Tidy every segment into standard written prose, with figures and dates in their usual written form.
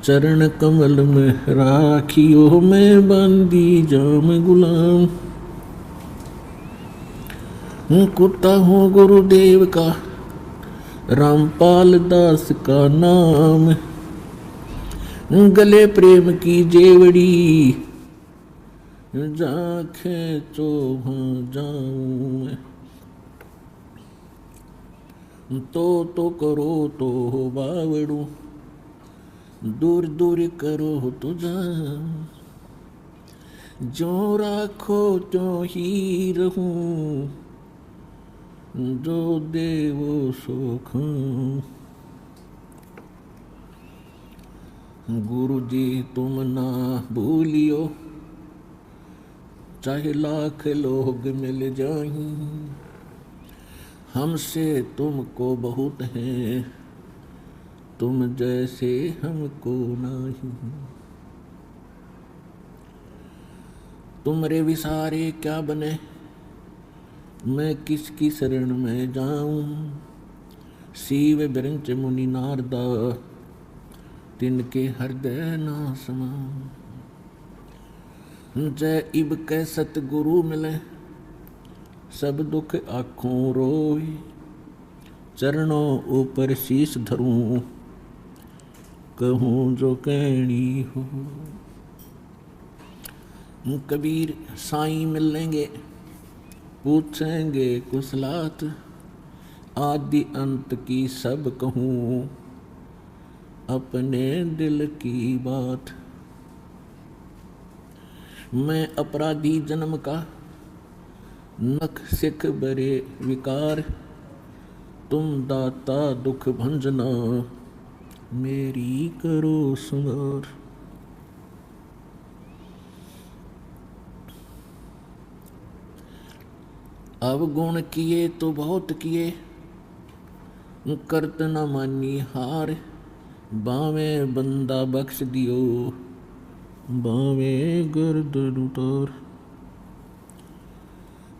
चरण कमल में राखियो मैं बंदी जाम गुलाम। कुत्ता हूँ गुरुदेव का रामपाल दास का नाम। गले प्रेम की जेवड़ी जाखे चो वहाँ जाऊँ मैं। तो करो तो हो बावड़ू दूर दूर करो तो जाऊँ। जो राखो तो ही रहूं जो देवो सो खाऊं। गुरु जी तुम ना भूलियो चाहे लाख लोग मिल जाएं। हमसे तुमको बहुत हैं तुम जैसे हमको नहीं। तुमरे विसारे क्या बने मैं किसकी शरण में जाऊं। शिव बिरंच मुनि नारदा तिनके हृदय ना समाऊं। जय इब कै सतगुरु मिले सब दुख आँखों रोए। चरणों ऊपर शीश धरूं कहूँ जो कहनी हो। कबीर साईं मिलेंगे पूछेंगे कुशलात। आदि अंत की सब कहूँ अपने दिल की बात। मैं अपराधी जन्म का नख सिख बरे विकार। तुम दाता दुख भंजना मेरी करो संगार। अवगुण किए तो बहुत किए करत न मानी हार। बावे बंदा बख्श दियो बावे गर्दन उतार।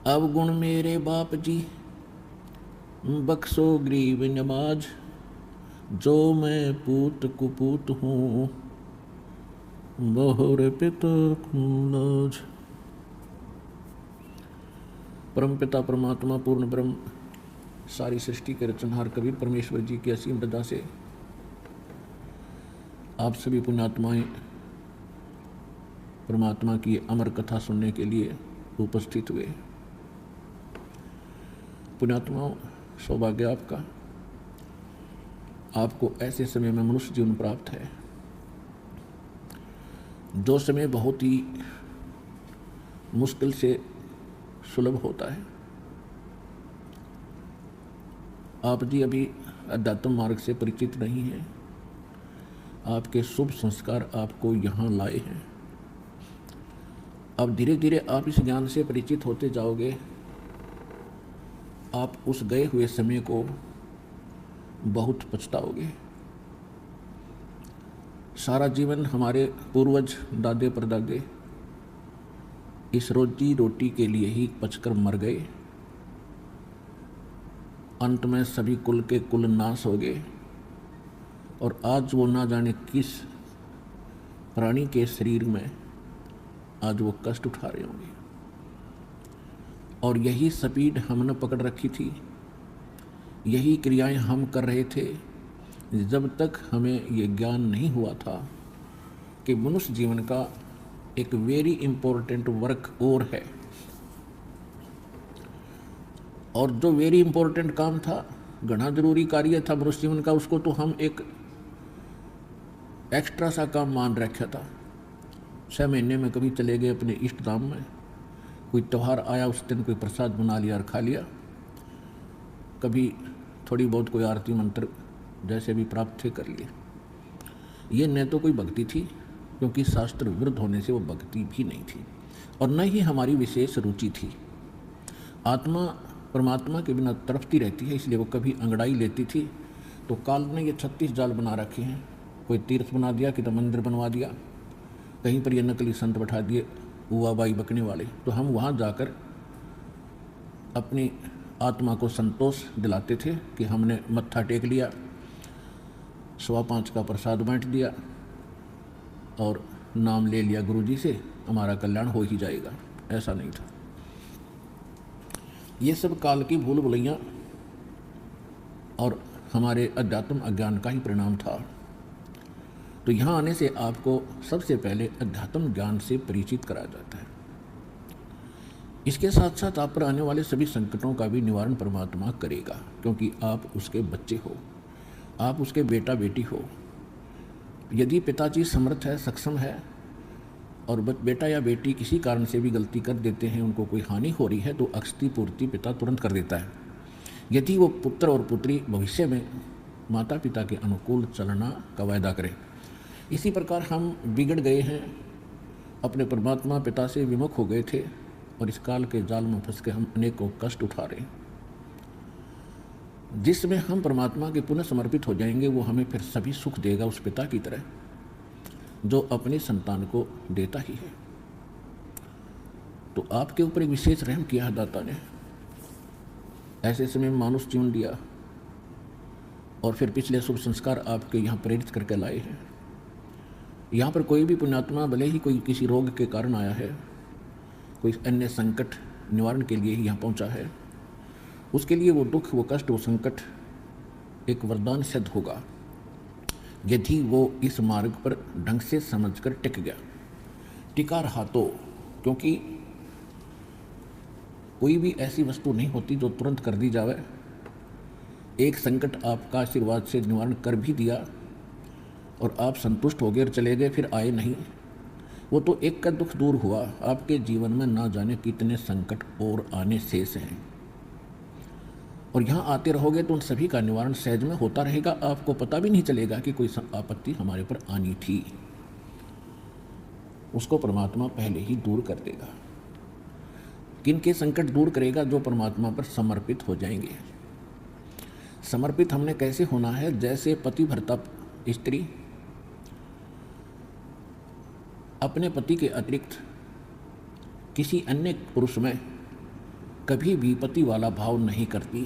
अवगुण मेरे बाप जी बख्शो गरीब नवाज। जो मैं पूत कुपूत हूँ बहुर पिता को लाज। परम पिता परमात्मा पूर्ण ब्रह्म सारी सृष्टि के रचनहार कबीर परमेश्वर जी की असीम रजा से आप सभी पुण्यात्माएं परमात्मा की अमर कथा सुनने के लिए उपस्थित हुए। पुण्यात्माओं सौभाग्य आपका, आपको ऐसे समय में मनुष्य जीवन प्राप्त है जो समय बहुत ही मुश्किल से सुलभ होता है। आप जी अभी अध्यात्म मार्ग से परिचित नहीं हैं। आपके शुभ संस्कार आपको यहाँ लाए हैं। अब धीरे धीरे आप इस ज्ञान से परिचित होते जाओगे। आप उस गए हुए समय को बहुत पछताओगे। सारा जीवन हमारे पूर्वज दादे परदादे इस रोजी रोटी के लिए ही पचकर मर गए। अंत में सभी कुल के कुल नाश हो गए और आज वो ना जाने किस प्राणी के शरीर में आज वो कष्ट उठा रहे होंगे। और यही स्पीड हमने पकड़ रखी थी, यही क्रियाएं हम कर रहे थे जब तक हमें ये ज्ञान नहीं हुआ था कि मनुष्य जीवन का एक वेरी इंपॉर्टेंट वर्क और है। और जो वेरी इंपॉर्टेंट काम था, घना जरूरी कार्य था मनुष्य जीवन का, उसको तो हम एक एक्स्ट्रा सा काम मान रखा था। 6 महीने में कभी चले गए अपने इष्ट धाम में, कोई त्यौहार आया उस दिन कोई प्रसाद बना लिया और खा लिया, कभी थोड़ी बहुत कोई आरती मंत्र जैसे भी प्राप्त थे कर लिए। ये न तो कोई भक्ति थी, क्योंकि शास्त्र विरुद्ध होने से वो भक्ति भी नहीं थी, और न ही हमारी विशेष रुचि थी। आत्मा परमात्मा के बिना तड़पती रहती है, इसलिए वो कभी अंगड़ाई लेती थी। तो काल ने ये 36 जाल बना रखे हैं। कोई तीर्थ बना दिया, कि तो मंदिर बनवा दिया, कहीं पर ये नकली संत बैठा दिए उवाबाई बकने वाले। तो हम वहाँ जाकर अपनी आत्मा को संतोष दिलाते थे कि हमने मत्था टेक लिया, 5.25 का प्रसाद बांट दिया, और नाम ले लिया गुरुजी से, हमारा कल्याण हो ही जाएगा, ऐसा नहीं था। ये सब काल की भूल भुलैयाँ और हमारे अध्यात्म अज्ञान का ही परिणाम था। तो यहाँ आने से आपको सबसे पहले अध्यात्म ज्ञान से परिचित कराया जाता है। इसके साथ साथ आप पर आने वाले सभी संकटों का भी निवारण परमात्मा करेगा, क्योंकि आप उसके बच्चे हो, आप उसके बेटा बेटी हो। यदि पिताजी समर्थ है, सक्षम है, और बेटा या बेटी किसी कारण से भी गलती कर देते हैं, उनको कोई हानि हो रही है, तो अक्षति पूर्ति पिता तुरंत कर देता है। यदि वो पुत्र और पुत्री भविष्य में माता पिता के अनुकूल चलना का वायदा करें। इसी प्रकार हम बिगड़ गए हैं, अपने परमात्मा पिता से विमुख हो गए थे, और इस काल के जाल में फंस के हम अनेकों कष्ट उठा रहे हैं। जिसमें हम परमात्मा के पुनः समर्पित हो जाएंगे, वो हमें फिर सभी सुख देगा, उस पिता की तरह जो अपनी संतान को देता ही है। तो आपके ऊपर एक विशेष रहम किया है दाता ने, ऐसे समय में मानुष जीवन दिया, और फिर पिछले शुभ संस्कार आपके यहाँ प्रेरित करके लाए हैं। यहाँ पर कोई भी पुण्यात्मा भले ही कोई किसी रोग के कारण आया है, कोई अन्य संकट निवारण के लिए ही यहाँ पहुँचा है, उसके लिए वो दुख, वो कष्ट, वो संकट एक वरदान सिद्ध होगा, यदि वो इस मार्ग पर ढंग से समझकर टिक गया, टिका रहा तो। क्योंकि कोई भी ऐसी वस्तु नहीं होती जो तुरंत कर दी जावे। एक संकट आपका आशीर्वाद से निवारण कर भी दिया और आप संतुष्ट हो गए और चले गए, फिर आए नहीं, वो तो एक का दुख दूर हुआ। आपके जीवन में ना जाने कितने संकट और आने शेष हैं, और यहाँ आते रहोगे तो उन सभी का निवारण सहज में होता रहेगा। आपको पता भी नहीं चलेगा कि कोई आपत्ति हमारे पर आनी थी, उसको परमात्मा पहले ही दूर कर देगा। किनके संकट दूर करेगा? जो परमात्मा पर समर्पित हो जाएंगे। समर्पित हमने कैसे होना है? जैसे पतिव्रता स्त्री अपने पति के अतिरिक्त किसी अन्य पुरुष में कभी भी पति वाला भाव नहीं करती,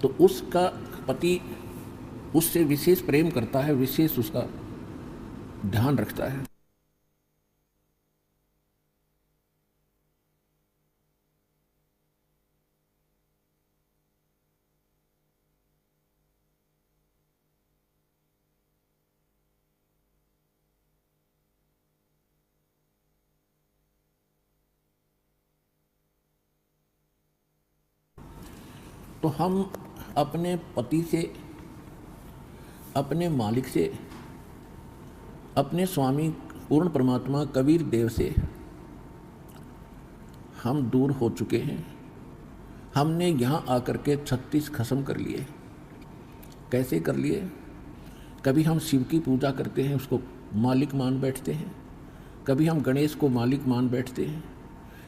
तो उसका पति उससे विशेष प्रेम करता है, विशेष उसका ध्यान रखता है। तो हम अपने पति से, अपने मालिक से, अपने स्वामी पूर्ण परमात्मा कबीर देव से हम दूर हो चुके हैं। हमने यहाँ आकर के 36 खत्म कर लिए। कैसे कर लिए? कभी हम शिव की पूजा करते हैं, उसको मालिक मान बैठते हैं, कभी हम गणेश को मालिक मान बैठते हैं,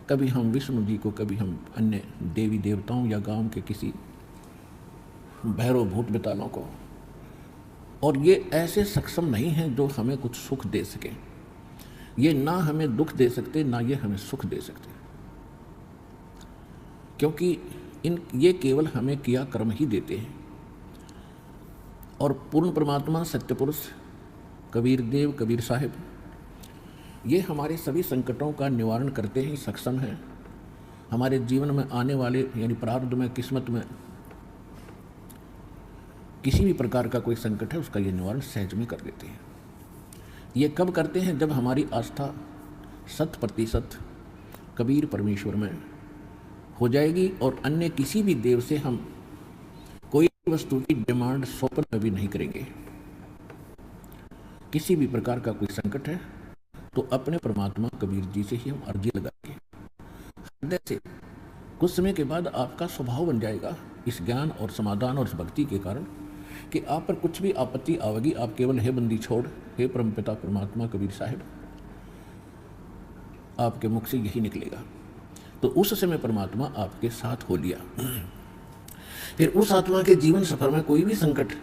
कभी हम विष्णु जी को, कभी हम अन्य देवी देवताओं या गांव के किसी भैरव भूत बेतालों को। और ये ऐसे सक्षम नहीं हैं जो हमें कुछ सुख दे सके। ये ना हमें दुख दे सकते, ना ये हमें सुख दे सकते, क्योंकि ये केवल हमें किया कर्म ही देते हैं। और पूर्ण परमात्मा सत्य पुरुष कबीर देव, कबीर साहिब, ये हमारे सभी संकटों का निवारण करते ही सक्षम हैं। हमारे जीवन में आने वाले यानी प्रारब्ध में, किस्मत में किसी भी प्रकार का कोई संकट है, उसका ये निवारण सहज में कर देते हैं। ये कब करते हैं? जब हमारी आस्था 100% कबीर परमेश्वर में हो जाएगी और अन्य किसी भी देव से हम कोई वस्तु की डिमांड स्वप्न में भी नहीं करेंगे। किसी भी प्रकार का कोई संकट है तो अपने परमात्मा कबीर जी से ही हम अर्जी लगाएंगे हृदय से। कुछ समय के बाद आपका स्वभाव बन जाएगा इस ज्ञान और समाधान और इस भक्ति के कारण कि आप पर कुछ भी आपत्ति आवेगी, आप केवल हे बंदी छोड़, हे परमपिता परमात्मा कबीर साहिब, आपके मुख से यही निकलेगा। तो उस समय परमात्मा आपके साथ हो लिया। फिर उस आत्मा के जीवन सफर में कोई भी संकट,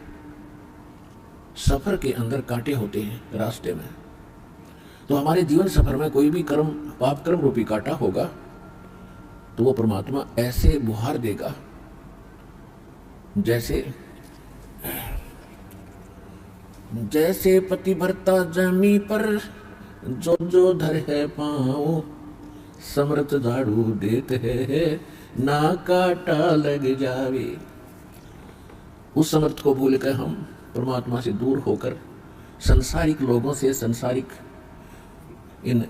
सफर के अंदर कांटे होते हैं रास्ते में, तो हमारे जीवन सफर में कोई भी कर्म, पाप कर्म रूपी कांटा होगा, तो वो परमात्मा ऐसे बुहार देगा जैसे पति भरता जमी पर जो जो धर है पाँव, समर्थ झाड़ू देते है ना काटा लग जावे। उस समर्थ को भूल कर हम परमात्मा से दूर होकर संसारिक लोगों से, संसारिक इन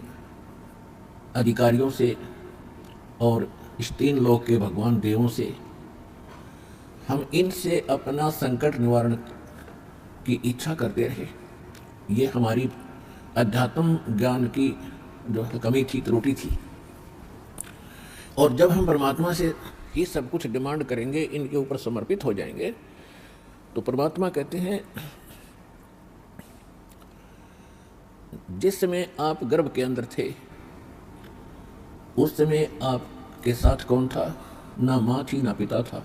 अधिकारियों से और इस तीन लोक के भगवान देवों से हम इनसे अपना संकट निवारण की इच्छा करते रहे। ये हमारी अध्यात्म ज्ञान की जो कमी थी, त्रुटि थी। और जब हम परमात्मा से ही सब कुछ डिमांड करेंगे, इनके ऊपर समर्पित हो जाएंगे, तो परमात्मा कहते हैं जिस समय आप गर्भ के अंदर थे उस समय आपके साथ कौन था? ना माँ थी, ना पिता था,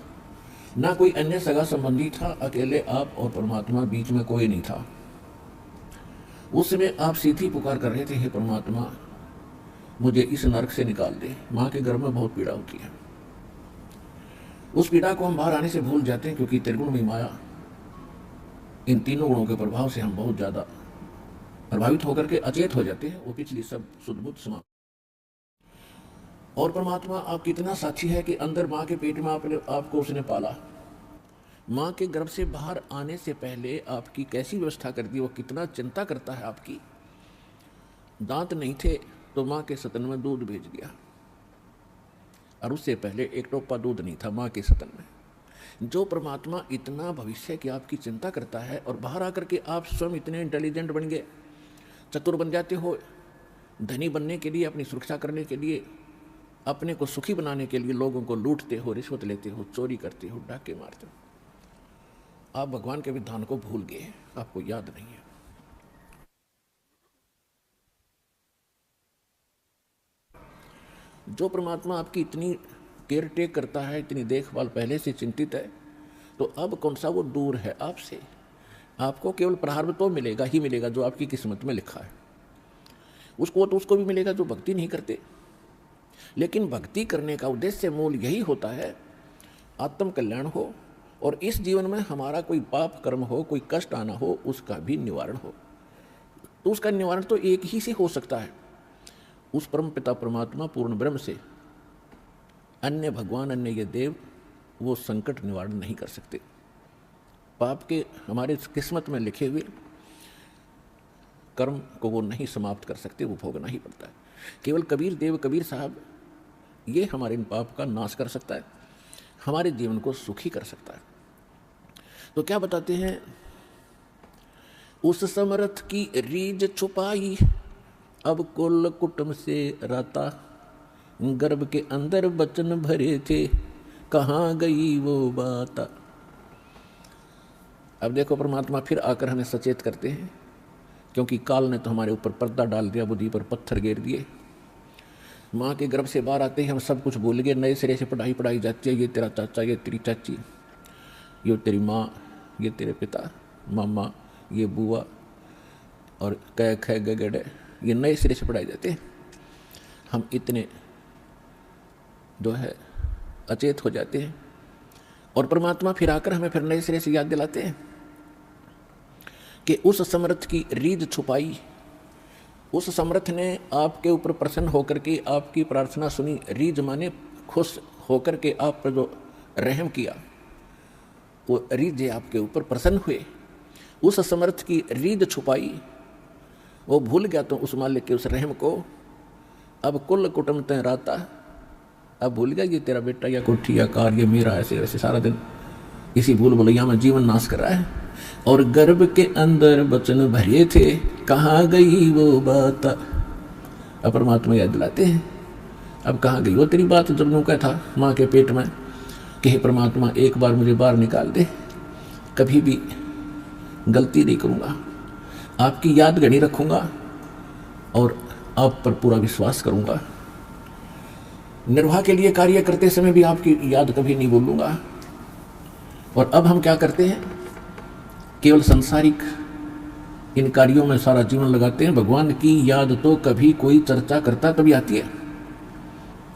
ना कोई अन्य सगा संबंधी था, अकेले आप और परमात्मा, बीच में कोई नहीं था। उस समय आप सीधी पुकार कर रहे थे, हे परमात्मा मुझे इस नरक से निकाल दे। माँ के गर्भ में बहुत पीड़ा होती है। उस पीड़ा को हम बाहर आने से भूल जाते हैं, क्योंकि त्रिगुण में माया, इन तीनों गुणों के प्रभाव से हम बहुत ज्यादा प्रभावित होकर के अचेत हो जाते हैं। वो पिछली सब शुद्ध बुद्ध समाप्त। और परमात्मा आप कितना साक्षी है कि अंदर माँ के पेट में आपको उसने पाला। माँ के गर्भ से बाहर आने से पहले आपकी कैसी व्यवस्था कर दी, वो कितना चिंता करता है आपकी। दांत नहीं थे तो माँ के स्तन में दूध भेज दिया, और उससे पहले एक टोपा दूध नहीं था माँ के स्तन में। जो परमात्मा इतना भविष्य की आपकी चिंता करता है, और बाहर आकर के आप स्वयं इतने इंटेलिजेंट बन गए, चतुर बन जाते हो, धनी बनने के लिए, अपनी सुरक्षा करने के लिए, अपने को सुखी बनाने के लिए लोगों को लूटते हो, रिश्वत लेते हो, चोरी करते हो, डाके मारते हो। आप भगवान के विधान को भूल गए, आपको याद नहीं है। जो परमात्मा आपकी इतनी केयर टेक करता है, इतनी देखभाल पहले से चिंतित है, तो अब कौन सा वो दूर है आपसे। आपको केवल प्रारब्ध तो मिलेगा ही मिलेगा जो आपकी किस्मत में लिखा है। उसको भी मिलेगा जो भक्ति नहीं करते। लेकिन भक्ति करने का उद्देश्य मूल यही होता है, आत्म कल्याण हो, और इस जीवन में हमारा कोई पाप कर्म हो, कोई कष्ट आना हो, उसका भी निवारण हो। तो उसका निवारण तो एक ही से हो सकता है, उस परम पिता परमात्मा पूर्ण ब्रह्म से। अन्य भगवान, अन्य ये देव वो संकट निवारण नहीं कर सकते। पाप के हमारे किस्मत में लिखे हुए कर्म को वो नहीं समाप्त कर सकते, वो भोगना ही पड़ता है। केवल कबीर देव, कबीर साहब, ये हमारे इन पाप का नाश कर सकता है, हमारे जीवन को सुखी कर सकता है। तो क्या बताते हैं, उस समर्थ की रीझ छुपाई, अब कुल कुटुंब से राता, गर्भ के अंदर बचन भरे थे, कहाँ गई वो बात। अब देखो परमात्मा फिर आकर हमें सचेत करते हैं, क्योंकि काल ने तो हमारे ऊपर पर्दा डाल दिया, बुद्धि पर पत्थर गिर दिए। माँ के गर्भ से बाहर आते ही हम सब कुछ भूल गए, नए सिरे से पढ़ाई जाती है। ये तेरा चाचा, ये तेरी चाची, ये तेरी माँ, ये तेरे पिता, मामा, ये बुआ, और कै ख गड़े, ये नए सिरे से पढ़ाई जाते हैं। हम इतने जो है अचेत हो जाते हैं, और परमात्मा फिर आकर हमें फिर नए सिरे से याद दिलाते हैं कि उस समर्थ की रीझ छुपाई। उस समर्थ ने आपके ऊपर प्रसन्न होकर के आपकी प्रार्थना सुनी। रीझ माने खुश होकर के आप पर जो रहम किया, वो रीझ आपके ऊपर प्रसन्न हुए। उस समर्थ की रीझ छुपाई, वो भूल गया तो उस मालिक के उस रहम को। अब कुल कुटुंब तय राता, अब भूल गया ये तेरा बेटा या कोठी या कार, ये मेरा, ऐसे वैसे सारा दिन इसी भूल भुलैया में जीवन नाश कर रहा है। और गर्भ के अंदर बचन भरे थे, कहाँ गई वो बात। अब परमात्मा याद दिलाते हैं, अब कहाँ गई वो तेरी बात जब यूँ था माँ के पेट में कि हे परमात्मा एक बार मुझे बाहर निकाल दे, कभी भी गलती नहीं करूँगा, आपकी याद गणी रखूँगा और आप पर पूरा विश्वास करूँगा। निर्वाह के लिए कार्य करते समय भी आपकी याद कभी नहीं भूलूंगा। और अब हम क्या करते हैं, केवल सांसारिक इन कार्यों में सारा जीवन लगाते हैं। भगवान की याद तो कभी कोई चर्चा करता कभी आती है,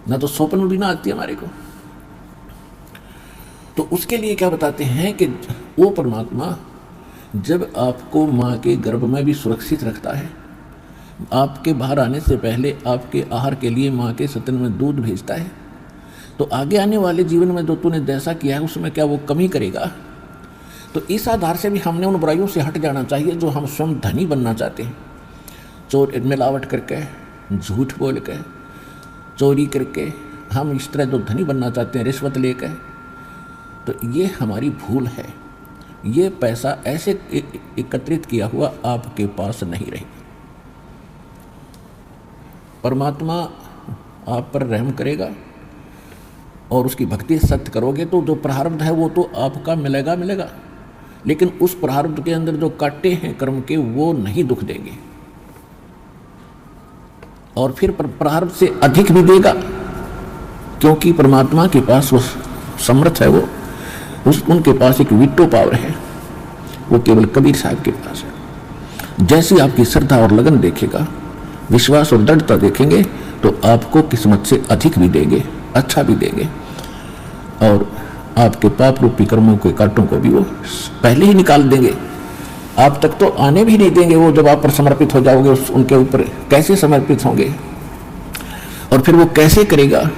ना तो स्वप्न में भी ना आती है हमारे को। तो उसके लिए क्या बताते हैं कि वो परमात्मा जब आपको माँ के गर्भ में भी सुरक्षित रखता है, आपके बाहर आने से पहले आपके आहार के लिए माँ के स्तन में दूध भेजता है, तो आगे आने वाले जीवन में जो तूने जैसा किया है उसमें क्या वो कमी करेगा? तो इस आधार से भी हमने उन बुराइयों से हट जाना चाहिए जो हम स्वयं धनी बनना चाहते हैं। चोर मिलावट करके, झूठ बोल के, चोरी करके हम इस तरह जो धनी बनना चाहते हैं, रिश्वत लेकर, तो ये हमारी भूल है। ये पैसा ऐसे एकत्रित किया हुआ आपके पास नहीं रहेगा। परमात्मा आप पर रहम करेगा और उसकी भक्ति सत्य करोगे तो जो प्रारब्ध है वो तो आपका मिलेगा, लेकिन उस प्रारब्ध के अंदर जो काटे हैं कर्म के वो नहीं दुख देंगे, और फिर प्रारब्ध से अधिक भी देगा, क्योंकि परमात्मा के पास वो समर्थ है, उनके पास एक वीटो पावर है, वो केवल कबीर साहब के पास है। जैसी आपकी श्रद्धा और लगन देखेगा, विश्वास और दृढ़ता देखेंगे, तो आपको किस्मत से अधिक भी देंगे, अच्छा भी देंगे, और आपके पाप रूपी कर्मों के कांटों को भी वो पहले ही निकाल देंगे। आप तक तो आने भी नहीं देंगे वो, जब आप पर समर्पित हो जाओगे उनके ऊपर। कैसे समर्पित होंगे और फिर वो कैसे करेगा?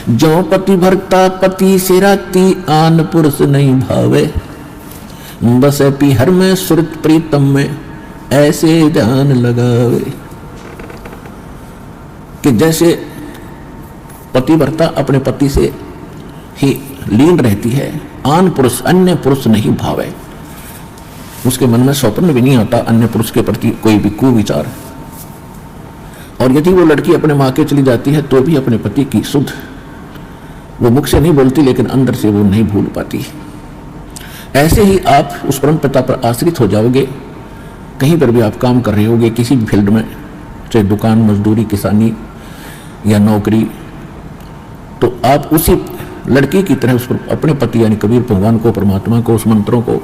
जो पति भरता पति से राती, आन पुरुष नहीं भावे, बस पीहर में सुरत प्रीतम में, ऐसे ध्यान लगावे। कि जैसे पति भरता अपने पति से ही लीन रहती है, आन पुरुष अन्य पुरुष नहीं भावे, उसके मन में स्वप्न भी नहीं आता अन्य पुरुष के प्रति कोई भी कुविचार। और यदि वो लड़की अपने माँ के चली जाती है तो भी अपने पति की सुध वो मुख से नहीं बोलती, लेकिन अंदर से वो नहीं भूल पाती। ऐसे ही आप उस परम पिता पर आश्रित हो जाओगे। कहीं पर भी आप काम कर रहे होगे, किसी भी फील्ड में, चाहे दुकान, मजदूरी, किसानी या नौकरी, तो आप उसी लड़की की तरह उस पर अपने पति यानी कबीर भगवान को, परमात्मा को, उस मंत्रों को,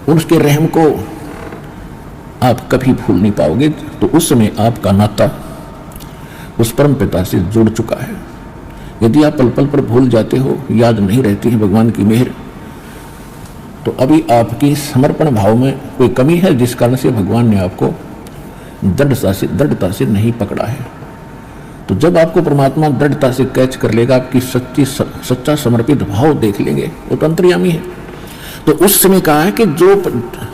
उसके रहम को आप कभी भूल नहीं पाओगे। तो उस समय आपका नाता उस परम पिता से जुड़ चुका है। यदि आप पल पल पर भूल जाते हो, याद नहीं रहती है भगवान की मेहर, तो अभी आपकी समर्पण भाव में कोई कमी है, जिस कारण से भगवान ने आपको दृढ़ता से नहीं पकड़ा है। तो जब आपको परमात्मा दृढ़ता से कैच कर लेगा, आपकी सच्चा समर्पित भाव देख लेंगे, वो तो अंतर्यामी है। तो उस समय कहा है कि जो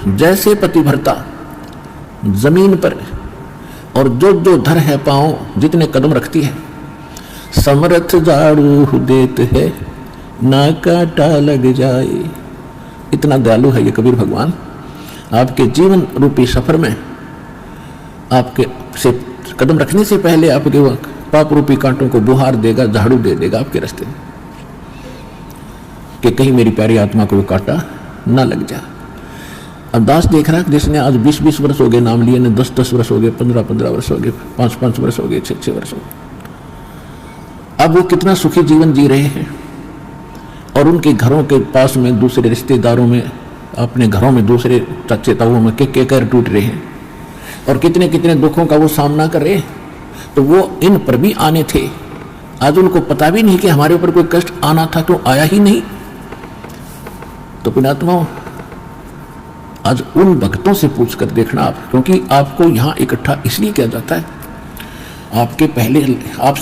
जैसे पति भरता जमीन पर, और जो धर है पांव, जितने कदम रखती है, समर्थ झाड़ू देते है, ना काटा लग जाए। इतना दयालु है ये कबीर भगवान। आपके जीवन रूपी सफर में आपके से कदम रखने से पहले आपके पाप रूपी कांटों को बुहार देगा, झाड़ू दे देगा आपके रास्ते में, कि कहीं मेरी प्यारी आत्मा को वो कांटा ना लग जा। अब दास देख रहा है, जिसने आज 20-20 वर्ष हो गए नाम लिए, ने 10-10 वर्ष हो गए, 15-15 वर्ष हो गए, 5-5 वर्ष हो गए, 6-6 वर्ष हो गए, अब वो कितना सुखी जीवन जी रहे हैं। और उनके घरों के पास में, दूसरे रिश्तेदारों में, अपने घरों में दूसरे चाचे ताऊओं में के कर टूट रहे हैं, और कितने कितने दुखों का वो सामना कर रहे हैं। तो वो इन पर भी आने थे, आज उनको पता भी नहीं कि हमारे ऊपर कोई कष्ट आना था, तो आया ही नहीं। तो पुण्यात्माओं, आज उन भक्तों से पूछ कर देखना आप, क्योंकि आपको यहाँ इकट्ठा इसलिए किया जाता है, आपसे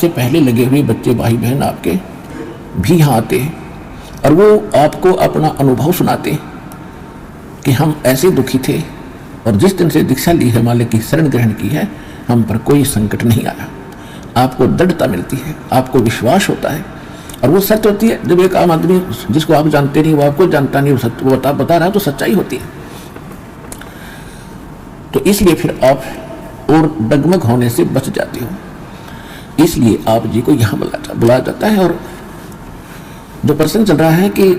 पहले लगे हुए बच्चे, भाई बहन आपके भी यहाँ आते हैं, और वो आपको अपना अनुभव सुनाते हैं कि हम ऐसे दुखी थे, और जिस दिन से दीक्षा ली है, मालिक की शरण ग्रहण की है, हम पर कोई संकट नहीं आया। आपको दृढ़ता मिलती है, आपको विश्वास होता है, और वो सत्य होती है। जब एक आम आदमी जिसको आप जानते नहीं, वो आपको जानता नहीं, वो बता रहा है, तो सच्चाई होती है। तो इसलिए फिर आप और डगमग होने से बच जाते हो। इसलिए आप जी को यहाँ बुलाया जाता है। और जो प्रश्न चल रहा है कि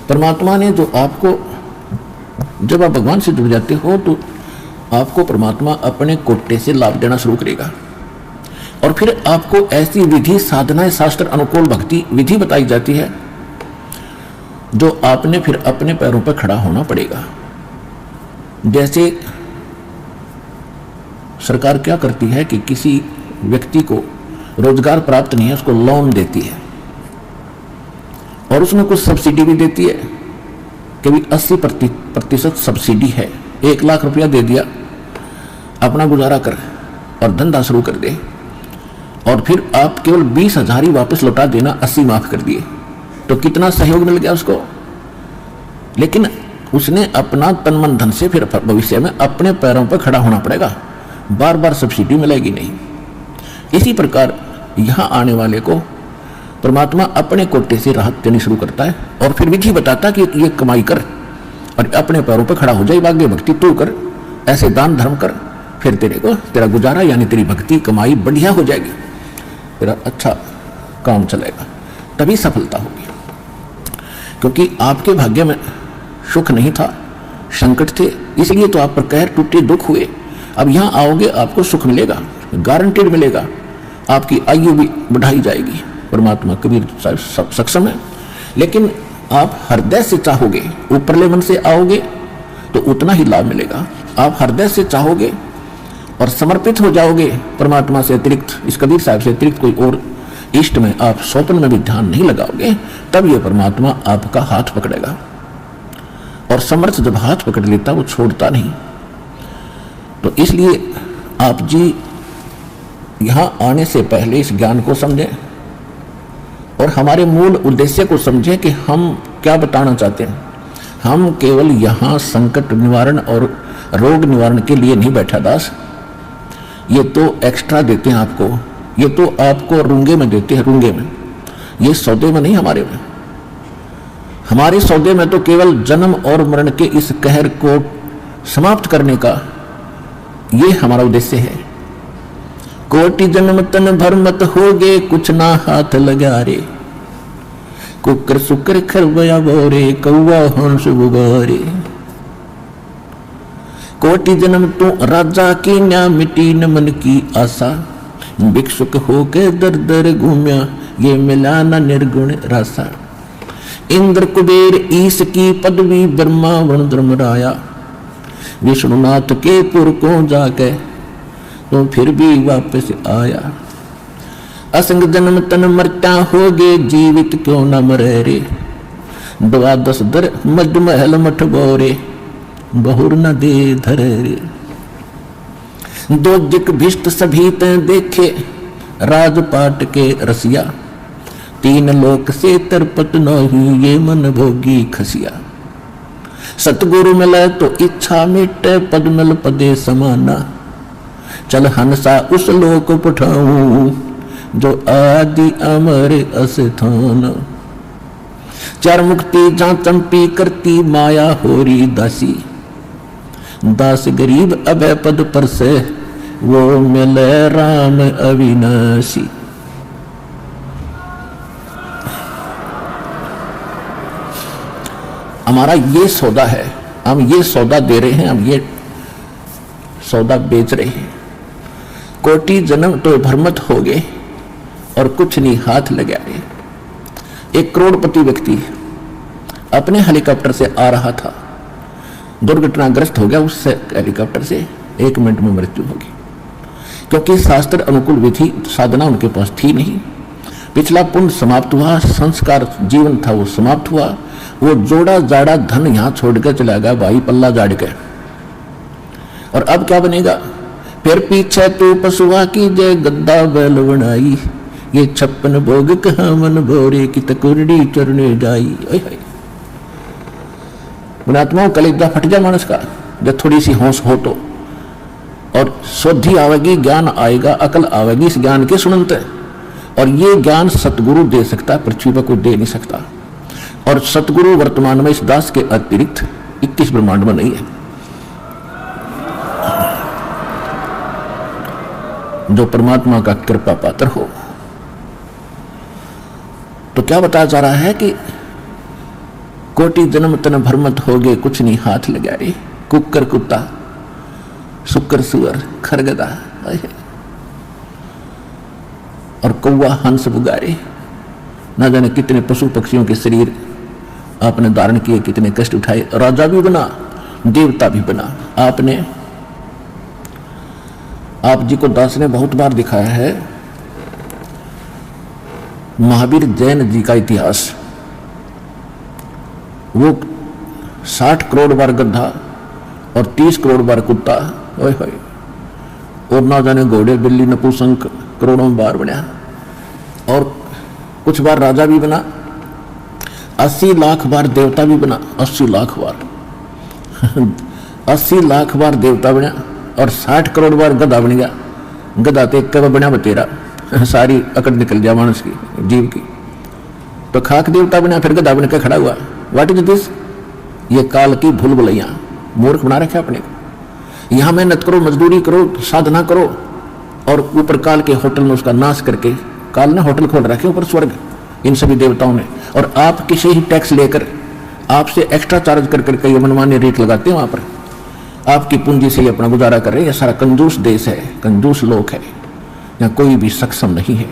परमात्मा ने जो आपको, जब आप भगवान से जुड़ जाते हो तो आपको परमात्मा अपने कोटे से लाभ देना शुरू करेगा, और फिर आपको ऐसी विधि, साधना, शास्त्र अनुकूल भक्ति विधि बताई जाती है जो आपने फिर अपने पैरों पर खड़ा होना पड़ेगा। जैसे सरकार क्या करती है कि किसी व्यक्ति को रोजगार प्राप्त नहीं है, उसको लोन देती है, और उसमें कुछ सब्सिडी भी देती है कि 80% सब्सिडी है, 1 लाख रुपया दे दिया, अपना गुजारा कर और धंधा शुरू कर दे, और फिर आप केवल 20,000 ही वापस लौटा देना, 80 माफ कर दिए, तो कितना सहयोग मिल गया उसको। लेकिन उसने अपना तन मन धन से फिर भविष्य में अपने पैरों पर खड़ा होना पड़ेगा, बार बार सब्सिडी मिलेगी नहीं। इसी प्रकार यहाँ आने वाले को परमात्मा अपने कोटे से राहत देनी शुरू करता है और फिर विधि बताता कि ये कमाई कर और अपने पैरों पर खड़ा हो जाए, भाग्य भक्ति तू कर, ऐसे दान धर्म कर, फिर तेरा गुजारा यानी तेरी भक्ति कमाई बढ़िया हो जाएगी, तेरा अच्छा काम चलेगा, तभी सफलता होगी। क्योंकि आपके भाग्य में सुख नहीं था, संकट थे, इसलिए तो आप पर कहर टूटे, दुख हुए। अब यहाँ आओगे आपको सुख मिलेगा, गारंटेड मिलेगा, आपकी आयु भी बढ़ाई जाएगी। परमात्मा कबीर साहब सक्षम है। लेकिन आप हृदय से चाहोगे, ऊपरले मन से आओगे तो उतना ही लाभ मिलेगा। आप हृदय से चाहोगे और समर्पित हो जाओगे परमात्मा से अतिरिक्त, इस कबीर साहब से अतिरिक्त कोई और इष्ट में आप स्वप्न में भी ध्यान नहीं लगाओगे, तब ये परमात्मा आपका हाथ पकड़ेगा। और समर्थ जब हाथ पकड़ लेता वो छोड़ता नहीं। तो इसलिए आप जी यहाँ आने से पहले इस ज्ञान को समझें और हमारे मूल उद्देश्य को समझें कि हम क्या बताना चाहते हैं। हम केवल यहाँ संकट निवारण और रोग निवारण के लिए नहीं बैठा दास, ये तो एक्स्ट्रा देते हैं आपको, ये तो आपको रूंगे में देते हैं, रूंगे में, ये सौदे में नहीं। हमारे सौदे में तो केवल जन्म और मरण के इस कहर को समाप्त करने का ये हमारा उद्देश्य है। कोटि जन्म तन भर मत होगे, कुछ ना हाथ लगा रे, कुकर सुकर खरबया बोरे, कौवा हंस बुगारे। कोटि जन्म तू राजा की न्या, मिटी न मन की आशा, भिक्षुक होके दर दर घूम्या, ये मिला न निर्गुण रासा। इंद्र कुबेर ईश की पदवी, ब्रह्मा वरुण धर्मराया, विष्णुनाथ के पुर को जाके तो फिर भी वापस आया। असंग जन्म तन मरता होगे, जीवित क्यों न मरे रे, 12 दर मज महल मठ बोरे, बहुर न दे धरे रे। दो जिक भिष्ट सभी ते देखे, राजपाट के रसिया, 3 लोक से तरपत नहीं, ये मन भोगी खसिया। सतगुरु मिले तो इच्छा मिटे, पद मिल पदे समाना, चल हंसा उस लोक पठाऊं, जो आदि अमर अस्थान। चार मुक्ति जहाँ चंपी करती, माया होरी दासी, दास गरीब अभय पद पर से, वो मिले राम अविनाशी। हमारा ये सौदा है, हम ये सौदा दे रहे हैं, हम ये सौदा बेच रहे हैं। कोटि जन्म तो भरमत हो गए और कुछ नहीं हाथ लगा रहे। एक करोड़पति व्यक्ति अपने हेलीकॉप्टर से आ रहा था, दुर्घटनाग्रस्त हो गया, उससे हेलीकॉप्टर से 1 मिनट में मृत्यु होगी, क्योंकि शास्त्र अनुकूल विधि साधना उनके पास थी नहीं। पिछला पुण्य समाप्त हुआ, संस्कार जीवन था वो समाप्त हुआ, वो जोड़ा जाड़ा धन यहाँ छोड़ कर चला गया भाई, पल्ला जाड़ के। और अब क्या बनेगा? फिर पीछे तू पशुआ की जय, गद्दा बैल बनाई, ये 56 भोग कहाँ मन भोरे, की तकुरड़ी चरने जाई। पुणात्मा कलेजा फट जाए मानस का, जब थोड़ी सी होश हो तो, और शुद्धि आवेगी, ज्ञान आएगा, अकल आवेगी इस ज्ञान के सुनते। और ये ज्ञान सतगुरु दे सकता है, पृथ्वी पर कोई दे नहीं सकता। और सतगुरु वर्तमान में इस दास के अतिरिक्त 21 ब्रह्मांड में नहीं है, जो परमात्मा का कृपा पात्र हो। तो क्या बताया जा रहा है कि कोटि जन्म तन भरमत होगे, कुछ नहीं हाथ लगा रे, कुकर कुत्ता, सुकर सुअर, खरगदा और कौवा हंस बुगारे, ना जाने कितने पशु पक्षियों के शरीर आपने धारण किए, कितने कष्ट उठाए, राजा भी बना, देवता भी बना आपने। आप जी को दास ने बहुत बार दिखाया है महावीर जैन जी का इतिहास। वो 60 करोड़ बार गधा और 30 करोड़ बार कुत्ता, ओए होए, और ना जाने घोड़े बिल्ली नपुंसक करोड़ों बार बना, और कुछ बार राजा भी बना, 80 लाख बार देवता भी बना, 80 लाख बार 80 लाख बार देवता बना और 60 करोड़ बार गधा बन गया। गधा तो एक बना बतेरा, सारी अकड़ निकल गया मानस की, जीव की। तो खाक देवता बना, फिर गधा बन के खड़ा हुआ। What is this? ये काल की भूल भुलैया, मूर्ख बना रखे अपने को। यहां मेहनत करो, मजदूरी करो, साधना करो, और ऊपर काल के होटल में उसका नाश करके, काल ने होटल खोल रखे ऊपर स्वर्ग इन सभी देवताओं ने, और आप किसी ही टैक्स लेकर आपसे एक्स्ट्रा चार्ज कर करके ये मनमानी रेट लगाते हैं, वहां पर आपकी पूंजी से ही अपना गुजारा कर रहे हैं। यह सारा कंजूस देश है, कंजूस लोग है, यहाँ कोई भी सक्षम नहीं है।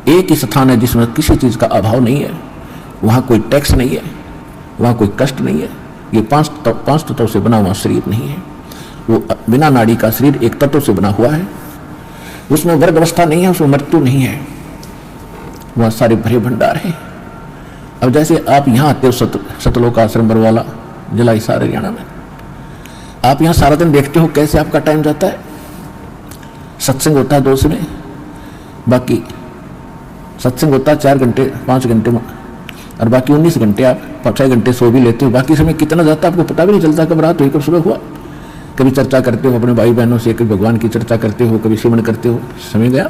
एक ही स्थान है जिसमें किसी चीज का अभाव नहीं है, वहां कोई टैक्स नहीं है, वहां कोई कष्ट नहीं है। ये पांच तत्वों से बना हुआ शरीर नहीं है, वो बिना नाड़ी का शरीर एक तत्व से बना हुआ है, उसमें वर्ग अवस्था नहीं है, उसमें मृत्यु नहीं है, वह सारे भरे भंडार है। अब जैसे आप यहाँ आते हो सतलोक आश्रम बरवाला जिला हिसार हरियाणा में, आप यहाँ सारा दिन देखते हो कैसे आपका टाइम जाता है। सत्संग होता है 2 समय, बाकी सत्संग होता है 4 घंटे 5 घंटे में, और बाकी 19 घंटे आप 6 घंटे सो भी लेते हो। बाकी समय कितना जाता है आपको पता भी नहीं चलता, कब रात हुई कब सुबह हुआ। कभी चर्चा करते हो अपने भाई बहनों से, कभी भगवान की चर्चा करते हो, कभी सेवन करते हो, समय गया।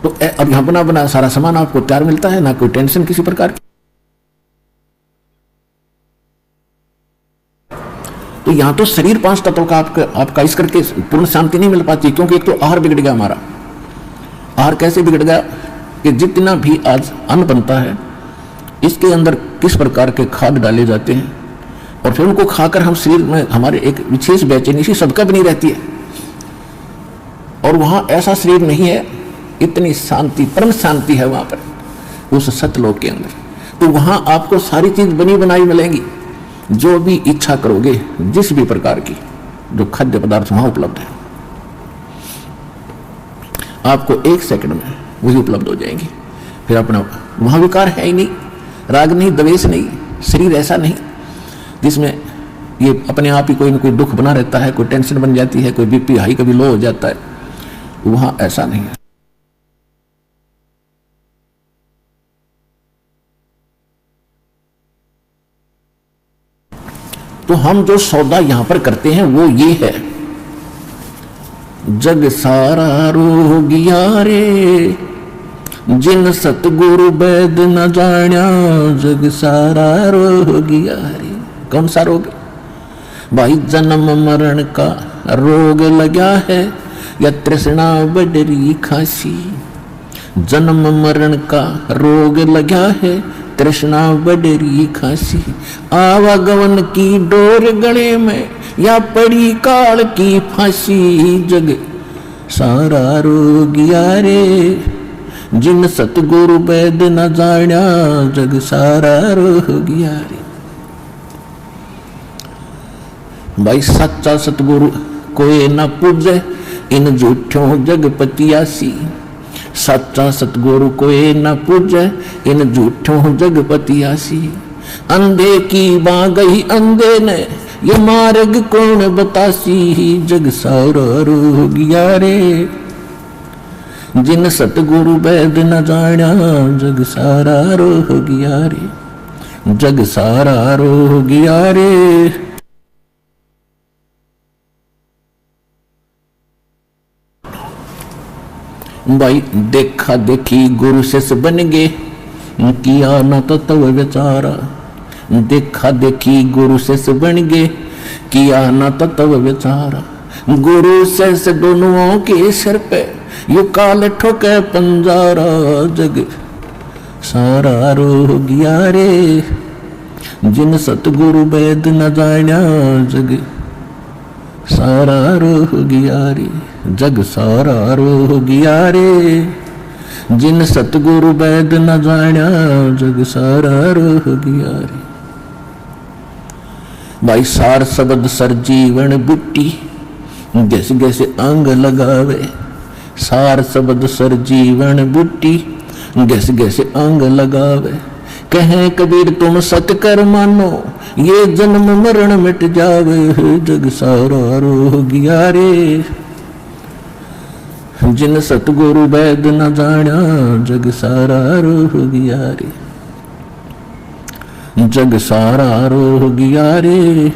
तो अब यहाँ बना बना सारा सामान आपको तैयार मिलता है, ना कोई टेंशन किसी प्रकार की। तो यहाँ तो शरीर 5 तत्वों का आपका इस करके पूर्ण शांति नहीं मिल पाती, क्योंकि एक तो आहार बिगड़ गया हमारा। आहार कैसे बिगड़ गया कि जितना भी आज अन्न बनता है, इसके अंदर किस प्रकार के खाद डाले जाते हैं, और फिर उनको खाकर हम शरीर में हमारे एक विशेष बेचैनी सी सबका बनी रहती है। और वहां ऐसा शरीर नहीं है, इतनी शांति, परम शांति है वहां पर उस सतलोक के अंदर। तो वहां आपको सारी चीज बनी बनाई मिलेंगी, जो भी इच्छा करोगे, जिस भी प्रकार की जो खाद्य पदार्थ वहां उपलब्ध है, आपको 1 सेकंड में वही उपलब्ध हो जाएंगी। फिर अपना वहां विकार है ही नहीं, राग नहीं, द्वेष नहीं, शरीर ऐसा नहीं जिसमें ये अपने आप ही कोई न कोई दुख बना रहता है, कोई टेंशन बन जाती है, कोई बीपी हाई कभी लो हो जाता है, वहां ऐसा नहीं है। तो हम जो सौदा यहां पर करते हैं वो ये है, जग सारा रोगिया रे, जिन सतगुरु वैद न जान्या, जग सारा रोगिया रे। कौन सा रोग? भाई जन्म मरण का रोग लगा है, या तृष्णा बडरी खासी। जन्म मरण का रोग लगा है, तृष्णा बडरी खासी। आवागमन की डोर गले में, या पड़ी काल की फांसी। जग सारा रोगिया रे, जिन सतगुरु वैद न जान्या, जग सारा रोगिया रे। भाई सच्चा सतगुरु कोई न पूजे, इन झूठों जगपतियासी। सच्चा सतगुरु कोई न पूजे, इन झूठों जगपतियासी। अंधे की बाँ गई अंधे ने, ये मार्ग कौन बतासी। जग सारा रोगिया रे, जिन सतगुरु वैद न जान्या, जग सारा रोगिया रे, जग सारा रोगिया रे। भाई देखा देखी गुरु शिष्य बन गे, किया न तत्व विचारा। देखा देखी गुरु शिष्य बन गे, किया न तत्व विचारा। गुरु शिष्य दोनों के सिर पे, यू काल ठोके पंजारा। जग सारा रोगिया रे, जिन सतगुरु वैद न जान्या, जग सारा रोगिया रे। जग सारा रोगिया रे, जिन सतगुरु वैद न जान्या, जग सारा रोगिया रे। भाई सार शब्द सर जीवन बुट्टी, गैस गैस अंग लगावे। सार शब्द सर जीवन बुट्टी, गैस गैस अंग लगावे। कहें कबीर तुम सत्य कर मानो, ये जन्म मरण मिट जावे, जग सारा रोग गया रे। जिन सतगुरु वैद न जाना, जग सारा रोग गया रे, जग सारा रोग गया रे।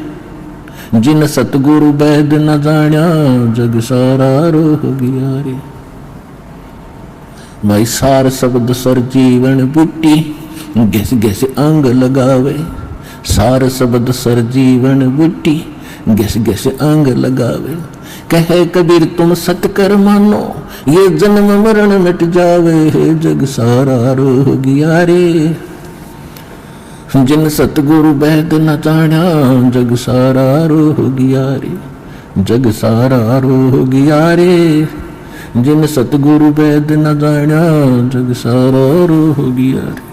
जिन सतगुरु वैद न जाना, जग सारा रोग गया रे। भाई सार शब्द सर जीवन बूटी, घिस घिस अंग लगावे। सार शब्द सर जीवन बूटी, घिस घिस अंग लगावे। कहे कबीर तुम सत्य कर मानो, ये जन्म मरण मिट जावे, जग सारा रोग गया रे। जिन सतगुरु वैद न जाना, जग सारा रोग गया रे, जग सारा रोग गया रे। जिन सतगुरु वैद न जाना, जग सारा रोग गया रे।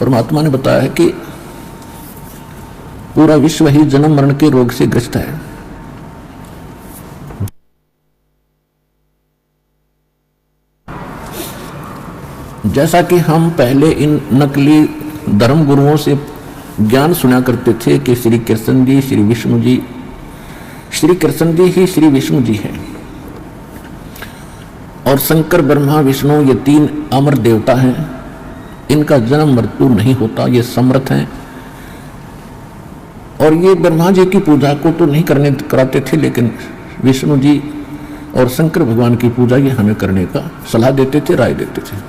परमात्मा ने बताया है कि पूरा विश्व ही जन्म मरण के रोग से ग्रस्त है। जैसा कि हम पहले इन नकली धर्म गुरुओं से ज्ञान सुना करते थे कि श्री कृष्ण जी, श्री विष्णु जी, श्री कृष्ण जी ही श्री विष्णु जी हैं और शंकर ब्रह्मा विष्णु ये तीन अमर देवता हैं, इनका जन्म मृत्यु नहीं होता, ये समर्थ हैं। और ये ब्रह्मा जी की पूजा को तो नहीं करने कराते थे, लेकिन विष्णु जी और शंकर भगवान की पूजा ये हमें करने का सलाह देते थे, राय देते थे।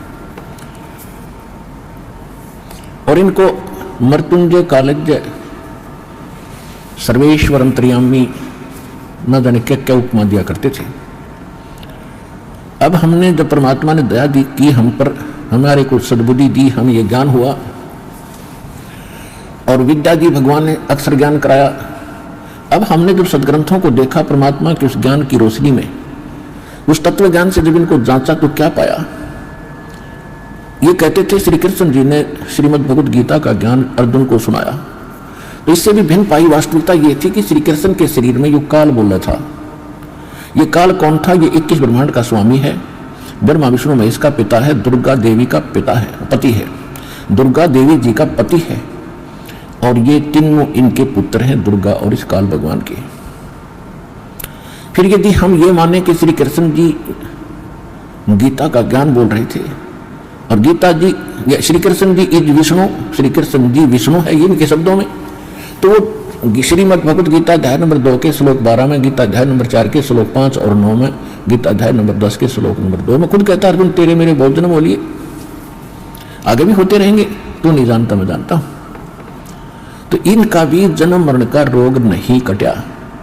और इनको मृत्युंजय, कालज्ञ, सर्वेश्वर, अंतर्यामी न जाने क्या क्या उपमा दिया करते थे। अब हमने जब परमात्मा ने दया दी कि हम पर, हमारे को सद्बुद्धि दी, हमें ये ज्ञान हुआ और विद्या दी, भगवान ने अक्षर ज्ञान कराया। अब हमने जब सदग्रंथों को देखा, परमात्मा के उस ज्ञान की रोशनी में, उस तत्व ज्ञान से जब इनको जांचा तो क्या पाया। ये कहते थे श्री कृष्ण जी ने श्रीमद् भगवद गीता का ज्ञान अर्जुन को सुनाया, तो इससे भी भिन्न पाई वास्तविकता ये थी कि श्री कृष्ण के शरीर में ये काल बोल रहा था। ये काल कौन था? ये 21 ब्रह्मांड का स्वामी है, ब्रह्मा विष्णु महेश का पिता है, दुर्गा देवी का पिता है, पति है, दुर्गा देवी जी का पति है, और ये तीनों इनके पुत्र हैं, दुर्गा और इस काल भगवान के। फिर यदि हम ये माने कि श्री कृष्ण जी गीता का ज्ञान बोल रहे थे और गीता जी, श्री कृष्ण जी इज विष्णु, श्री कृष्ण जी विष्णु है ये इनके शब्दों में, तो श्रीमद् भगवद गीता अध्याय नंबर 2 के श्लोक 12 में, गीता अध्याय नंबर 4 के श्लोक 5 और 9 में, गीता अध्याय नंबर 10 के श्लोक नंबर 2 में खुद कहता है, अर्जुन तेरे मेरे बहुत जन्म हो लिए, आगे भी होते रहेंगे, तू नहीं जानता मैं जानता हूं। तो इनका भी जन्म मरण का रोग नहीं कटा,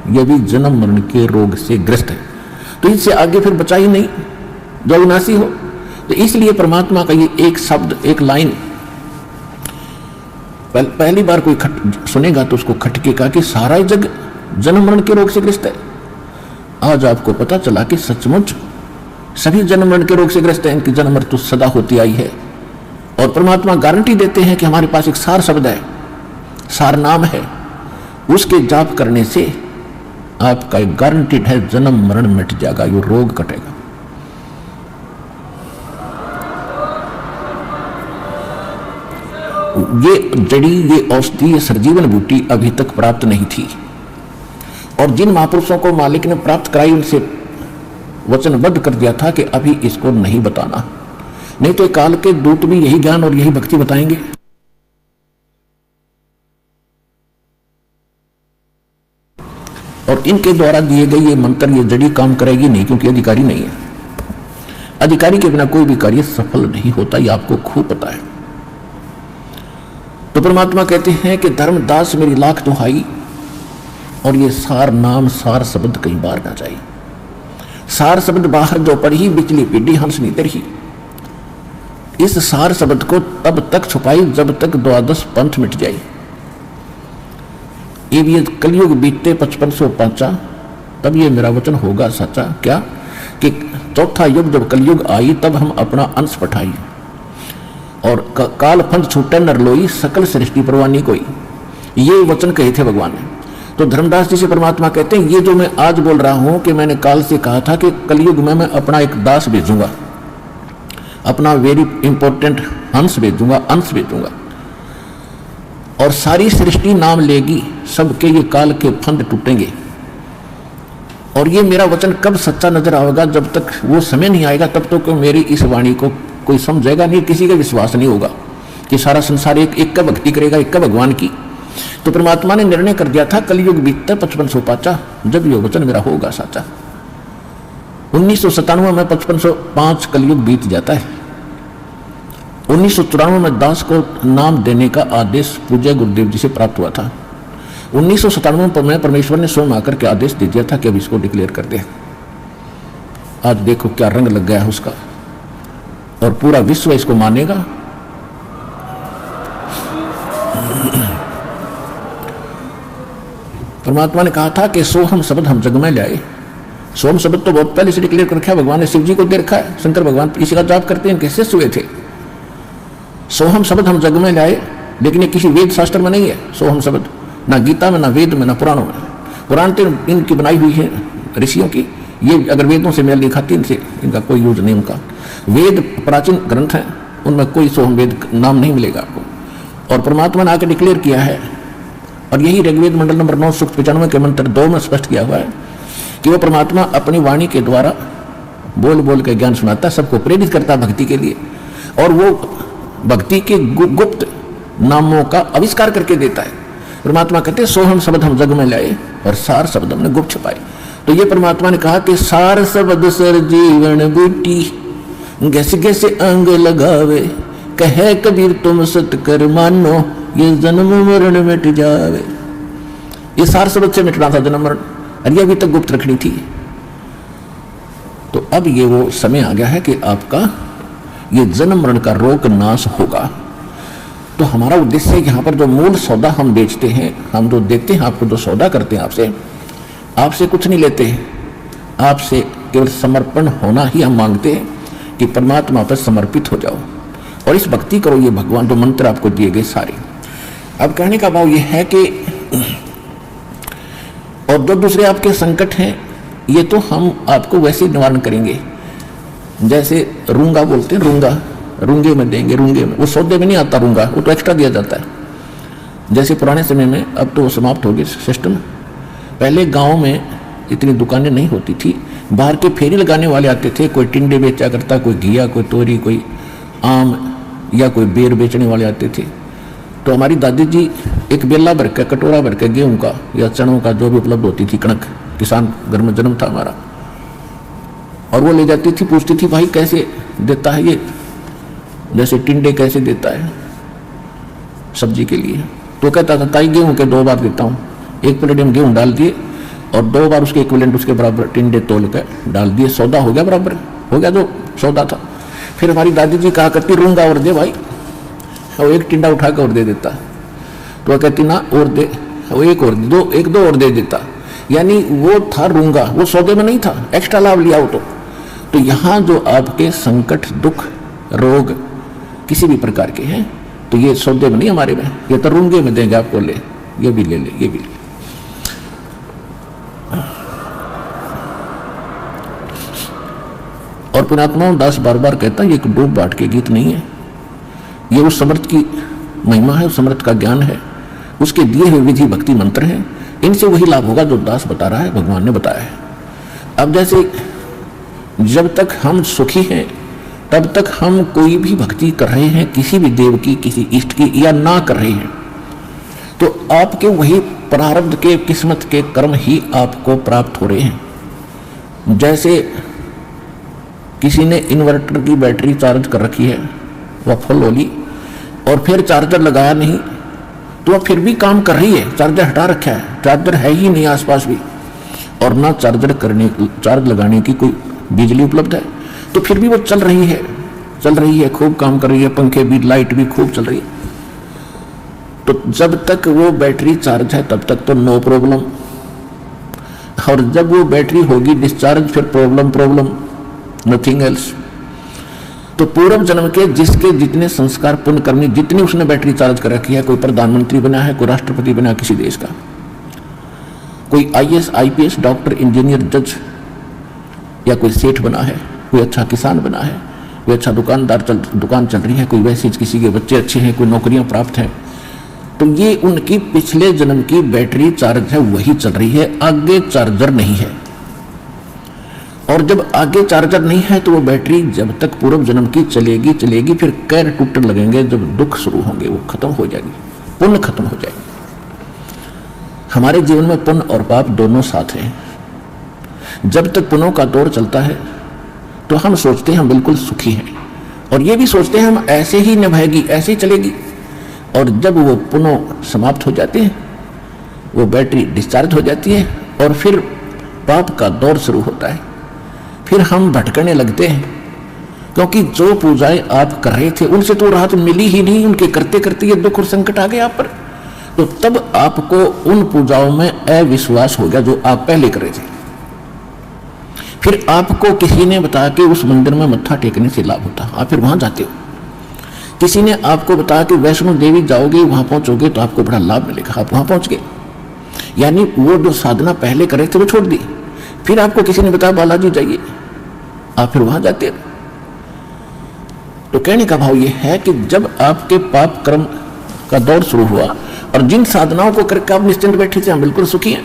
यह भी जन्म मरण के रोग से ग्रस्त है, तो इससे आगे फिर बचा ही नहीं जो अविनाशी हो। तो इसलिए परमात्मा का ये एक शब्द, एक लाइन पहली बार कोई सुनेगा तो उसको खटकेगा कि सारा जग जन्म मरण के रोग से ग्रस्त है। आज आपको पता चला कि सचमुच सभी जन्म मरण के रोग से ग्रस्त हैं, इनकी जन्म मृत्यु सदा होती आई है। और परमात्मा गारंटी देते हैं कि हमारे पास एक सार शब्द है, सार नाम है, उसके जाप करने से आपका एक गारंटीड है जन्म मरण मिट जाएगा, ये रोग कटेगा। ये जड़ी, ये औषधि, ये सरजीवन बूटी अभी तक प्राप्त नहीं थी, और जिन महापुरुषों को मालिक ने प्राप्त कराई उनसे वचनबद्ध कर दिया था कि अभी इसको नहीं बताना, नहीं तो काल के दूत भी यही ज्ञान और यही भक्ति बताएंगे। और इनके द्वारा दिए गए ये मंत्र, ये जड़ी काम करेगी नहीं, क्योंकि अधिकारी नहीं है। अधिकारी के बिना कोई भी कार्य सफल नहीं होता, ये आपको खूब पता है। तो परमात्मा कहते हैं कि धर्मदास मेरी लाख दुहाई, और ये सार नाम, सार शब्द कई बार ना जाए। सार शब्द बाहर जो पढ़ी, बिचली पीढ़ी हंस नी तरही। इस सार शब्द को तब तक छुपाई जब तक द्वादश पंथ मिट जाए। ये कलयुग बीतते 5505, तब ये मेरा वचन होगा सच्चा। क्या कि चौथा युग जब कलयुग आई, तब हम अपना अंश पठाई, और काल फंद छूटे नर लोई, सकल सृष्टि परवानी कोई, ये वचन कहे थे भगवान ने। तो धर्मदास जी से परमात्मा कहते हैं ये जो मैं आज बोल रहा हूं कि मैंने काल से कहा था कि कलयुग में मैं अपना एक दास भेजूंगा, अपना वेरी इंपॉर्टेंट अंश भेजूंगा, अंश भेजूंगा, और सारी सृष्टि नाम लेगी, सबके ये काल के फंद टूटेंगे। और ये मेरा वचन कब सच्चा नजर आएगा? जब तक वो समय नहीं आएगा तब तक तो मेरी इस वाणी को कोई समझेगा नहीं, किसी का विश्वास नहीं होगा कि सारा संसार एक का भक्ति करेगा, एक का भगवान की। तो परमात्मा ने निर्णय कर दिया था कलयुग बीतता 5500 पाचा, जब ये वचन मेरा होगा साचा। 1997 में 5505 कलयुग बीत जाता है। 1994 में दास को नाम देने का आदेश पूज्य गुरुदेव जी से प्राप्त हुआ था। 1997 में परमेश्वर ने स्वयं आकर के आदेश दे दिया था कि अब इसको डिक्लेयर कर दे। आज देखो क्या रंग लग गया है उसका, और पूरा विश्व इसको मानेगा। परमात्मा ने कहा था कि सोहम शब्द हम जग में लाए। सोहम शब्द तो बहुत पहले से डिक्लेयर कर रखा है, भगवान ने शिव जी को दे रखा है, शंकर भगवान इसी का जाप करते हैं, इनके शिष्य हुए थे। सोहम शब्द हम जग में लाए, लेकिन ये किसी वेद शास्त्र में नहीं है। सोहम शब्द ना गीता में, ना वेद में, ना पुराणों में। पुराण तो इनकी बनाई हुई है ऋषियों की, ये अगर वेदों से मेल नहीं खाती इनसे इनका कोई यूज नहीं। उनका वेद प्राचीन ग्रंथ हैं, उनमें कोई सोहम वेद नाम नहीं मिलेगा आपको। और परमात्मा ने आकर डिक्लेयर किया है, और यही ऋग्वेद मंडल नंबर 9 सूक्त 95 के मंत्र 2 में स्पष्ट किया हुआ है कि वो परमात्मा अपनी वाणी के द्वारा बोल बोल के ज्ञान सुनाता है, सबको प्रेरित करता है भक्ति के लिए, और वो भक्ति के गुप्त नामों का आविष्कार करके देता है। परमात्मा कहते हैं सोहम शब्द हम जग में लाए और सार शब्द हमने गुप्त छुपाए। तो ये परमात्मा ने कहा कि सार शब्द सर जीवन बूटी, गैसे गैसे अंग लगावे, कहे कबीर तुम सत कर मानो, ये जन्म मरण मिट जावे। ये सार शब्द से मिटना था जन्म मरण, और ये अभी तक गुप्त रखनी थी। तो अब ये वो समय आ गया है कि आपका ये जन्म मरण का रोग नाश होगा। तो हमारा उद्देश्य है यहाँ पर जो मूल सौदा हम बेचते हैं, हम जो देते हैं आपको, जो सौदा करते हैं आपसे कुछ नहीं लेते हैं, आपसे केवल समर्पण होना ही हम मांगते हैं कि परमात्मा पर समर्पित हो जाओ और इस भक्ति करो। ये भगवान जो मंत्र आपको दिए गए सारे। अब कहने का भाव ये है कि और जो दूसरे आपके संकट हैं ये तो हम आपको वैसे निवारण करेंगे, जैसे रूंगा बोलते हैं, रूंगे में देंगे, रूंगे में, वो सौदे में नहीं आता रूंगा, वो तो एक्स्ट्रा दिया जाता है। जैसे पुराने समय में, अब तो समाप्त हो गई सिस्टम। पहले गांव में इतनी दुकानें नहीं होती थी, बाहर के फेरी लगाने वाले आते थे, कोई टिंडे बेचा करता, कोई घिया, कोई तोरी, कोई आम या कोई बेर बेचने वाले आते थे। तो हमारी दादी जी एक बेला भर के, कटोरा भर के गेहूँ का या चनों का जो भी उपलब्ध होती थी, कणक, किसान घर में जन्म था हमारा, और वो ले जाती थी, पूछती थी भाई कैसे देता है ये, जैसे टिंडे कैसे देता है सब्जी के लिए। तो कहता था ताई गेहूं के 2 बार देता हूँ, 1 प्लेट में गेहूं डाल दिए और 2 बार उसके इक्विवेलेंट उसके बराबर टिंडे तोल कर डाल दिए, सौदा हो गया, बराबर हो गया जो सौदा था। फिर हमारी दादी जी कहा करती रूंगा और दे भाई, वो 1 टिंडा उठा कर और दे देता। तो वह कहती ना और दे, वो 1 और दो, 1-2 और दे देता। यानी वो था रूंगा, वो सौदे में नहीं था, एक्स्ट्रा लाभ लिया वो तो यहाँ जो आपके संकट, दुख, रोग किसी भी प्रकार के हैं तो ये सौदे में नहीं हमारे में, ये तो रूंगे में देंगे आपको, ले ये भी ले ले, ये भी ले। और पुणात्मा दास बार बार कहता है ये एक डूब बाट के गीत नहीं है, ये उस समर्थ की महिमा है, उस समर्थ का ज्ञान है, उसके दिए हुए विधि भक्ति मंत्र हैं, इनसे वही लाभ होगा जो दास बता रहा है, भगवान ने बताया है। अब जैसे जब तक हम सुखी हैं तब तक हम कोई भी भक्ति कर रहे हैं, किसी भी देव की, किसी इष्ट की, या ना कर रहे हैं, तो आपके वही प्रारब्ध के, किस्मत के कर्म ही आपको प्राप्त हो रहे हैं। जैसे किसी ने इन्वर्टर की बैटरी चार्ज कर रखी है, वह फुल हो ली और फिर चार्जर लगाया नहीं, तो वह फिर भी काम कर रही है, चार्जर हटा रखा है, चार्जर है ही नहीं आसपास भी, और ना चार्ज लगाने की कोई बिजली उपलब्ध है, तो फिर भी वो चल रही है, खूब काम कर रही है, पंखे भी, लाइट भी खूब चल रही है। तो जब तक वो बैटरी चार्ज है तब तक तो नो प्रॉब्लम, और जब वो बैटरी होगी डिस्चार्ज, फिर प्रॉब्लम, नथिंग एल्स। तो पूर्व जन्म के जिसके जितने संस्कार पुण्य करनी, जितनी उसने बैटरी चार्ज कर रखी है, कोई प्रधानमंत्री बना है, कोई राष्ट्रपति बना किसी देश का, कोई IAS IPS डॉक्टर इंजीनियर जज या कोई सेठ बना है, कोई अच्छा किसान बना है, कोई अच्छा दुकान चल रही है, कोई वैसे किसी के बच्चे अच्छे हैं, कोई नौकरियां प्राप्त हैं, तो ये उनकी पिछले जन्म की बैटरी चार्ज है, वही चल रही है, आगे चार्जर नहीं है। और जब आगे चार्जर नहीं है तो वो बैटरी जब तक पूर्व जन्म की चलेगी, फिर कैर टूटने लगेंगे, जब दुख शुरू होंगे वो खत्म हो जाएगी, पुण्य खत्म हो जाएगी। हमारे जीवन में पुण्य और पाप दोनों साथ हैं। जब तक पुण्यों का दौर चलता है तो हम सोचते हैं हम बिल्कुल सुखी हैं, और ये भी सोचते हैं हम ऐसे ही निभाएगी, ऐसे ही चलेगी। और जब वो पुण्य समाप्त हो जाते हैं, वो बैटरी डिस्चार्ज हो जाती है, और फिर पाप का दौर शुरू होता है। फिर हम भटकने लगते हैं, क्योंकि जो पूजाएं आप कर रहे थे उनसे तो राहत मिली ही नहीं, उनके करते करते ये दुख और संकट आ गए आप पर। तो तब आपको उन पूजाओं में अविश्वास हो गया जो आप पहले कर रहे थे। फिर आपको किसी ने बताया कि उस मंदिर में मत्था टेकने से लाभ होता, आप फिर वहां जाते हो। किसी ने आपको बताया कि वैष्णो देवी जाओगे, वहां पहुंचोगे तो आपको बड़ा लाभ मिलेगा, आप वहां पहुंच गए। यानी वो जो साधना पहले कर रहे थे वो छोड़ दी। फिर आपको किसी ने बताया बालाजी जाइए, आप फिर वहां जाते हो। तो कहने का भाव ये है कि जब आपके पाप कर्म का दौर शुरू हुआ और जिन साधनाओं को करके आप निश्चिंत बैठे थे हम बिल्कुल सुखी हैं,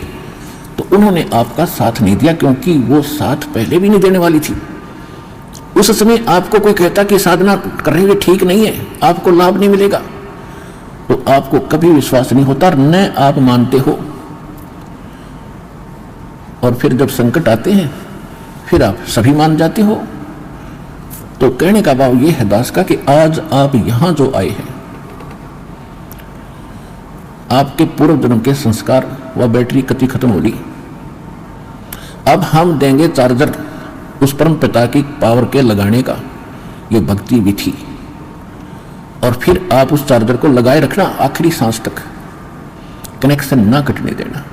तो उन्होंने आपका साथ नहीं दिया, क्योंकि वो साथ पहले भी नहीं देने वाली थी। उस समय आपको कोई कहता कि साधना कर रही है ठीक नहीं है, आपको लाभ नहीं मिलेगा, तो आपको कभी विश्वास नहीं होता, न आप मानते हो। और फिर जब संकट आते हैं फिर आप सभी मान जाते हो। तो कहने का भाव ये है दास का कि आज आप यहां जो आए हैं, आपके पूर्व जन्म के संस्कार व बैटरी कति खत्म होगी। अब हम देंगे चार्जर उस परम पिता की पावर के लगाने का, ये भक्ति विधि। और फिर आप उस चार्जर को लगाए रखना आखिरी सांस तक, कनेक्शन ना कटने देना।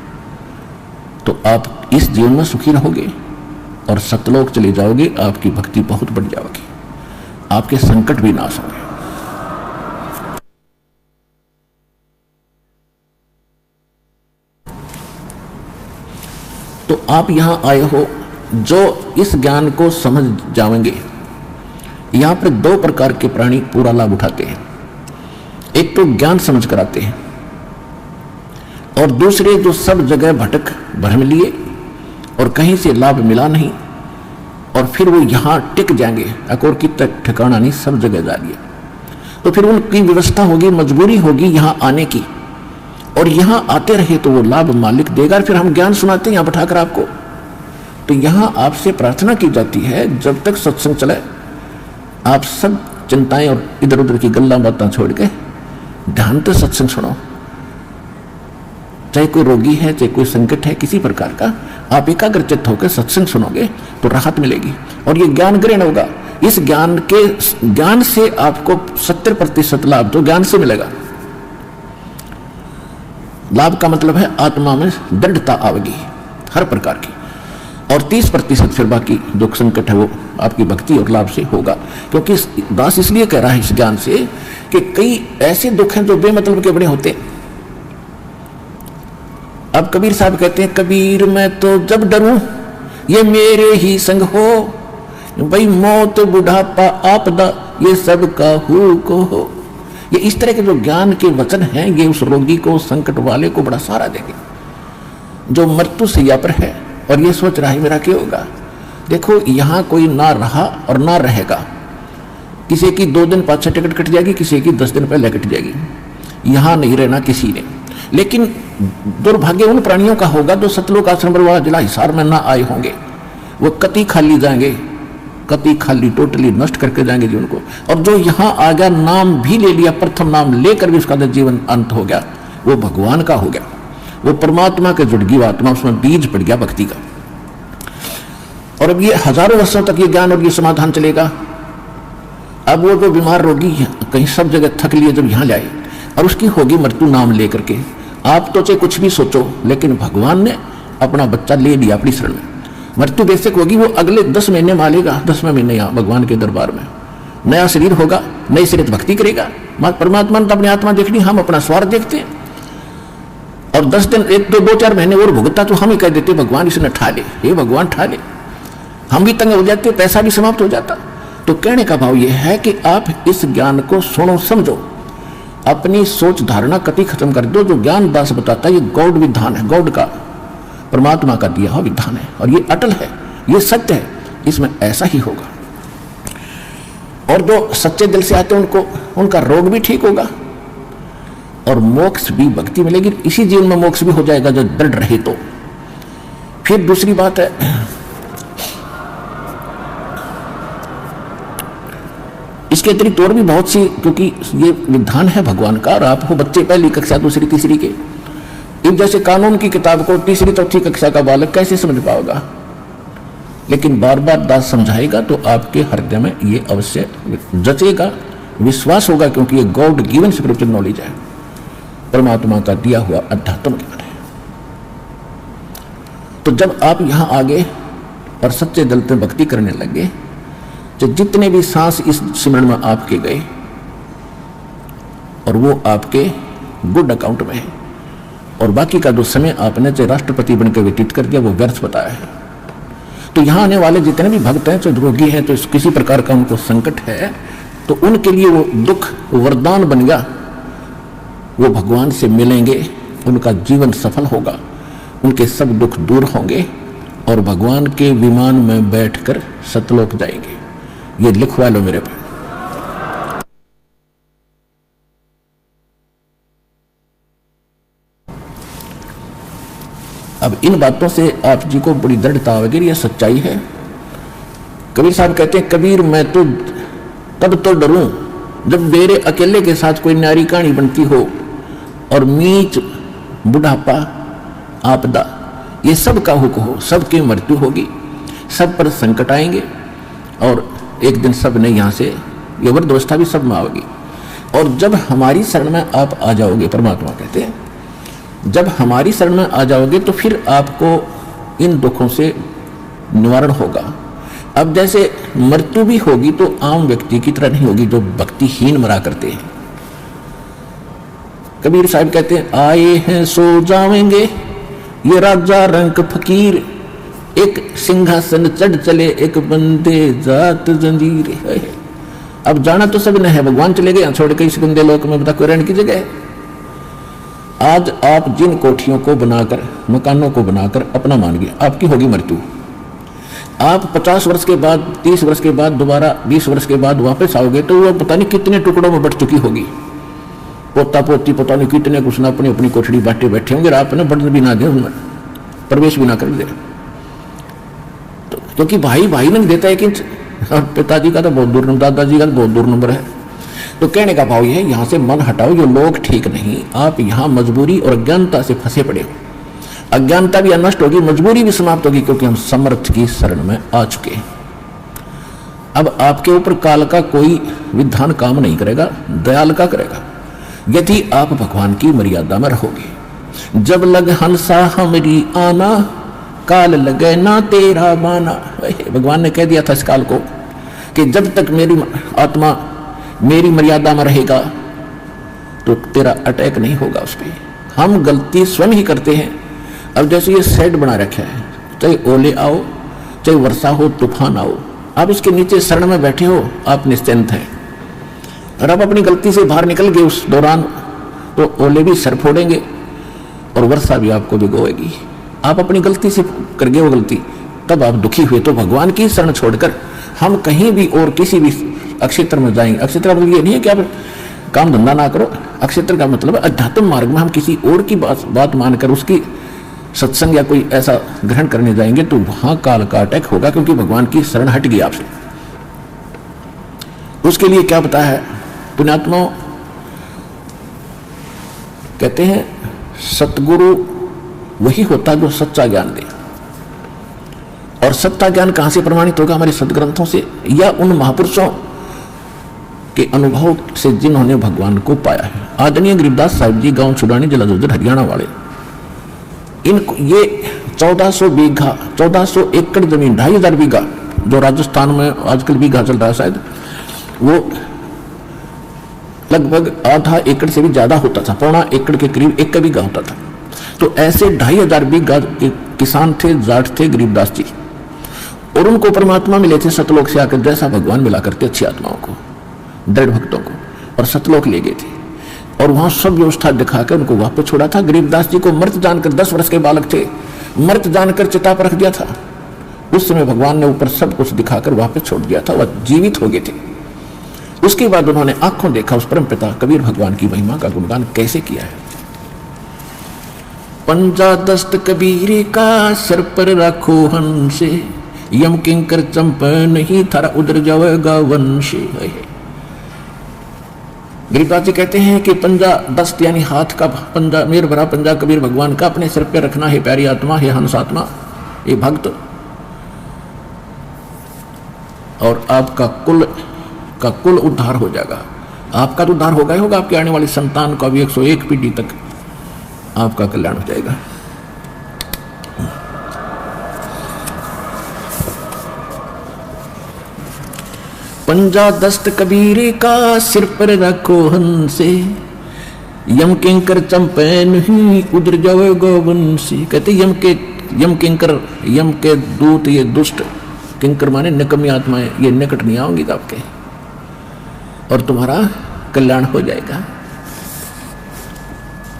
तो आप इस जीवन में सुखी रहोगे और सतलोक चले जाओगे, आपकी भक्ति बहुत बढ़ जाएगी, आपके संकट भी नाश होंगे। तो आप यहां आए हो जो इस ज्ञान को समझ जाएंगे। यहां पर दो प्रकार के प्राणी पूरा लाभ उठाते हैं, एक तो ज्ञान समझ कर आते हैं, और दूसरे जो सब जगह भटक भ्रम लिए और कहीं से लाभ मिला नहीं, और फिर वो यहां टिक जाएंगे, अकोर की तक ठिकाना नहीं, सब जगह जा रही है। तो फिर उनकी व्यवस्था होगी, मजबूरी होगी यहां आने की, और यहां आते रहे तो वो लाभ मालिक देगा। फिर हम ज्ञान सुनाते हैं यहां बैठाकर आपको। तो यहां आपसे प्रार्थना की जाती है जब तक सत्संग चले आप सब चिंताएं और इधर उधर की गल्ला बातें छोड़ के ध्यान से सत्संग सुनो। चाहे कोई रोगी है, चाहे कोई संकट है किसी प्रकार का, आप एकाग्रचित्त होकर सत्संग सुनोगे तो राहत मिलेगी और ये ज्ञान ग्रहण होगा। इस ज्ञान से आपको 70% लाभ तो ज्ञान से मिलेगा। लाभ का मतलब है आत्मा में दृढ़ता आवेगी हर प्रकार की, और 30% फिर बाकी दुख संकट है वो आपकी भक्ति और लाभ से होगा। क्योंकि दास इसलिए कह रहा है इस ज्ञान से कि कई ऐसे दुख हैं जो बेमतलब के बड़े होते हैं। अब कबीर साहब कहते हैं, कबीर मैं तो जब डरूं ये मेरे ही संग हो, भाई मौत बुढ़ापा आपदा ये सब काहू को हो। ये इस तरह के जो ज्ञान के वचन हैं ये उस रोगी को, संकट वाले को बड़ा सहारा देंगे जो मृत्यु सैया पर है और ये सोच रहा है मेरा क्या होगा। देखो यहाँ कोई ना रहा और ना रहेगा, किसी की 2 दिन पाछे टिकट कट जाएगी, किसी की 10 दिन पहले कट जाएगी, यहाँ नहीं रहना किसी ने। लेकिन दुर्भाग्य उन प्राणियों का होगा जो सतलोक आश्रम पर जिला हिसार में ना आए होंगे, वो कति खाली जाएंगे, कति खाली टोटली नष्ट करके जाएंगे जीवन को। और जो यहाँ आ गया, नाम भी ले लिया, प्रथम नाम लेकर भी उसका जीवन अंत हो गया, वो भगवान का हो गया, वो परमात्मा के जुड़ गई आत्मा, उसमें बीज पड़ गया भक्ति का। और अब ये हजारों वर्षों तक ये ज्ञान और ये समाधान चलेगा। अब वो जो बीमार रोगी कहीं सब जगह थक लिए जब यहाँ जाए और उसकी होगी मृत्यु नाम लेकर के, आप तो चाहे कुछ भी सोचो लेकिन भगवान ने अपना बच्चा ले लिया अपनी शरण में। मृत्यु बेशक होगी, वो अगले 10 महीने में आलेगा, 10वें महीने यहाँ भगवान के दरबार में नया शरीर होगा, नई शरीर भक्ति करेगा। परमात्मा ने तो अपनी आत्मा देखनी, हम अपना स्वार्थ देखते हैं। और 10 दिन, 1-2-4 महीने और भुगता तो हम ही कह देते भगवान इसने ठा ले, हे भगवान ठा ले, हम भी तंग हो जाते, पैसा भी समाप्त हो जाता। तो कहने का भाव यह है कि आप इस ज्ञान को सुनो, समझो, अपनी सोच धारणा कति खत्म कर दो। जो ज्ञान दास बताता है ये गॉड विधान है, गॉड का, परमात्मा का दिया हुआ विधान है, और ये अटल है, ये सत्य है, इसमें ऐसा ही होगा। और जो सच्चे दिल से आते हैं उनको, उनका रोग भी ठीक होगा और मोक्ष भी, भक्ति मिलेगी, इसी जीवन में मोक्ष भी हो जाएगा जो दृढ़ रहे तो। फिर दूसरी बात है, इसके अतिरिक्त और भी बहुत सी, क्योंकि ये विधान है भगवान का, और आपको बच्चे पहली कक्षा, दूसरी, तीसरी के, एक जैसे कानून की किताब को तीसरी चौथी कक्षा का बालक कैसे समझ पाएगा, लेकिन बार बार दास समझाएगा तो आपके हृदय में ये अवश्य जचेगा, विश्वास होगा, क्योंकि ये गॉड गिवन स्पिरिचुअल नॉलेज है, परमात्मा का दिया हुआ अध्यात्म ज्ञान है। तो जब आप यहां आ गए और सच्चे दिल में भक्ति करने लगे, तो जितने भी सांस इस सिमरन में आपके गए और वो आपके गुड अकाउंट में है, और बाकी का जो समय आपने चाहे राष्ट्रपति बनकर व्यतीत कर दिया वो व्यर्थ बताया है। तो यहाँ आने वाले जितने भी भक्त हैं, चाहे रोगी हैं, तो किसी प्रकार का उनको संकट है, तो उनके लिए वो दुख वरदान बन गया, वो भगवान से मिलेंगे, उनका जीवन सफल होगा, उनके सब दुख दूर होंगे और भगवान के विमान में बैठकर सतलोक जाएंगे। ये लिखवा लो मेरे पे। अब इन बातों से आप जी को बड़ी दृढ़ता होगी, यह सच्चाई है। कबीर साहब कहते हैं, कबीर मैं तो तब तो डरूं जब मेरे अकेले के साथ कोई न्यारी कहानी बनती हो और मीच, बुढ़ापा, आपदा, ये सब का हुक हो, सबकी मृत्यु होगी, सब पर संकट आएंगे और एक दिन सब ने यहाँ से ये वृद्धावस्था भी सब में आओगी। और जब हमारी शरण में आप आ जाओगे, परमात्मा कहते हैं, जब हमारी शरण में आ जाओगे तो फिर आपको इन दुखों से निवारण होगा। अब जैसे मृत्यु भी होगी तो आम व्यक्ति की तरह नहीं होगी, जो भक्तिहीन मरा करते हैं। कबीर साहब कहते हैं, आए हैं सो जाएंगे ये राजा रंक फकीर, एक सिंहासन चढ़ चले एक बंदे जात जंजीर। अब जाना तो सब ने है, भगवान चले गए छोड़ के इस गंदे लोक में, बता कोई रहने की जगह है। आज आप जिन कोठियों को बनाकर, मकानों को बनाकर अपना मान गए, आपकी होगी मृत्यु। आप 50 वर्ष के बाद, 30 वर्ष के बाद, दोबारा 20 वर्ष के बाद वापस आओगे तो वो पता नहीं कितने टुकड़ों में बट चुकी होगी। पोता पोती पता नहीं कितने कुछ ना अपनी अपनी कोठड़ी बांटे बैठे होंगे, आपने बढ़ने भी ना दे, उनमें प्रवेश भी ना कर दे, तो क्योंकि भाई भाई नहीं देता है कि, और पिताजी का तो बहुत दूर, दादाजी का तो बहुत दूर नंबर है। तो कहने का भाव यह है, यहाँ से मन हटाओ, जो लोग ठीक नहीं, आप यहाँ मजबूरी और अज्ञानता से फंसे पड़े हो। अज्ञानता भी नष्ट होगी, मजबूरी भी समाप्त होगी, क्योंकि हम समर्थ की शरण में आ चुके हैं। अब आपके ऊपर काल का कोई विधान काम नहीं करेगा, दयाल का करेगा, यदि आप भगवान की मर्यादा में रहोगे। जब लग हंसा हमारी आना, काल लगे ना तेरा माना। भगवान ने कह दिया था इस काल को कि जब तक मेरी आत्मा मेरी मर्यादा में रहेगा तो तेरा अटैक नहीं होगा उस पर। हम गलती स्वयं ही करते हैं। अब जैसे ये शेड बना रखा है, चाहे ओले आओ, चाहे वर्षा हो, तूफान आओ, आप इसके नीचे शरण में बैठे हो, आप निश्चिंत हैं। और आप अपनी गलती से बाहर निकल गए उस दौरान, तो ओले भी सर फोड़ेंगे और वर्षा भी आपको भिगोएगी। आप अपनी गलती से कर गए वो गलती, तब आप दुखी हुए। तो भगवान की शरण छोड़कर हम कहीं भी और किसी भी अक्षेत्र में जाएंगे। अक्षेत्र का मतलब ये नहीं है कि आप काम धंधा ना करो, अक्षेत्र का मतलब अध्यात्म मार्ग में हम किसी और की बात मानकर उसकी सत्संग या कोई ऐसा ग्रहण करने जाएंगे तो वहां काल का अटैक होगा, क्योंकि भगवान की शरण हट गई आपसे। उसके लिए क्या पता है, पुण्यात्मा कहते हैं सतगुरु वही होता जो सच्चा ज्ञान दे। और सच्चा ज्ञान कहां से प्रमाणित होगा? हमारे सदग्रंथों से या उन महापुरुषों के अनुभव से जिन्होंने भगवान को पाया है। आदरणीय गरीबदास साहिब जी, गांव छुड़ानी, जिला जोधपुर, हरियाणा वाले, इनको ये 1400 बीघा, 1400 एकड़ जमीन, 2500 बीघा, जो राजस्थान में आजकल बीघा चल रहा है शायद, वो लगभग आधा एकड़ से भी ज्यादा होता था, 1.25 एकड़ के करीब 1 बीघा होता था। तो ऐसे 2500 बीघा के किसान थे, जाट थे गरीबदास जी, और उनको परमात्मा मिले थे सतलोक से आकर, जैसा भगवान मिला करते अच्छी आत्माओं को, दृढ़ भक्तों को, और सतलोक ले गए थे और वहां सब व्यवस्था दिखाकर उनको वापस छोड़ा था। गरीबदास जी को मृत जानकर, 10 वर्ष के बालक थे, मृत जानकर चिता पर रख दिया था। उस समय भगवान ने ऊपर सब कुछ दिखाकर वापस छोड़ दिया था, वह जीवित हो गए थे। उसके बाद उन्होंने आंखों देखा उस परम पिता कबीर भगवान की महिमा का गुणगान कैसे किया है। पंजा दस्त कबीर का सर पर रखो हंसे, यम किंकर चंप नहीं थारा उधर जाएगा वंश। गरीबदास जी कहते हैं कि पंजा दस्त यानी हाथ का पंजा, मेर भरा पंजा कबीर भगवान का अपने सिर पर रखना है प्यारी आत्मा, है हंस आत्मा, ये भक्त, और आपका कुल उद्धार हो जाएगा। आपका तो उद्धार होगा ही होगा, आपकी आने वाली संतान का भी 101 पीढ़ी तक आपका कल्याण हो जाएगा। पंजा दस्त कबीर का सिर पर रखो हंसे, यम किंकर चंपे नहीं उधर जाएगा वंशी। कहते यम किंकर, यम के दूत, ये दुष्ट, किंकर माने निकम्मी आत्माएं, ये निकट नहीं आओगी आपके, और तुम्हारा कल्याण हो जाएगा।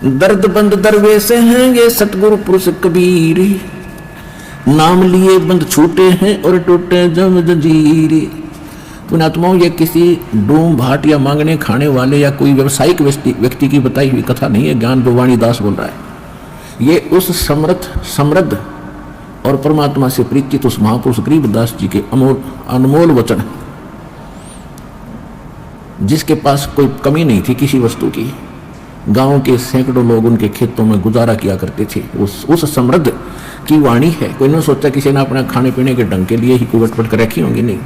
दर्द बंद दरवेश हैं ये सतगुरु पुरुष कबीर, नाम लिए बंद छूटे हैं और टूटे जम जंजीर। पुण्यात्माओं, ये किसी डूम भाट या मांगने खाने वाले या कोई व्यवसायिक व्यक्ति की बताई हुई कथा नहीं है। ज्ञान वाणी दास बोल रहा है। ये उस समृद्ध और परमात्मा से परिचित उस महापुरुष गरीबदास जी के अनमोल वचन, जिसके पास कोई कमी नहीं थी किसी वस्तु की। गांव के सैकड़ों लोग उनके खेतों में गुजारा किया करते थे। उस समृद्ध की वाणी है। कोई न सोचा किसी ने अपना खाने पीने के ढंग के लिए ही कुवट कर रखी होंगी, नहीं,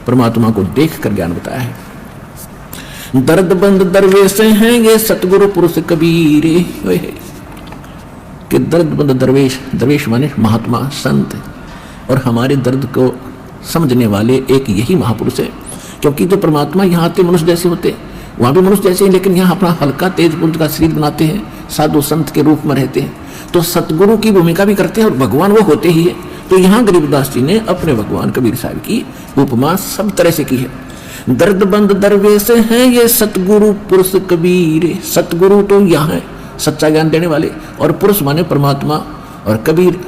परमात्मा को देख कर ज्ञान बताया है। दर्द बंद दरवेश हैं ये सतगुरु पुरुष कबीर, कि दर्द बंद दरवेश, दरवेश माने महात्मा संत, और हमारे दर्द को समझने वाले एक यही महापुरुष है। क्योंकि जो परमात्मा यहाँ आते मनुष्य जैसे होते, वहाँ भी मनुष्य जैसे, लेकिन यहाँ अपना हल्का तेज पुंज का शरीर बनाते हैं, साधु संत के रूप में रहते हैं, तो सतगुरु की भूमिका भी करते हैं और भगवान वो होते ही है। तो यहाँ गरीबदास जी ने अपने भगवान कबीर साहब की उपमा सब तरह से की है। दर्द बंद दरवेश हैं ये सतगुरु पुरुष कबीर। सतगुरु तो यहाँ है, सच्चा ज्ञान देने वाले, और पुरुष माने परमात्मा, और कबीर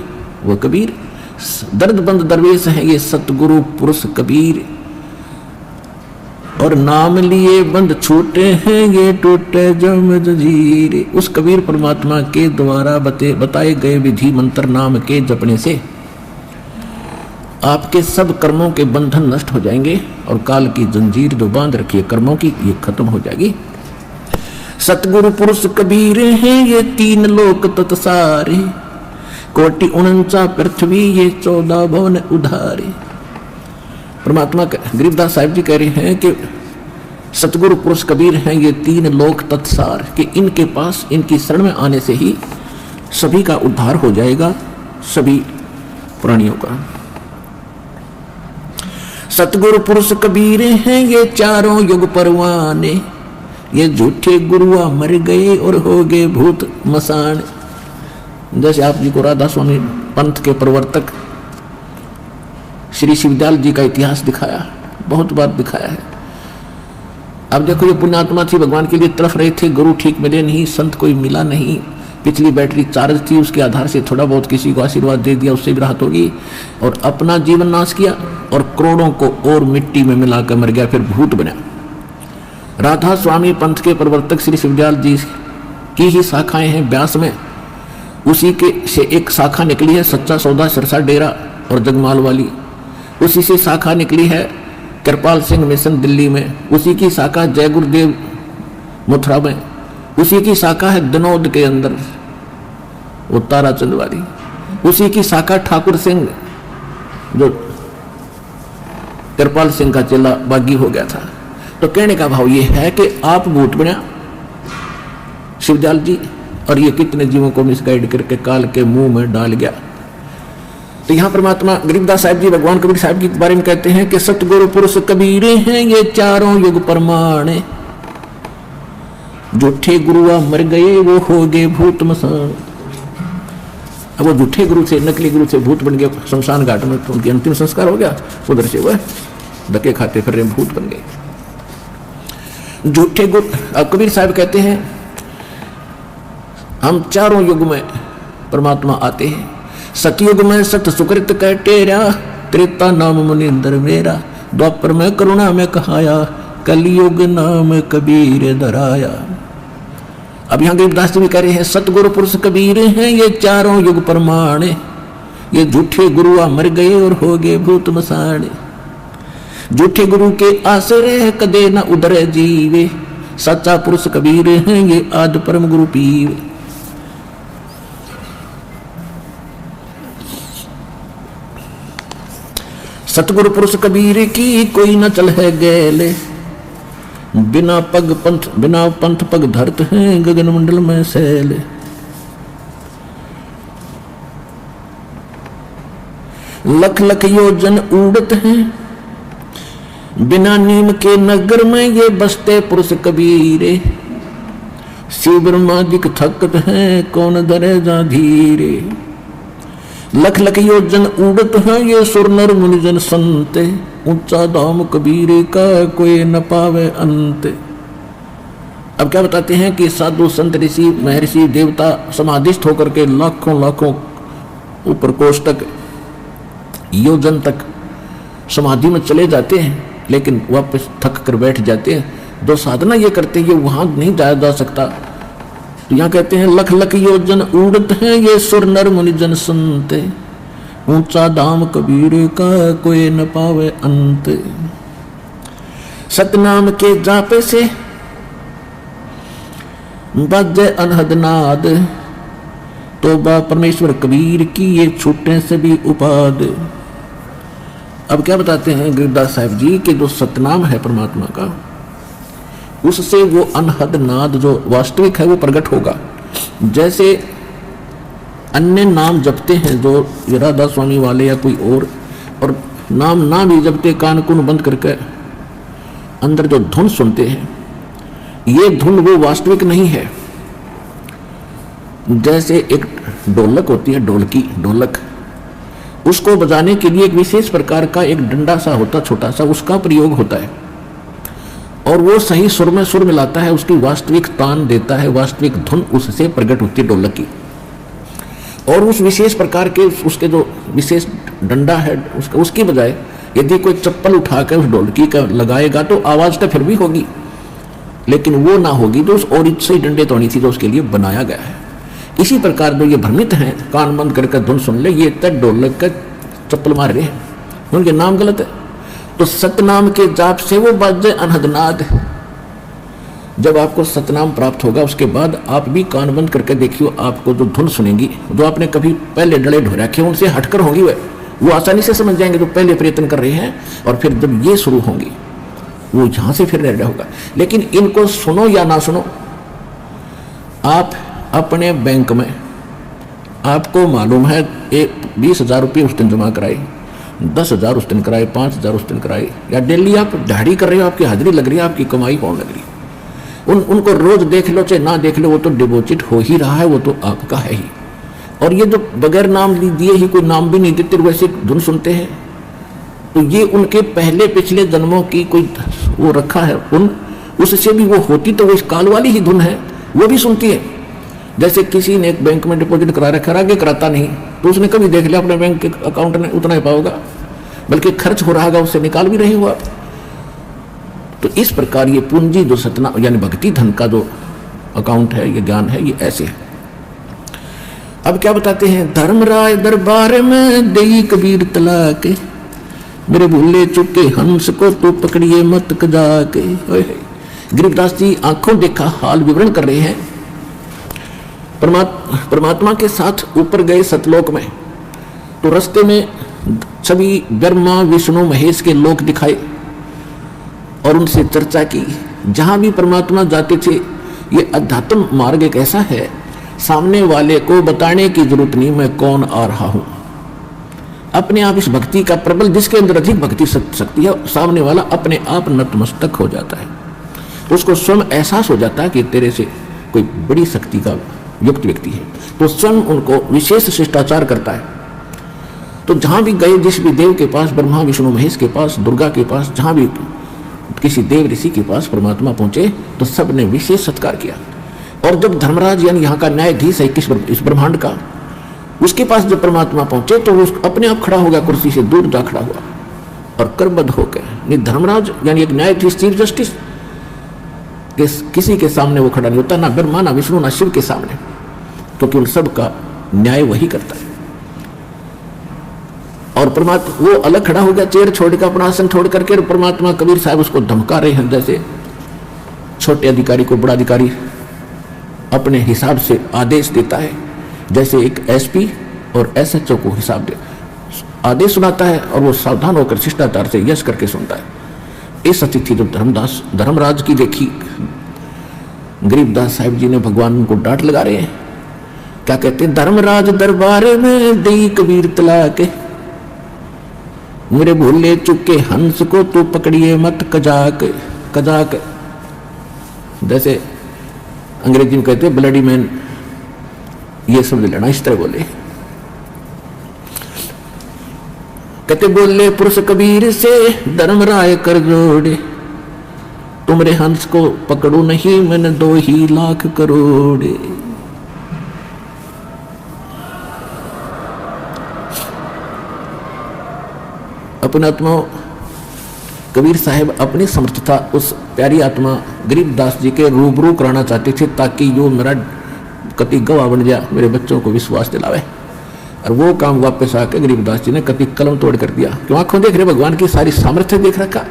वो कबीर। दर्द बंद दरवेश हैं ये सतगुरु पुरुष कबीर, और नाम लिए बंद छूटे हैं ये टूटे जम जंजीर। उस कबीर परमात्मा के द्वारा बताए गए विधि मंत्र नाम के जपने से आपके सब कर्मों के बंधन नष्ट हो जाएंगे, और काल की जंजीर जो बांध रखी है कर्मों की, ये खत्म हो जाएगी। सतगुरु पुरुष कबीर हैं ये 3 लोक तत्सारे, कोटि 49 पृथ्वी ये 14 भवन उधारे। परमात्मा गरीबदास साहिब जी कह रहे हैं कि सतगुरु पुरुष कबीर हैं ये 3 लोक तत्सार, कि इनके पास, इनकी शरण में आने से ही सभी का उद्धार हो जाएगा, सभी प्राणियों का। सतगुरु पुरुष कबीर हैं ये 4 युग परवाने, ये झूठे गुरुआ मर गए और हो गए भूत मसान। जैसे आप जी को राधा स्वामी पंथ के प्रवर्तक श्री शिवदयाल जी का इतिहास दिखाया, बहुत बार दिखाया है। अब देखो, ये पुण्यात्मा थी, भगवान के लिए तरफ रहे थे, गुरु ठीक मिले नहीं, संत कोई मिला नहीं, पिछली बैटरी चार्ज थी, उसके आधार से थोड़ा बहुत किसी को आशीर्वाद दे दिया, उससे भी राहत होगी, और अपना जीवन नाश किया और करोड़ों को और मिट्टी में मिलाकर मर गया, फिर भूत बना। राधा स्वामी पंथ के प्रवर्तक श्री शिवदयाल जी की ही शाखाएं हैं ब्यास में, उसी के से एक शाखा निकली है सच्चा सौदा सिरसा डेरा और जगमाल वाली, उसी से शाखा निकली है कृपाल सिंह मिशन दिल्ली में, उसी की शाखा जय गुरुदेव मथुरा में, उसी की शाखा है दिनोद के अंदर वो ताराचंद वाली, उसी की शाखा ठाकुर सिंह जो कृपाल सिंह का चेला बागी हो गया था। तो कहने का भाव ये है कि आप भूत बना शिवदयाल जी, और ये कितने जीवों को मिसगाइड करके काल के मुंह में डाल गया। तो यहाँ परमात्मा गरीबदास साहिब जी भगवान कबीर साहब के बारे में कहते हैं कि सतगुरु पुरुष कबीर हैं ये 4 युग परमाणे, झूठे गुरुआ मर गए वो हो गए भूत मसान। अब वो झूठे गुरु से, नकली गुरु से भूत बन गए शमशान घाट में, तो उनकी अंतिम संस्कार हो गया, उधर से वह धक्के खाते फिर रहे भूत बन गए झूठे गुरु। अब कबीर साहब कहते हैं हम चारों युग में परमात्मा आते हैं। सतयुग में सत सुकृत कह टेरा, त्रेता नाम मुनिंदर मेरा, द्वापर में करुणा में कहाया, कलयुग नाम कबीर धराया। अब यहाँ गरीबदास जी भी कह रहे हैं सतगुरु पुरुष कबीर हैं ये चारों युग प्रमाण, ये झूठे गुरुआ मर गए और हो गए भूत मसाण। झूठे गुरु के आश्रय कदे न उधर जीवे, सच्चा पुरुष कबीर हैं ये आदि परम गुरु पीवे। सतगुरु पुरुष कबीर की कोई न चल है गैले, बिना पंथ पग धरत हैं गगन मंडल में सैले। लख लख योजन उड़त हैं, बिना नीम के नगर में ये बसते पुरुष कबीरे। शिव ब्रह्मादिक थकत हैं कौन धरे जा धीरे। लख लख योजन उड़त हैं ये सुर नर मुनिजन संते, ऊंचा धाम कबीरे का कोई न पावे अंत। अब क्या बताते हैं कि साधु संत ऋषि महर्षि देवता समाधिस्थ होकर के लाखों लाखों ऊपर कोष तक योजन तक समाधि में चले जाते हैं, लेकिन वापस थक कर बैठ जाते हैं। जो साधना ये करते हैं ये वहां नहीं जाया जा सकता। तो यहाँ कहते हैं लख लख योजन उड़त हैं ये सुर नर मुनिजन संते, ऊंचा धाम कबीर का कोई न पावे अंत। सतनाम के जापे से बाजे अनहद नाद, तोबा परमेश्वर कबीर की ये छूटे से भी उपाद। अब क्या बताते हैं गरीबदास साहब जी कि जो सतनाम है परमात्मा का, उससे वो अनहद नाद जो वास्तविक है वो प्रकट होगा। जैसे अन्य नाम जपते हैं जो राधा स्वामी वाले या कोई और नाम ना भी जपते, कान कुन बंद करके अंदर जो धुन सुनते हैं, ये धुन वो वास्तविक नहीं है। जैसे एक ढोलक होती है, ढोलक, उसको बजाने के लिए एक विशेष प्रकार का एक डंडा सा होता छोटा सा, उसका प्रयोग होता है और वो सही सुर में सुर मिलाता है, उसकी वास्तविक तान देता है, वास्तविक धुन उससे प्रकट होती है ढोलक की। और उस विशेष प्रकार के उसके जो विशेष डंडा है उसकी बजाय यदि कोई चप्पल उठाकर उस ढोलकी का लगाएगा तो आवाज तो फिर भी होगी, लेकिन वो ना होगी जो उस और से डंडे तोड़ी थी जो उसके लिए बनाया गया है। इसी प्रकार जो ये भ्रमित हैं, कान बंद करके धुन सुन ले, ये तक ढोलक का चप्पल मार रहे हैं, उनके नाम गलत है। तो सतनाम के जाप से वो बाजे अनहदनाद। जब आपको सतनाम प्राप्त होगा उसके बाद आप भी कान बंद करके देखियो, आपको जो धुन सुनेंगी जो आपने कभी पहले डले ढो रखे उनसे हटकर होंगी, वो आसानी से समझ जाएंगे जो पहले प्रयत्न कर रहे हैं। और फिर जब ये शुरू होंगी वो यहाँ से फिर रेडी होगा। लेकिन इनको सुनो या ना सुनो, आप अपने बैंक में आपको मालूम है 20,000 रुपये उस दिन जमा कराए, 10,000 उस दिन कराए, 5,000 उस दिन कराए, या डेली आप दिहाड़ी कर रहे हो, आपकी हाजिरी लग रही है, आपकी कमाई कौन लग रही है, उनको रोज देख लो चाहे ना देख लो, वो तो डिपॉजिट हो ही रहा है, वो तो आपका है ही। और ये जो बगैर नाम दिए ही, कोई नाम भी नहीं देते, वैसे धुन सुनते हैं, तो ये उनके पहले पिछले जन्मों की कोई वो रखा है, उससे भी वो होती तो वो इस काल वाली ही धुन है, वो भी सुनती है। जैसे किसी ने एक बैंक में डिपॉजिट करा रखा, आगे कराता नहीं, तो उसने कभी देख लिया अपने बैंक के अकाउंट में उतना ही पाओगा, बल्कि खर्च हो रहा होगा, उससे निकाल भी रहे हो आप। तो इस प्रकार ये पूंजी जो सतना यानी भक्ति धन का जो अकाउंट है, ये ज्ञान है, ये ऐसे है। अब क्या बताते हैं, धर्मराय दरबार में देई कबीर तलाके, मेरे भूले चुके हंस को तो पकड़िए मत जाके। गरीबदास जी आंखों देखा हाल विवरण कर रहे हैं। परमात्मा के साथ ऊपर गए सतलोक में, तो रास्ते में सभी ब्रह्मा विष्णु महेश के लोक दिखाए और उनसे चर्चा की। जहां भी परमात्मा जाते थे, ये अध्यात्म मार्ग एक ऐसा है, सामने वाले को बताने की जरूरत नहीं मैं कौन आ रहा हूं। अपने आप इस भक्ति का प्रबल, जिसके अंदर अधिक भक्ति शक्ति है, सामने वाला अपने आप नतमस्तक हो जाता है, उसको स्वयं एहसास हो जाता है कि तेरे से कोई बड़ी शक्ति का युक्त व्यक्ति है, तो स्वयं उनको विशेष शिष्टाचार करता है। तो जहां भी गए, जिस भी देव के पास, ब्रह्मा विष्णु महेश के पास, दुर्गा के पास, जहां भी किसी देव ऋषि के पास परमात्मा पहुंचे तो सब ने विशेष सत्कार किया। और जब धर्मराज यानी यहाँ का न्यायाधीश है इस ब्रह्मांड का, उसके पास जब परमात्मा पहुंचे तो वो अपने आप खड़ा हो गया, कुर्सी से दूर जा खड़ा हुआ और करबद्ध हो गए। धर्मराज यानी एक न्यायाधीश, चीफ जस्टिस, किसी के सामने वो खड़ा नहीं होता, ना ब्रह्मा ना विष्णु ना शिव के सामने, क्योंकि उन सब का न्याय वही करता है। और परमात्मा वो अलग खड़ा हो गया, चेयर छोड़कर, अपना आसन छोड़ करके। परमात्मा कबीर साहब उसको धमका रहे हैं, जैसे छोटे अधिकारी को बड़ा अधिकारी अपने हिसाब से आदेश देता है, जैसे एक एसपी और एसएचओ को हिसाब दे आदेश सुनाता है और वो सावधान होकर शिष्टाचार से यश करके सुनता है। इस स्थिति जब धर्मराज की देखी, गरीबदास साहिब जी ने भगवान को डांट लगा रहे हैं। क्या कहते हैं? धर्मराज दरबार में दी कबीर तला के, मेरे भूले चुके हंस को तू पकड़िए मत कजाक कजाक। जैसे अंग्रेजी में कहते हैं ब्लडी मैन, ये शब्द लेना, इस तरह बोले। कहते बोले पुरुष कबीर से धर्मराय कर जोड़े, तुमरे हंस को पकड़ू नहीं मैंने 2 ही लाख करोड़े। अपने आत्मा कबीर साहब अपनी समर्थता उस प्यारी आत्मा गरीबदास जी के रूबरू कराना चाहते थे, ताकि जो मेरा कति गवाह बन जाए, मेरे बच्चों को विश्वास दिलावे। और वो काम वापस आकर गरीबदास जी ने कति कलम तोड़ कर दिया। क्यों? आंखों देख रहे, भगवान की सारी सामर्थ्य देख रखा,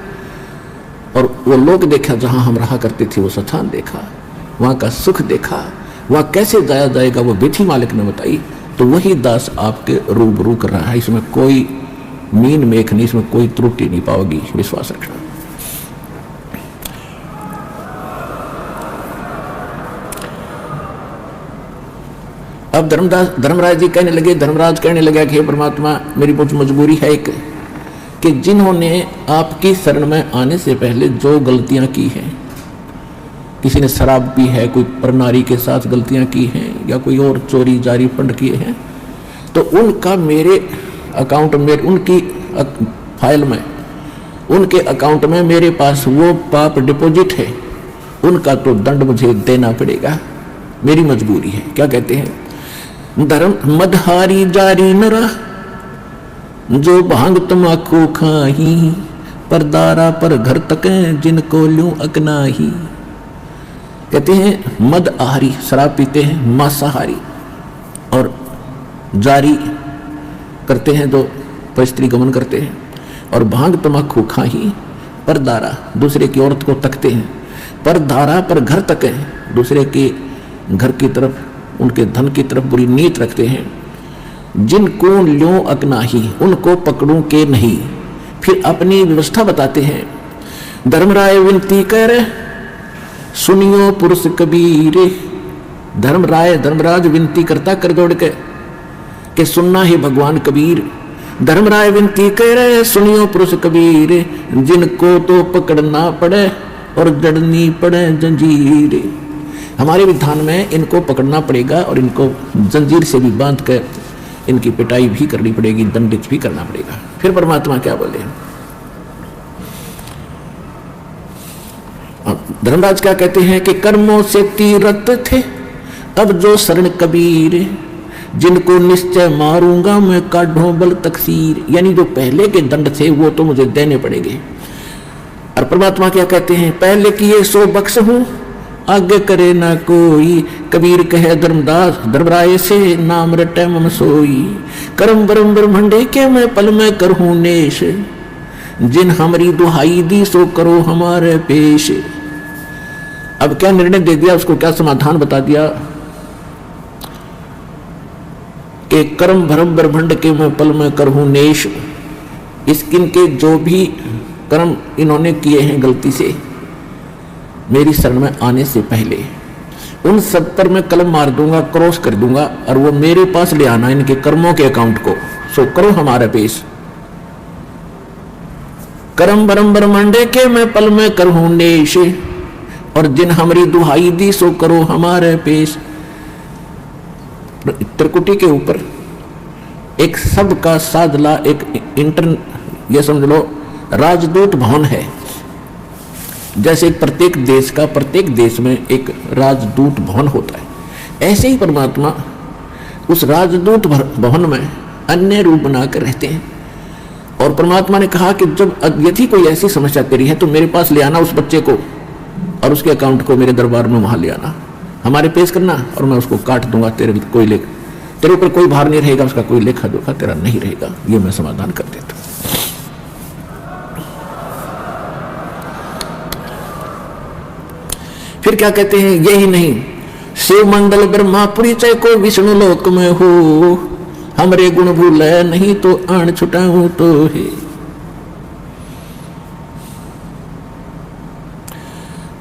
और वो लोग देखा जहां हम रहा करते थे, वो स्थान देखा, वहां का सुख देखा, वहां कैसे जाया जाएगा वो विधि मालिक ने बताई। तो वही दास आपके रूबरू कर रहा है, इसमें कोई मीन मेख नहीं, इसमें कोई त्रुटि नहीं पाओगी, विश्वास रखना। अब धर्मराज जी कहने लगे, धर्मराज कहने लगा कि हे परमात्मा, मेरी कुछ मजबूरी है एक, कि जिन्होंने आपकी शरण में आने से पहले जो गलतियां की हैं, किसी ने शराब पी है, कोई परनारी के साथ गलतियां की हैं, या कोई और चोरी जारी फंड किए हैं, तो उनका मेरे अकाउंट में, उनकी फाइल में, उनके अकाउंट में मेरे पास वो पाप डिपॉजिट है, उनका तो दंड मुझे देना पड़ेगा, मेरी मजबूरी है। क्या कहते हैं? धर्म मदहारी जारी नरा, जो भांग तमाकू खाही, पर दारा पर घर तक जिनको ल्यूं अकनाही। कहते हैं मद आहारी, शराब पीते हैं, मांसाहारी, और जारी करते हैं जो परिस्त्री गमन करते हैं, और भांग तमाकू खाही, पर दारा दूसरे की औरत को तकते हैं, पर दारा पर घर तक है, दूसरे के घर की तरफ, उनके धन की तरफ बुरी नीयत रखते हैं। जिनको ल्यों अकनाही, उनको पकड़ूं के नहीं। फिर अपनी व्यवस्था बताते हैं। धर्मराय विनती कर सुनियो पुरुष कबीर। धर्मराज विनती करता कर जोड़ के कि सुनना है भगवान कबीर। धर्मराय विनती कर सुनियो पुरुष कबीर, जिनको तो पकड़ना पड़े और जड़नी पड़े जंजीर। हमारे विधान में इनको पकड़ना पड़ेगा और इनको जंजीर से भी बांध कर इनकी पिटाई भी करनी पड़ेगी, दंडित भी करना पड़ेगा। फिर परमात्मा क्या बोले? धर्मराज क्या कहते हैं कि कर्मों से तीरथ थे अब जो शरण कबीर, जिनको निश्चय मारूंगा मैं काढ़ों बल तकसीर। यानी जो पहले के दंड थे वो तो मुझे देने पड़ेंगे। और परमात्मा क्या कहते हैं? पहले किए सो बख्श हूं, आगे करे ना कोई। कबीर कहे धर्मराय से, नाम रटे मम सोई। करम बरम ब्रह्मंडे के मैं पल में करहूं नेश, जिन हमारी दुहाई दी सो करो हमारे पेश। अब क्या निर्णय दे दिया, उसको क्या समाधान बता दिया कि कर्म भरम ब्रह्मंड के मैं पल में करहूं नेश। इनके जो भी कर्म इन्होंने किए हैं गलती से मेरी शरण में आने से पहले, उन सब पर मैं कलम मार दूंगा, क्रॉस कर दूंगा, और वो मेरे पास ले आना इनके कर्मों के अकाउंट को। सो करो हमारा पेश। करम बरम ब्रह्मंडे के मैं पल में करहूं नेश, और जिन हमारी दुहाई दी सो करो हमारे पेश। त्रिकुटी के ऊपर एक सबका साधला एक ये समझ लो राजदूत भवन है। जैसे प्रत्येक देश में एक राजदूत भवन होता है, ऐसे ही परमात्मा उस राजदूत भवन में अन्य रूप बनाकर रहते हैं। और परमात्मा ने कहा कि जब यदि कोई ऐसी समस्या तेरी है तो मेरे पास ले आना उस बच्चे को और उसके अकाउंट को मेरे दरबार में वहां ले आना, हमारे पेश करना, और मैं उसको काट दूंगा। तेरे ऊपर कोई भार नहीं रहेगा, उसका कोई लेखा जोखा तेरा नहीं रहेगा, ये मैं समाधान कर देता हूं। फिर क्या कहते हैं, यही नहीं, शिव मंडल ब्रह्मापुरी चाहे को विष्णु लोक में हो, हमरे गुण भूल नहीं तो आण छुटाऊं तो है।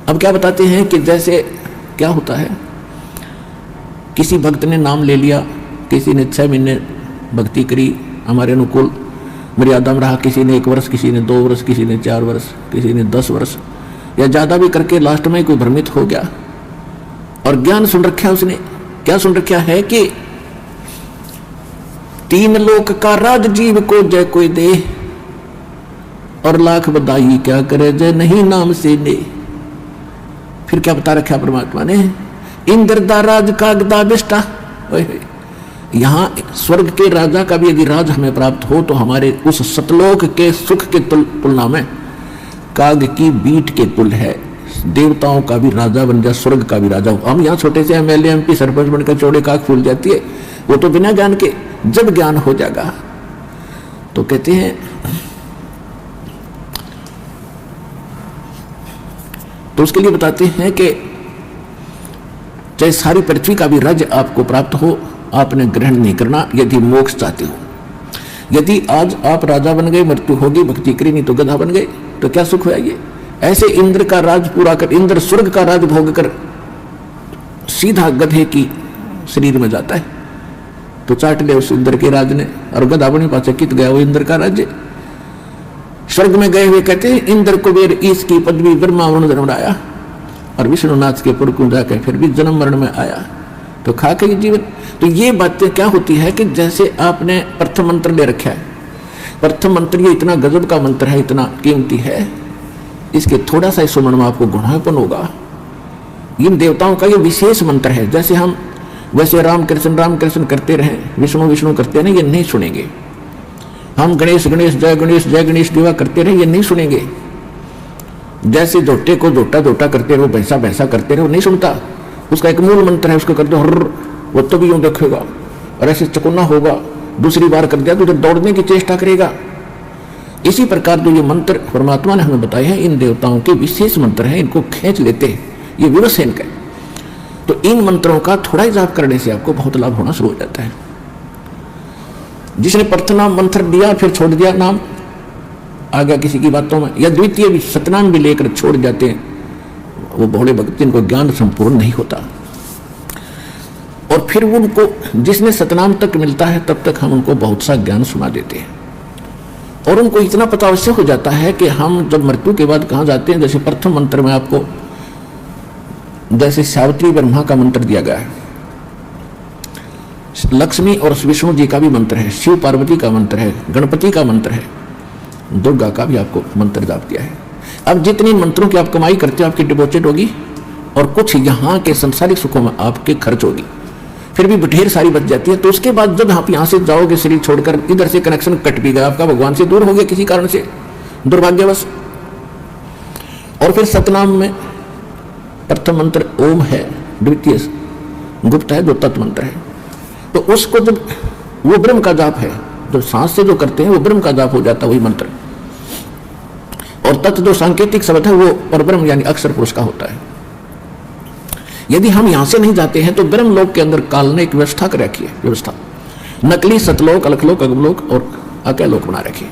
अब क्या बताते हैं कि जैसे क्या होता है, किसी भक्त ने नाम ले लिया, किसी ने 6 महीने भक्ति करी, हमारे अनुकूल मर्यादा में रहा, किसी ने 1 वर्ष, किसी ने 2 वर्ष, किसी ने 4 वर्ष, किसी ने 10 वर्ष या ज्यादा भी करके लास्ट में कोई भ्रमित हो गया और ज्ञान सुन रखा उसने। क्या सुन रखा है कि 3 लोक का राज जीव को जय कोई दे, और लाख बधाई क्या करे जय नहीं नाम से ने। फिर क्या बता रखा परमात्मा ने, इंद्र दा राज कागदा बिष्टा। यहां स्वर्ग के राजा का भी यदि राज हमें प्राप्त हो तो हमारे उस सतलोक के सुख के तुलना में काग की बीट के तुल है। देवताओं का भी राजा बन जा, स्वर्ग का भी राजा हो। हम यहाँ छोटे से MLA MP सरपंच बनकर चौड़े काग फूल जाती है, वो तो बिना ज्ञान के। जब ज्ञान हो जाएगा तो कहते हैं, तो उसके लिए बताते हैं कि चाहे सारी पृथ्वी का भी राज्य आपको प्राप्त हो, आपने ग्रहण नहीं करना यदि मोक्ष चाहते हो। यदि आज आप राजा बन गए, मृत्यु होगी, भक्ति करी नहीं तो गधा बन गए, तो क्या सुख हुआ ये। ऐसे इंद्र का राज पूरा कर, इंद्र स्वर्ग का राज भोग कर सीधा गधे की शरीर में जाता है, तो चाट ले उस इंद्र के राज ने, और गधा बनी पाचे कित गया वो इंद्र का राज्य। स्वर्ग में गए हुए कहते हैं, इंद्र कुबेर ईश की पदवी ब्रह्मा वरुण धर्मराया, और विष्णुनाथ के पुर को जाकर फिर भी जन्म मरण में आया, तो खा के जीवन। तो ये बातें क्या होती है कि जैसे आपने प्रथम मंत्र ले रखा है, प्रथम मंत्र ये इतना गजब का मंत्र है, इतना कीमती है, इसके थोड़ा सा सुमन में आपको गुणापन होगा। इन देवताओं का ये विशेष मंत्र है। जैसे हम वैसे राम कृष्ण करते रहे, विष्णु विष्णु करते रहे, ये नहीं सुनेंगे। हम गणेश गणेश जय गणेश देवा करते रहे, ये नहीं सुनेंगे। जैसे जोटे को जोटा जोटा करते रहो, भैंसा भैंसा करते रहो, नहीं सुनता। उसका एक मूल मंत्र है, उसको कर दो हर, वो तो भी यूं देखेगा, और ऐसे चकुन्ना होगा। दूसरी बार कर दिया तो उधर दौड़ने की चेष्टा करेगा। इसी प्रकार जो ये मंत्र परमात्मा ने हमें बताए हैं, इन देवताओं के विशेष मंत्र हैं, इनको खींच लेते हैं, ये विवश है इनका। तो इन मंत्रों का थोड़ा ही जाप करने से आपको बहुत लाभ होना शुरू हो जाता है। जिसने प्रथम मंत्र दिया फिर छोड़ दिया, नाम आ गया किसी की बातों में, या द्वितीय भी सतनाम भी लेकर छोड़ जाते हैं, वो भोले भक्त जिनको ज्ञान संपूर्ण नहीं होता। और फिर उनको जिसने सतनाम तक मिलता है तब तक हम उनको बहुत सा ज्ञान सुना देते हैं, और उनको इतना पता अवश्य हो जाता है कि हम जब मृत्यु के बाद कहाँ जाते हैं। जैसे प्रथम मंत्र में आपको जैसे सावित्री ब्रह्मा का मंत्र दिया गया है, लक्ष्मी और विष्णु जी का भी मंत्र है, शिव पार्वती का मंत्र है, गणपति का मंत्र है, दुर्गा का भी आपको मंत्र जाप दिया है। अब जितनी मंत्रों की आप कमाई करते हो आपकी डिपॉजिट होगी, और कुछ यहाँ के संसारिक सुखों में आपके खर्च होगी, फिर भी ढेर सारी बच जाती है। तो उसके बाद जब आप यहाँ से जाओगे, शरीर छोड़कर, इधर से कनेक्शन कट भी गया आपका, भगवान से दूर हो गया किसी कारण से दुर्भाग्यवश, और फिर सतनाम में प्रथम मंत्र ओम है, द्वितीय गुप्त है जो तत्व मंत्र है। तो उसको जब वो ब्रह्म का जाप है, जो सांस से जो करते हैं वो ब्रह्म का जाप हो जाता है वही मंत्र, और तत्व जो सांकेतिक शब्द है वो परब्रह्म यानी अक्षर पुरुष का होता है। यदि हम यहां से नहीं जाते हैं तो ब्रह्म लोक के अंदर काल ने एक व्यवस्था कर रखी है, व्यवस्था नकली सतलोक, अलखलोक, अगमलोक और अकलोक बना रखी है।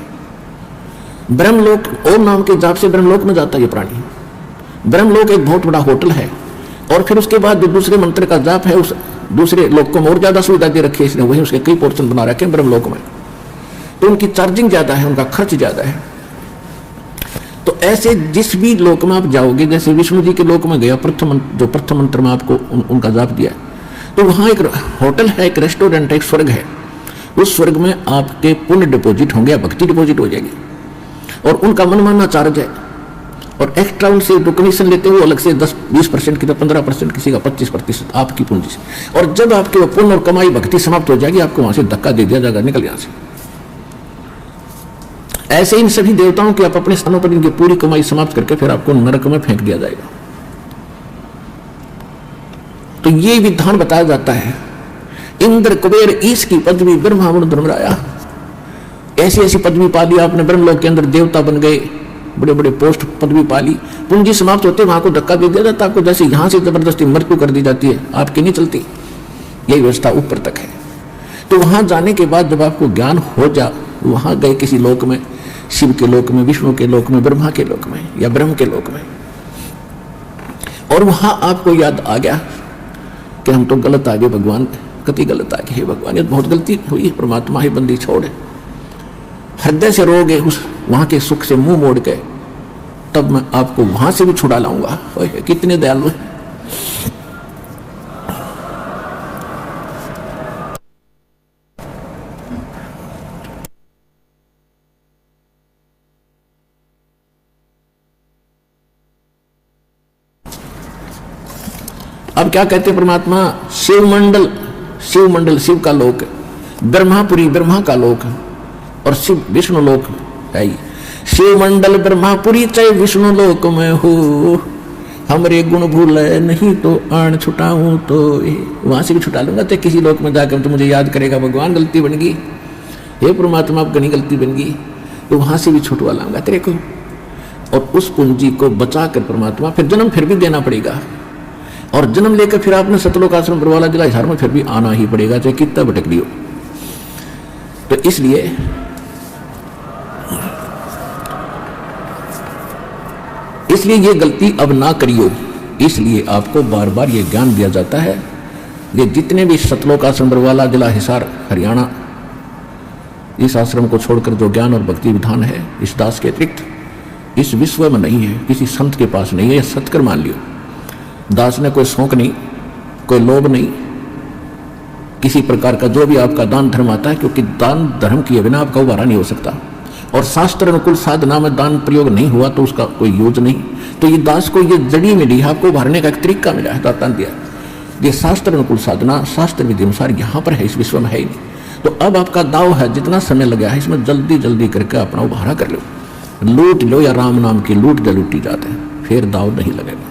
ब्रह्मलोक ओम नाम के जाप से ब्रह्मलोक में जाता है ये प्राणी। ब्रह्मलोक एक बहुत बड़ा होटल है, और फिर उसके बाद जो दूसरे मंत्र का जाप है उस दूसरे लोक को और ज्यादा सुविधा दे रखी है इसने, वही उसके कई पोर्शन बना रखे हैं ब्रह्मलोक में, तो उनकी चार्जिंग ज्यादा है, उनका खर्च ज्यादा है। तो ऐसे जिस भी लोक में आप जाओगे, जैसे विष्णु जी के लोक में गया, प्रथम मंत्र में आपको उनका जाप दिया, तो वहाँ एक होटल है, एक रेस्टोरेंट है, एक स्वर्ग है। उस स्वर्ग में आपके पुण्य डिपॉजिट होंगे या भक्ति डिपॉजिट हो जाएगी, और उनका मनमाना चार्ज है, और एक्स्ट्रा उनसे जो कमीशन लेते हैं वो अलग से 10-20% की, 15%, किसी का 25% आपकी पूंजी से। और जब आपके वो पुण्य और कमाई भक्ति समाप्त हो जाएगी, आपको वहां से धक्का दे दिया जाएगा, निकल यहां से। ऐसे इन सभी देवताओं के आप अपने स्थानों पर इनकी पूरी कमाई समाप्त करके फिर आपको नरक में फेंक दिया जाएगा। तो ये विधान बताया जाता है। इंद्र, कुबेर, ईश की पदवी, ब्रह्मा, वरुण, धर्मराया, ऐसी ऐसी पदवी पा ली आपने, ब्रह्मलोक के अंदर देवता बन गए, बड़े बड़े पोस्ट पदवी पा ली, पूंजी समाप्त होते वहां को धक्का दे दिया जाता आपको, जैसे यहां से जबरदस्ती मृत्यु कर दी जाती है, आपकी नहीं चलती। यही व्यवस्था ऊपर तक है। तो वहां जाने के बाद जब आपको ज्ञान हो जा, वहां गए किसी लोक में, शिव के लोक में, विष्णु के लोक में, ब्रह्मा के लोक में या ब्रह्म के लोक में, और वहां आपको याद आ गया कि हम तो गलत आ गए भगवान, कति गलत आ गए, हे भगवान ये बहुत गलती हुई, परमात्मा ही बंदी छोड़, हृदय से रोगे, उस वहां के सुख से मुंह मोड़ के, तब मैं आपको वहां से भी छुड़ा लाऊंगा। कितने दयालु है। अब क्या कहते परमात्मा, शिवमंडल, शिवमंडल शिव का लोक, ब्रह्मापुरी ब्रह्मा का लोक, और शिव विष्णु लोक है। शिवमंडल ब्रह्मापुरी चाहे विष्णु लोक में हो, हमरे गुण भूले नहीं तो आण छुटाऊं, तो वहां से भी छुटा लूंगा। तो किसी लोक में जाकर तो मुझे याद करेगा, भगवान गलती बन गई, हे परमात्मा आपकी नहीं गलती बन गई, तो वहां से भी छुटवा लाऊंगा तेरे को। और उस पूंजी को बचा कर परमात्मा फिर जन्म फिर भी देना पड़ेगा, और जन्म लेकर फिर आपने सतलोक आश्रम बरवाला जिला हिसार में फिर भी आना ही पड़ेगा, चाहे कितना भटक लियो। तो इसलिए ये गलती अब ना करियो, इसलिए आपको बार बार ये ज्ञान दिया जाता है। ये जितने भी सतलोक आश्रम बरवाला जिला हिसार हरियाणा, इस आश्रम को छोड़कर जो ज्ञान और भक्ति विधान है, इस दास के अतिरिक्त इस विश्व में नहीं है, किसी संत के पास नहीं है। यह सत्कर मान लियो। दास ने कोई शौक नहीं, कोई लोभ नहीं, किसी प्रकार का जो भी आपका दान धर्म आता है, क्योंकि दान धर्म किए बिना आपका उबारा नहीं हो सकता, और शास्त्र अनुकूल साधना में दान प्रयोग नहीं हुआ तो उसका कोई यूज नहीं। तो ये दास को ये जड़ी मिली है, आपको उभारने का एक तरीका मिला है, दातान दिया। ये शास्त्र अनुकूल साधना शास्त्र विधि अनुसार यहाँ पर है, इस विश्व में है ही नहीं। तो अब आपका दाव है, जितना समय लगा है इसमें जल्दी जल्दी करके अपना उभारा कर लो, लूट लो, या राम नाम की लूट जो लूटी जाते हैं, फिर दाव नहीं लगेगा।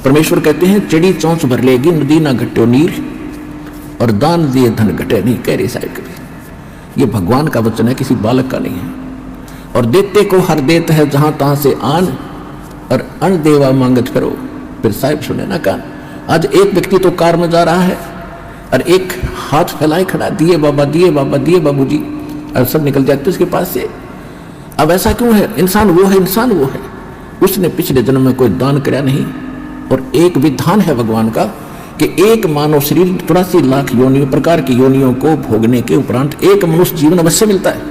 परमेश्वर कहते हैं, चढ़ी चौंच भर लेगी नदी ना घट्यो नीर, और दान दिए धन घटे नहीं, कह रही साहिब कभी। ये भगवान का वचन है, किसी बालक का नहीं है। और देते को हर देत है जहां तहां से आन, और अन देवा मांगत फिरो, फिर साहिब सुने ना कान। आज एक व्यक्ति तो कार में जा रहा है और एक हाथ फैलाए खड़ा, दिए बाबा दिए बाबा दिए बाबूजी, और सब निकल जाते उसके पास से। अब ऐसा क्यों है? इंसान वो है, इंसान वो है, उसने पिछले जन्म में कोई दान कराया नहीं। और एक विधान है भगवान का कि एक मानव शरीर 83 लाख योनियों प्रकार की योनियों को भोगने के उपरांत एक मनुष्य जीवन अवश्य मिलता है,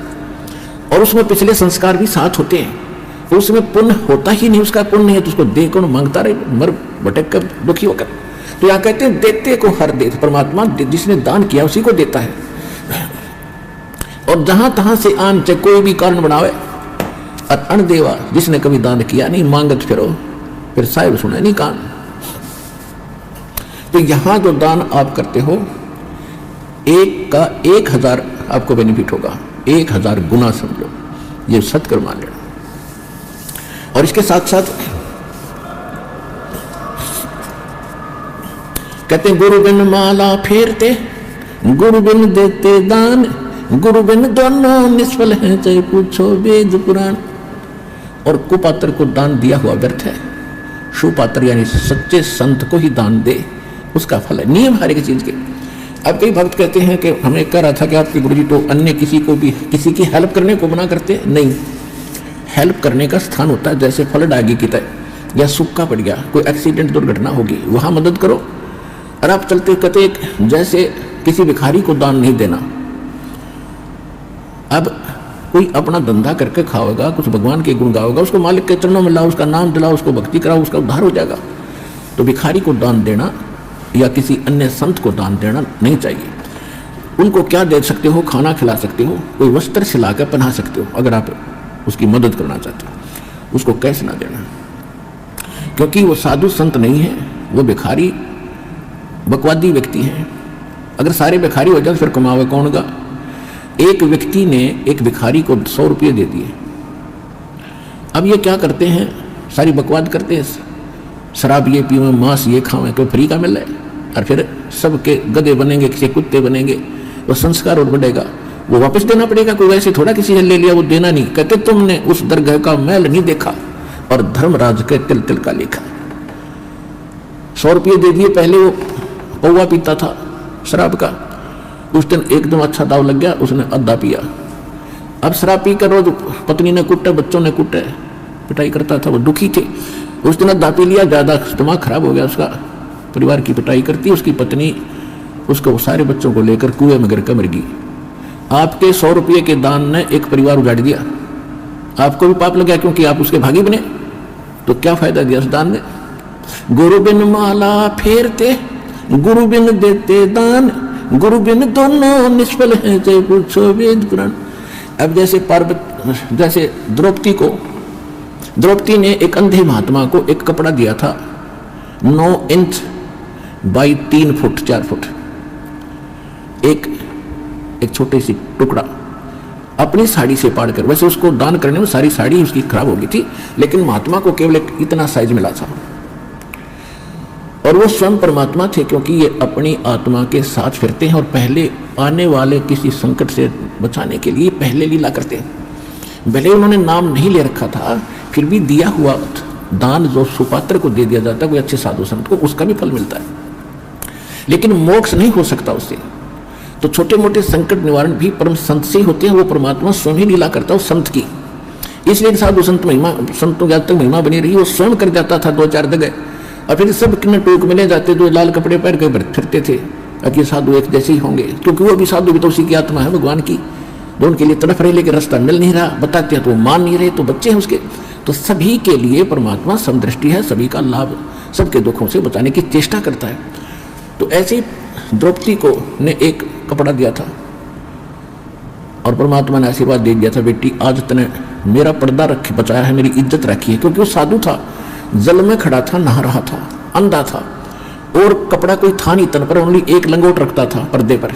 और उसमें पिछले संस्कार भी साथ होते हैं। तो उसमें पुण्य होता ही नहीं, उसका पुण्य नहीं है तो उसको दे कौन, मांगता रहे मर भटक कर दुखी होकर। तो यहाँ कहते हैं देते को हर दे, परमात्मा जिसने दान किया उसी को देता है। और जहां तहां से आन, चाहे कोई भी कारण बनावे, और अन देवा जिसने कभी दान किया नहीं, मांगत फिरो, फिर साहिब सुने नहीं कान। तो यहां जो दान आप करते हो, एक का 1000 आपको बेनिफिट होगा, 1000 गुना समझो, ये सत्कर मान लेना। और इसके साथ साथ कहते हैं, गुरु बिन माला फेरते, गुरु बिन देते दान, गुरु बिन दोनों निष्फल हैं, चाहे पूछो वेद पुराण। और कुपात्र को दान दिया हुआ व्यर्थ है, सुपात्र यानी सच्चे संत को ही दान दे, उसका फल है। नियम हर एक चीज के। अब कई भक्त कहते हैं कि हमें कह रहा था कि आपके गुरुजी तो अन्य किसी को भी किसी की हेल्प करने को मना करते नहीं। हेल्प करने का स्थान होता है, जैसे फ्लड आ गई कितने, या सूखा पड़ गया, कोई एक्सीडेंट दुर्घटना होगी, वहां मदद करो। और आप चलते कहते जैसे किसी भिखारी को दान नहीं देना। अब कोई अपना धंधा करके खाओगा, कुछ भगवान के गुण गाओगा, उसको मालिक के चरणों में लाओ, उसका नाम दिलाओ, उसको भक्ति कराओ, उसका उद्धार हो जाएगा। तो भिखारी को दान देना या किसी अन्य संत को दान देना नहीं चाहिए। उनको क्या दे सकते हो? खाना खिला सकते हो, कोई वस्त्र सिला कर पहना सकते हो, अगर आप उसकी मदद करना चाहते हो। उसको कैश ना देना, क्योंकि वो साधु संत नहीं है, वो भिखारी बकवादी व्यक्ति है। अगर सारे भिखारी हो जाए फिर कमावे कौन गा? एक व्यक्ति ने एक भिखारी को 100 रुपये दे दिए। अब ये क्या करते हैं? सारी बकवाद करते हैं, शराब ये पीवें, मांस ये खावें, कोई फ्री का मिल रहा है, और फिर सबके गधे बनेंगे, किसी कुत्ते बनेंगे, वो संस्कार और बढ़ेगा, वो वापस देना पड़ेगा। कोई वैसे थोड़ा किसी ने ले लिया वो देना नहीं। कहते तुमने उस दरगाह का मैल नहीं देखा और धर्मराज के तिल तिल का लेखा। 100 रुपये दे दिए। पहले वो पौवा पीता था शराब का, उस दिन एकदम अच्छा दाव लग गया, उसने आधा पिया। अब शराब पी कर रोज पत्नी ने कुटे, बच्चों ने कुटे, पिटाई करता था, वो दुखी थे। उस दिन आधा पी लिया, ज़्यादा दिमाग खराब हो गया उसका, परिवार की पिटाई करती। उसकी पत्नी उसको सारे बच्चों को लेकर कुएं में गिर कर मर गई। आपके 100 रुपये के दान ने एक परिवार उजाड़ दिया। आपको भी पाप लगा क्योंकि आप उसके भागी बने। तो क्या फायदा दिया उस दान ने? गुरु बिन माला फेरते, गुरु बिन देते दान, गुरु बिन दोनों निष्फल हैं, जय पूछो वेद पुराण। अब जैसे द्रौपदी ने एक अंधे महात्मा को एक कपड़ा दिया था 9 इंच बाई 3 फुट 4 फुट, एक छोटी सी टुकड़ा अपनी साड़ी से पाड़ कर। वैसे उसको दान करने में सारी साड़ी उसकी खराब हो गई थी, लेकिन महात्मा को केवल एक इतना साइज मिला था। और वो स्वयं परमात्मा थे, क्योंकि ये अपनी आत्मा के साथ फिरते हैं और पहले आने वाले किसी संकट से बचाने के लिए पहले लीला करते हैं। भले उन्होंने नाम नहीं ले रखा था, फिर भी दिया हुआ दान जो सुपात्र को दे दिया जाता है, कोई अच्छे साधु संत को, उसका भी फल मिलता है, लेकिन मोक्ष नहीं हो सकता उससे। तो छोटे मोटे संकट निवारण भी परम संत से होते हैं। वो परमात्मा स्वयं ही लीला करता है संत की। इसलिए साधु संत महिमा, संतों की तक महिमा बनी रही। वो स्वयं कर जाता था 2-4 जगह, और फिर सब किन्ने टोक मिले जाते जो लाल कपड़े पहन के फिरते थे, कि साधु एक जैसे ही होंगे, क्योंकि वो भी साधु भी तो उसी की आत्मा है भगवान की, जो उनके लिए तड़फ रहे, लेकिन रास्ता मिल नहीं रहा, बताते हैं तो वो मान नहीं रहे, तो बच्चे हैं उसके। तो सभी के लिए परमात्मा समदृष्टि है, सभी का लाभ, सबके दुखों से बचाने की चेष्टा करता है। तो ऐसे द्रौपदी को ने एक कपड़ा दिया था और परमात्मा ने आशीर्वाद दे दिया था, बेटी आज तने मेरा पर्दा रख बचाया है, मेरी इज्जत रखी है। क्योंकि वो साधु था, जल में खड़ा था, नहा रहा था, अंधा था, और कपड़ा कोई था नहीं तन पर, ओनली एक लंगोट रखता था पर्दे पर,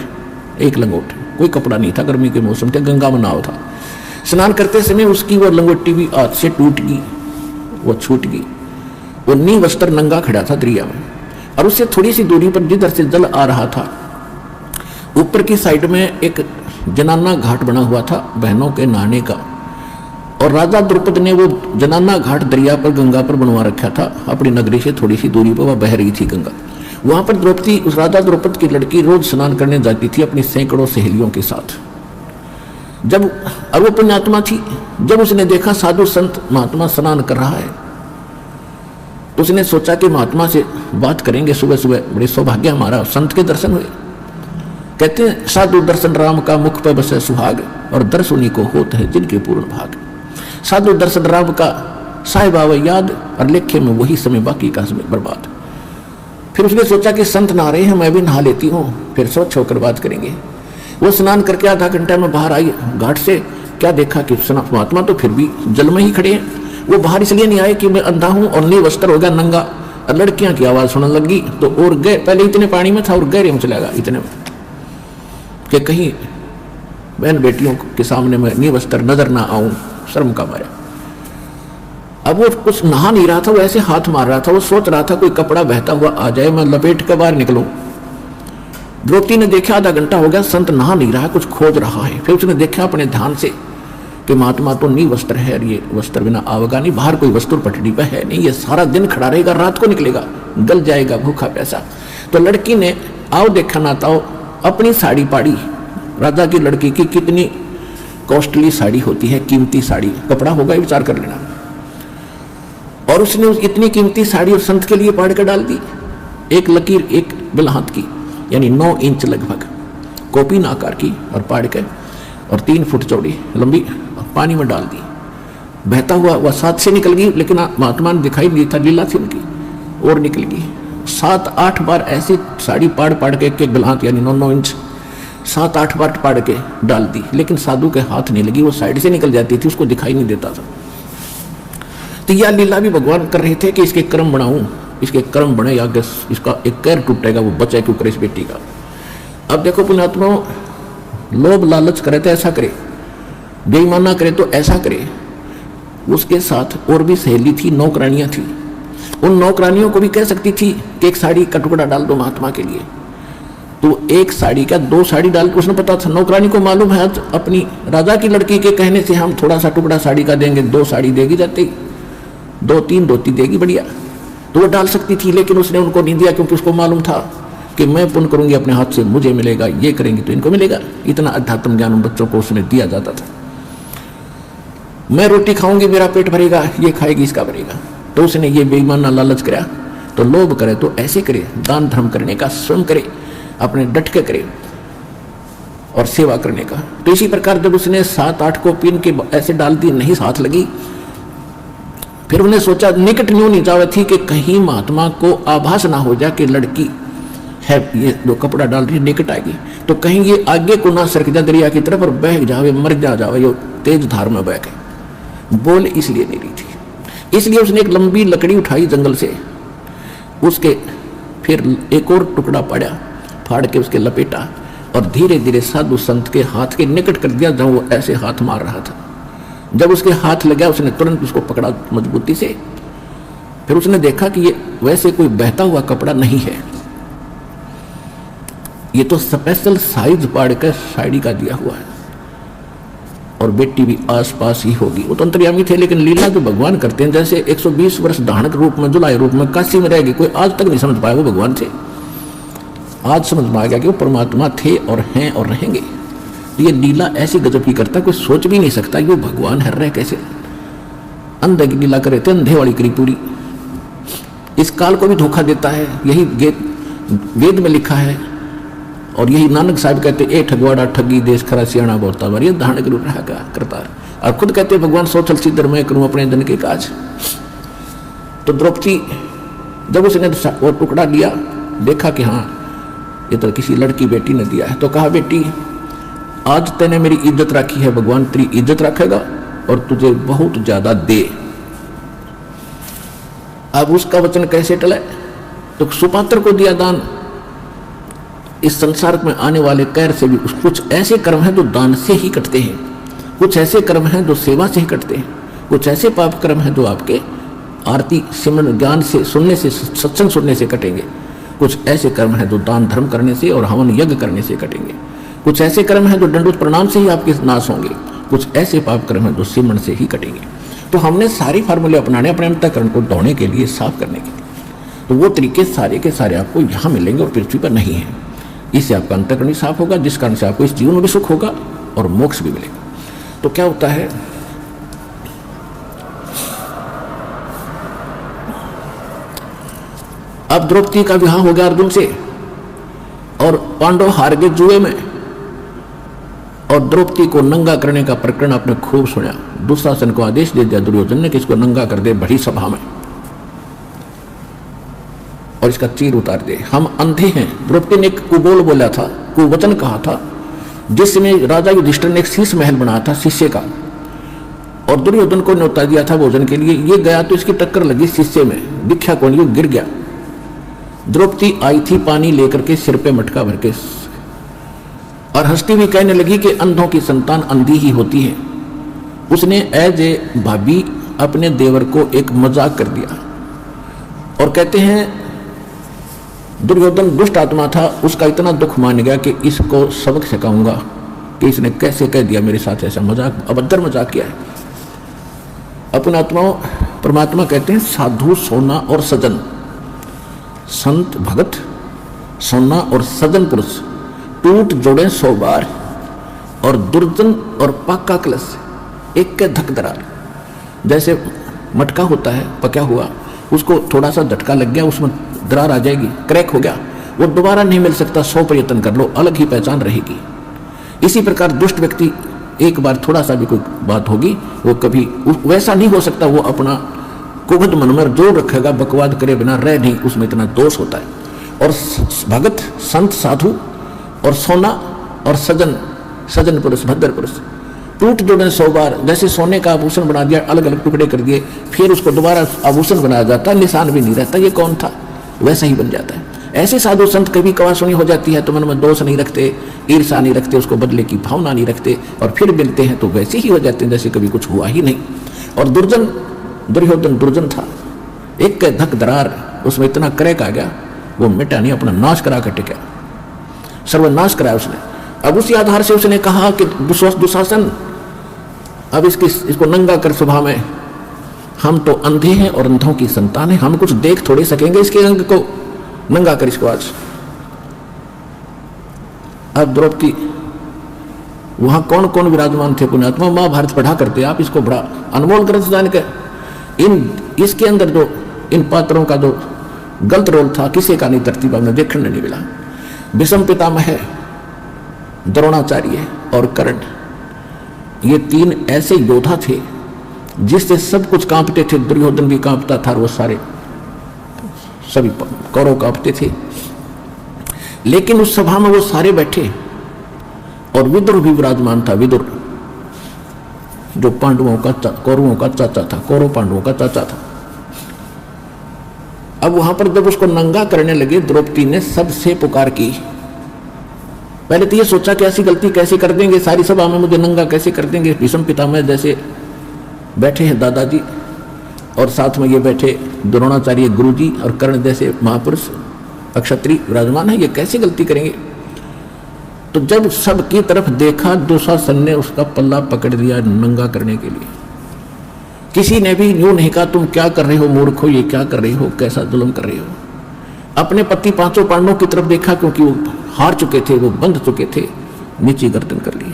एक लंगोट, कोई कपड़ा नहीं था। गर्मी के मौसम थे, गंगा में नाव था। स्नान करते समय उसकी वो लंगोटी भी हाथ से टूट गई, वो छूट गई। वो नी वस्त्र नंगा खड़ा था दरिया में, और उससे थोड़ी सी दूरी पर जिधर से जल आ रहा था, ऊपर की साइड में एक जनाना घाट बना हुआ था बहनों के नहाने का, और राजा द्रुपद ने वो जनाना घाट दरिया पर गंगा पर बनवा रखा था। अपनी नगरी से थोड़ी सी दूरी पर वह बह रही थी गंगा। वहां पर द्रौपदी, उस राजा द्रुपद की लड़की, रोज स्नान करने जाती थी अपनी सैकड़ों सहेलियों के साथ। जब और वो पुण्यात्मा थी, जब उसने देखा साधु संत महात्मा स्नान कर रहा है, तो उसने सोचा कि महात्मा से बात करेंगे सुबह सुबह, बड़े सौभाग्य हमारा, संत के दर्शन हुए। कहते हैं साधु दर्शन राम का मुख पर बसे सुहाग, और दर्शनी को होते हैं जिनके पूर्ण भाग। साधु दर्शन राम का साहिब आवे याद, और लेखे में वही समय बाकी का समय बर्बाद। फिर उसने सोचा कि संत नहा रहे हैं, मैं भी नहा लेती हूँ, फिर स्वच्छ होकर बात करेंगे। वो स्नान करके आधा घंटा में बाहर आई घाट से। क्या देखा कि महात्मा तो फिर भी जल में ही खड़े हैं। वो बाहर इसलिए नहीं आए कि मैं अंधा हूँ और नी वस्त्र हो गया नंगा, और लड़कियां की आवाज सुनने लगी, तो और गए, पहले इतने पानी में था और गहरे में चला गया इतने में, कि कहीं बहन बेटियों के सामने मैं नी वस्त्र नजर ना आऊं, शर्म का मारा। अब वो कुछ नहा नहीं रहा था, वो ऐसे हाथ मार रहा था, वो सोच रहा था कोई कपड़ा बहता हुआ आ जाए, मैं लपेट कर बाहर निकलूं। द्रौपदी ने देखा आधा घंटा हो गया, संत नहा नहीं रहा, कुछ खोज रहा है। फिर उसने देखा अपने ध्यान से कि महात्मा तो नी वस्त्र है, और ये वस्त्र बिना आवेगा नहीं, बाहर कोई वस्त्र पटड़ी पर है नहीं, ये सारा दिन खड़ा रहेगा, रात को निकलेगा, गल जाएगा भूखा प्यासा। तो लड़की ने आओ देखा ना ताओ अपनी साड़ी पाड़ी। राजा की लड़की की कितनी कॉस्टली साड़ी होती है, कीमती साड़ी, कपड़ा होगा विचार कर लेना। और उसने इतनी कीमती साड़ी और संत के लिए पाड़ कर डाल दी। एक लकीर एक बिल हाथ की, यानी 9 इंच लगभग, कॉपी आकार की, और पाड़ के, और 3 फुट चौड़ी लंबी पानी में डाल दी, बहता हुआ वह साथ से निकल गई, लेकिन महात्मा ने दिखाई नहीं था, लीला थी उनकी, और निकल गई। 7-8 बार ऐसी साड़ी पाड़ पाड़ के, एक गलांत यानी 9-9 इंच 7-8 बार पाड़ के डाल दी, लेकिन साधु के हाथ नहीं लगी, वो साइड से निकल जाती थी, उसको दिखाई नहीं देता था। तो यह लीला भी भगवान कर रहे थे कि इसके कर्म बनाऊं, इसके कर्म बने, या इसका एक कैर टूटेगा, वो बचे क्यों करे इस बेटी का। अब देखो पुण्यात्मा, लोभ लालच करे तो ऐसा करे, बेईमाना करे तो ऐसा करे। उसके साथ और भी सहेली थी, नौकरानियां थी। उन नौकरानियों को भी कह सकती थी कि एक साड़ी का टुकड़ा डाल दो महात्मा के लिए, तो एक साड़ी का 2 साड़ी डाल के, उसने पता था, नौकरानी को मालूम है आज अपनी राजा की लड़की के कहने से हम थोड़ा सा टुकड़ा साड़ी का देंगे, 2 साड़ी देगी, जाती 2-3 धोती देगी, बढ़िया, तो वो डाल सकती थी। लेकिन उसने उनको नहीं दिया, क्योंकि उसको मालूम था कि मैं पुण्य करूंगी अपने हाथ से, मुझे मिलेगा, ये करेंगे तो इनको मिलेगा। इतना अध्यात्म ज्ञान बच्चों को उसने दिया जाता था। मैं रोटी खाऊंगी, मेरा पेट भरेगा, ये खाएगी, इसका भरेगा। तो उसने ये बेईमाना लालच कराया। तो लोभ करे तो ऐसे करे, दान धर्म करने का स्वयं करे, अपने डट के करे, और सेवा करने का। तो इसी प्रकार जब उसने 7-8 को पीन के ऐसे डाल दी, नहीं हाथ लगी, फिर उन्हें सोचा निकट न्यू नहीं जावे थी कि कहीं महात्मा को आभास ना हो जाए कि लड़की है, ये जो कपड़ा डाल रही है निकट आएगी, तो कहीं ये आगे को ना सरक जाए दरिया की तरफ और बह जावे, मर जावे, ये तेज धार में बह के। बोल इसलिए नहीं रही थी, इसलिए उसने एक लंबी लकड़ी उठाई जंगल से, उसके फिर एक और टुकड़ा पाड़ा, फाड़ के उसके लपेटा, और धीरे धीरे साधु संत के हाथ के निकट कर दिया, जब वो ऐसे हाथ मार रहा था। जब उसके हाथ लग गया, उसने तुरंत उसको पकड़ा मजबूती से। फिर उसने देखा कि ये वैसे कोई बहता हुआ कपड़ा नहीं है, ये तो स्पेशल साइज पाड़ कर साड़ी का दिया हुआ है, और बेटी भी आसपास ही होगी। वो तो अंतर्यामी थे, लेकिन लीला जो भगवान करते हैं, जैसे 120 वर्ष धारणक रूप में, जुलाई रूप में काशी में रहेगी, कोई आज तक नहीं समझ पाया वो भगवान थे। आज समझ में आ गया कि वो परमात्मा थे और हैं और रहेंगे। ये लीला ऐसी गजब की करता, कोई सोच भी नहीं सकता कि वो भगवान हर रहे कैसे। अंधे की लीला करे थे, अंधे वाली करी पूरी। इस काल को भी धोखा देता है, यही वेद में लिखा है, और यही नानक साहब कहते, ए ठगवाड़ा ठगी देश खरा सियाणा बोलता बार, ये धारण करता है। और खुद कहते भगवान सोचल सिद्धर मैं करूं अपने जन के काज। तो द्रौपदी जब उसने वो टुकड़ा लिया, देखा कि हाँ ये तो किसी लड़की बेटी ने दिया है, तो कहा बेटी आज तूने मेरी इज्जत रखी है, भगवान तेरी इज्जत रखेगा और तुझे बहुत ज्यादा दे। अब उसका वचन कैसे टले, तो सुपात्र को दिया दान। इस संसार में आने वाले कैर से भी कुछ ऐसे कर्म हैं जो दान से ही कटते हैं, कुछ ऐसे कर्म हैं जो सेवा से ही कटते हैं, कुछ ऐसे पाप कर्म हैं जो आपके आरती सिमरन ज्ञान से सुनने से, सत्संग सुनने से कटेंगे, कुछ ऐसे कर्म हैं जो दान धर्म करने से और हवन यज्ञ करने से कटेंगे, कुछ ऐसे कर्म हैं जो दंडोत प्रणाम से ही आपके नाश होंगे, कुछ ऐसे पाप कर्म हैं जो सिमरन से ही कटेंगे। तो हमने सारे फार्मूले अपनाने अपने अंतःकरण को धोने के लिए, साफ करने के लिए। तो वो तरीके सारे के सारे आपको यहाँ मिलेंगे और पृथ्वी पर नहीं है। इससे आपका अंतःकरण ही साफ होगा, जिस कारण से आपको इस जीवन में भी सुख होगा और मोक्ष भी मिलेगा। तो क्या होता है, अब द्रौपदी का विवाह हो गया अर्जुन से, और पांडव हार गए जुए में, और द्रौपदी को नंगा करने का प्रकरण आपने खूब सुना। दुशासन को आदेश दे दिया दुर्योधन ने कि इसको नंगा कर दे बड़ी सभा में, और इसका चीर उतार दे। हम अंधे हैं। द्रौपदी ने एक कुबोल बोला था, कुवचन कहा था, जिसमें राजा युधिष्ठिर ने एक शीश महल बनाया था शिष्य का, और दुर्योधन को न्योता दिया था भोजन के लिए। ये गया तो इसकी टक्कर लगी शिष्य में, दिखा कौन, ये गिर गया। द्रौपदी आई थी पानी लेकर के सिर पे मटका भर के, और हंसती हुई कहने लगी कि अंधों की संतान अंधी ही होती है। उसने एज ए भाभी अपने देवर को एक मजाक कर दिया, और कहते हैं दुर्योधन दुष्ट आत्मा था, उसका इतना दुख मान गया कि इसको सबक सिखाऊंगा कि इसने कैसे कह दिया मेरे साथ ऐसा मजाक, अभद्र मजाक किया है। अपने आत्माओं, परमात्मा कहते हैं साधु सोना और सजन, संत भगत सोना और सजन पुरुष टूट जोड़े 100 बार, और दुर्जन और पाका कलश एक के धक दरार। जैसे मटका होता है पका हुआ, उसको थोड़ा सा झटका लग गया, उसमें दरार आ जाएगी, क्रैक हो गया, वो दोबारा नहीं मिल सकता, 100 प्रयत्न कर लो, अलग ही पहचान रहेगी। इसी प्रकार दुष्ट व्यक्ति एक बार थोड़ा सा भी कोई बात होगी वो कभी वैसा नहीं हो सकता। वो अपना कुगत मन में जोर रखेगा, बकवाद करे बिना रह नहीं, उसमें इतना दोष होता है। और भगत संत साधु और सोना और सजन पुरुष भद्र पुरुष टूट जोड़े 100 बार। जैसे सोने का आभूषण बना दिया, अलग अलग टुकड़े कर दिए, फिर उसको दोबारा आभूषण बनाया जाता, निशान भी नहीं रहता ये कौन था, वैसा ही बन जाता है। ऐसे साधु संत कभी कवासुनी हो जाती है तो मन में दोष नहीं रखते, ईर्षा नहीं रखते, उसको बदले की भावना नहीं रखते, और फिर मिलते हैं तो वैसे ही हो जाते हैं जैसे कभी कुछ हुआ ही नहीं। और दुर्योधन दुर्जन था, एक के धक दरार उसमें इतना क्रैक आ गया, वो मिटा नहीं, अपना नाश करा कर टिका, सर्वनाश कराया उसने। अब उसी आधार से उसने कहा कि दुशासन अब इसको नंगा कर सभा में, हम तो अंधे हैं और अंधों की संतान है, हम कुछ देख थोड़ी सकेंगे इसके अंग को, नंगा कर इसको आज। अब द्रौपदी, वहां कौन कौन विराजमान थे पुण्यात्मा, महाभारत पढ़ा करते आप, इसको बड़ा अनमोल ग्रंथ जान के इसके अंदर जो इन पात्रों का जो गलत रोल था किसी का नहीं तरतीब में देखने नहीं मिला। भीष्म पितामह, द्रोणाचार्य और कर्ण, ये 3 ऐसे योद्धा थे जिससे सब कुछ कांपते थे। दुर्योधन भी कांपता था, वो सारे सभी कौरव कांपते थे। लेकिन उस सभा में वो सारे बैठे और विदुर भी विराजमान था। विदुर जो पांडवों का कौरवों का चाचा था, कौरव पांडवों का चाचा था। अब वहां पर जब उसको नंगा करने लगे, द्रौपदी ने सबसे पुकार की। पहले तो ये सोचा कि ऐसी गलती कैसे कर देंगे, सारी सभा में मुझे नंगा कैसे कर देंगे। भीष्म पितामह जैसे बैठे हैं दादाजी, और साथ में ये बैठे द्रोणाचार्य गुरुजी, और कर्ण जैसे महापुरुष अक्षत्रिय विराजमान है, ये कैसे गलती करेंगे। तो जब सबकी तरफ देखा, दुशासन ने उसका पल्ला पकड़ लिया नंगा करने के लिए। किसी ने भी यूं नहीं कहा तुम क्या कर रहे हो मूर्खो, ये क्या कर रही हो, कैसा जुल्म कर रही हो। अपने पति 5 पांडवों की तरफ देखा, क्योंकि वो हार चुके थे, वो बंध चुके थे, नीची गर्दन कर लिए।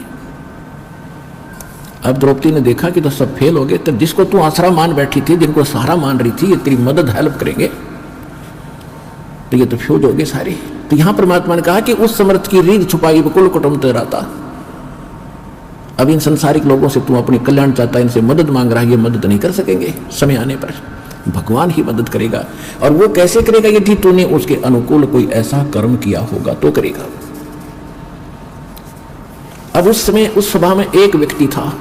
अब द्रौपदी ने देखा कि तो सब फेल हो गए, तो जिसको तू आसरा मान बैठी थी, जिनको सहारा मान रही थी, ये तेरी मदद हेल्प करेंगे, तो ये तो फ्यूज हो गए सारे। तो यहां परमात्मा ने कहा कि उस समर्थ की रीढ़ छुपाई बकुल कुटुंब तेराता। अब इन संसारिक लोगों से तू अपनी कल्याण चाहता है, इनसे मदद मांग रहा है, ये मदद नहीं कर सकेंगे। समय आने पर भगवान ही मदद करेगा। और वो कैसे करेगा, यदि तूने उसके अनुकूल कोई ऐसा कर्म किया होगा तो करेगा। अब उस समय उस सभा में एक व्यक्ति था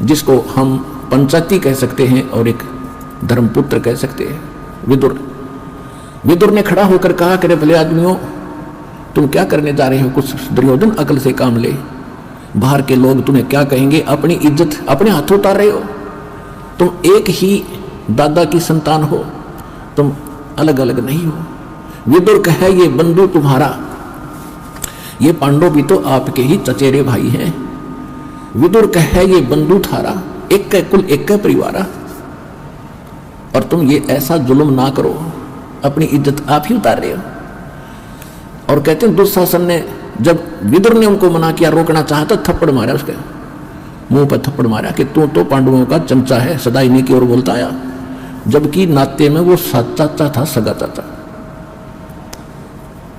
जिसको हम पंचायती कह सकते हैं और एक धर्मपुत्र कह सकते हैं, विदुर। विदुर ने खड़ा होकर कहा कि भले आदमियों, तुम क्या करने जा रहे हो, कुछ दुर्योधन अकल से काम ले। बाहर के लोग तुम्हें क्या कहेंगे, अपनी इज्जत अपने हाथों उतार रहे हो। तुम एक ही दादा की संतान हो, तुम अलग अलग नहीं हो। विदुर कहे ये बंधु तुम्हारा, ये पांडव भी तो आपके ही चचेरे भाई हैं। विदुर कहे ये बंधु थारा, एक का कुल एक का परिवार, और तुम ये ऐसा जुल्म ना करो, अपनी इज्जत आप ही उतार रहे हो। और कहते हैं दुशासन ने, जब विदुर ने उनको मना किया, रोकना चाहा तो थप्पड़ मारा, उसके मुंह पर थप्पड़ मारा कि तू तो पांडवों का चमचा है, सदा इन्हीं की ओर बोलता आया, जबकि नाते में वो चाचा था, सगा चाचा।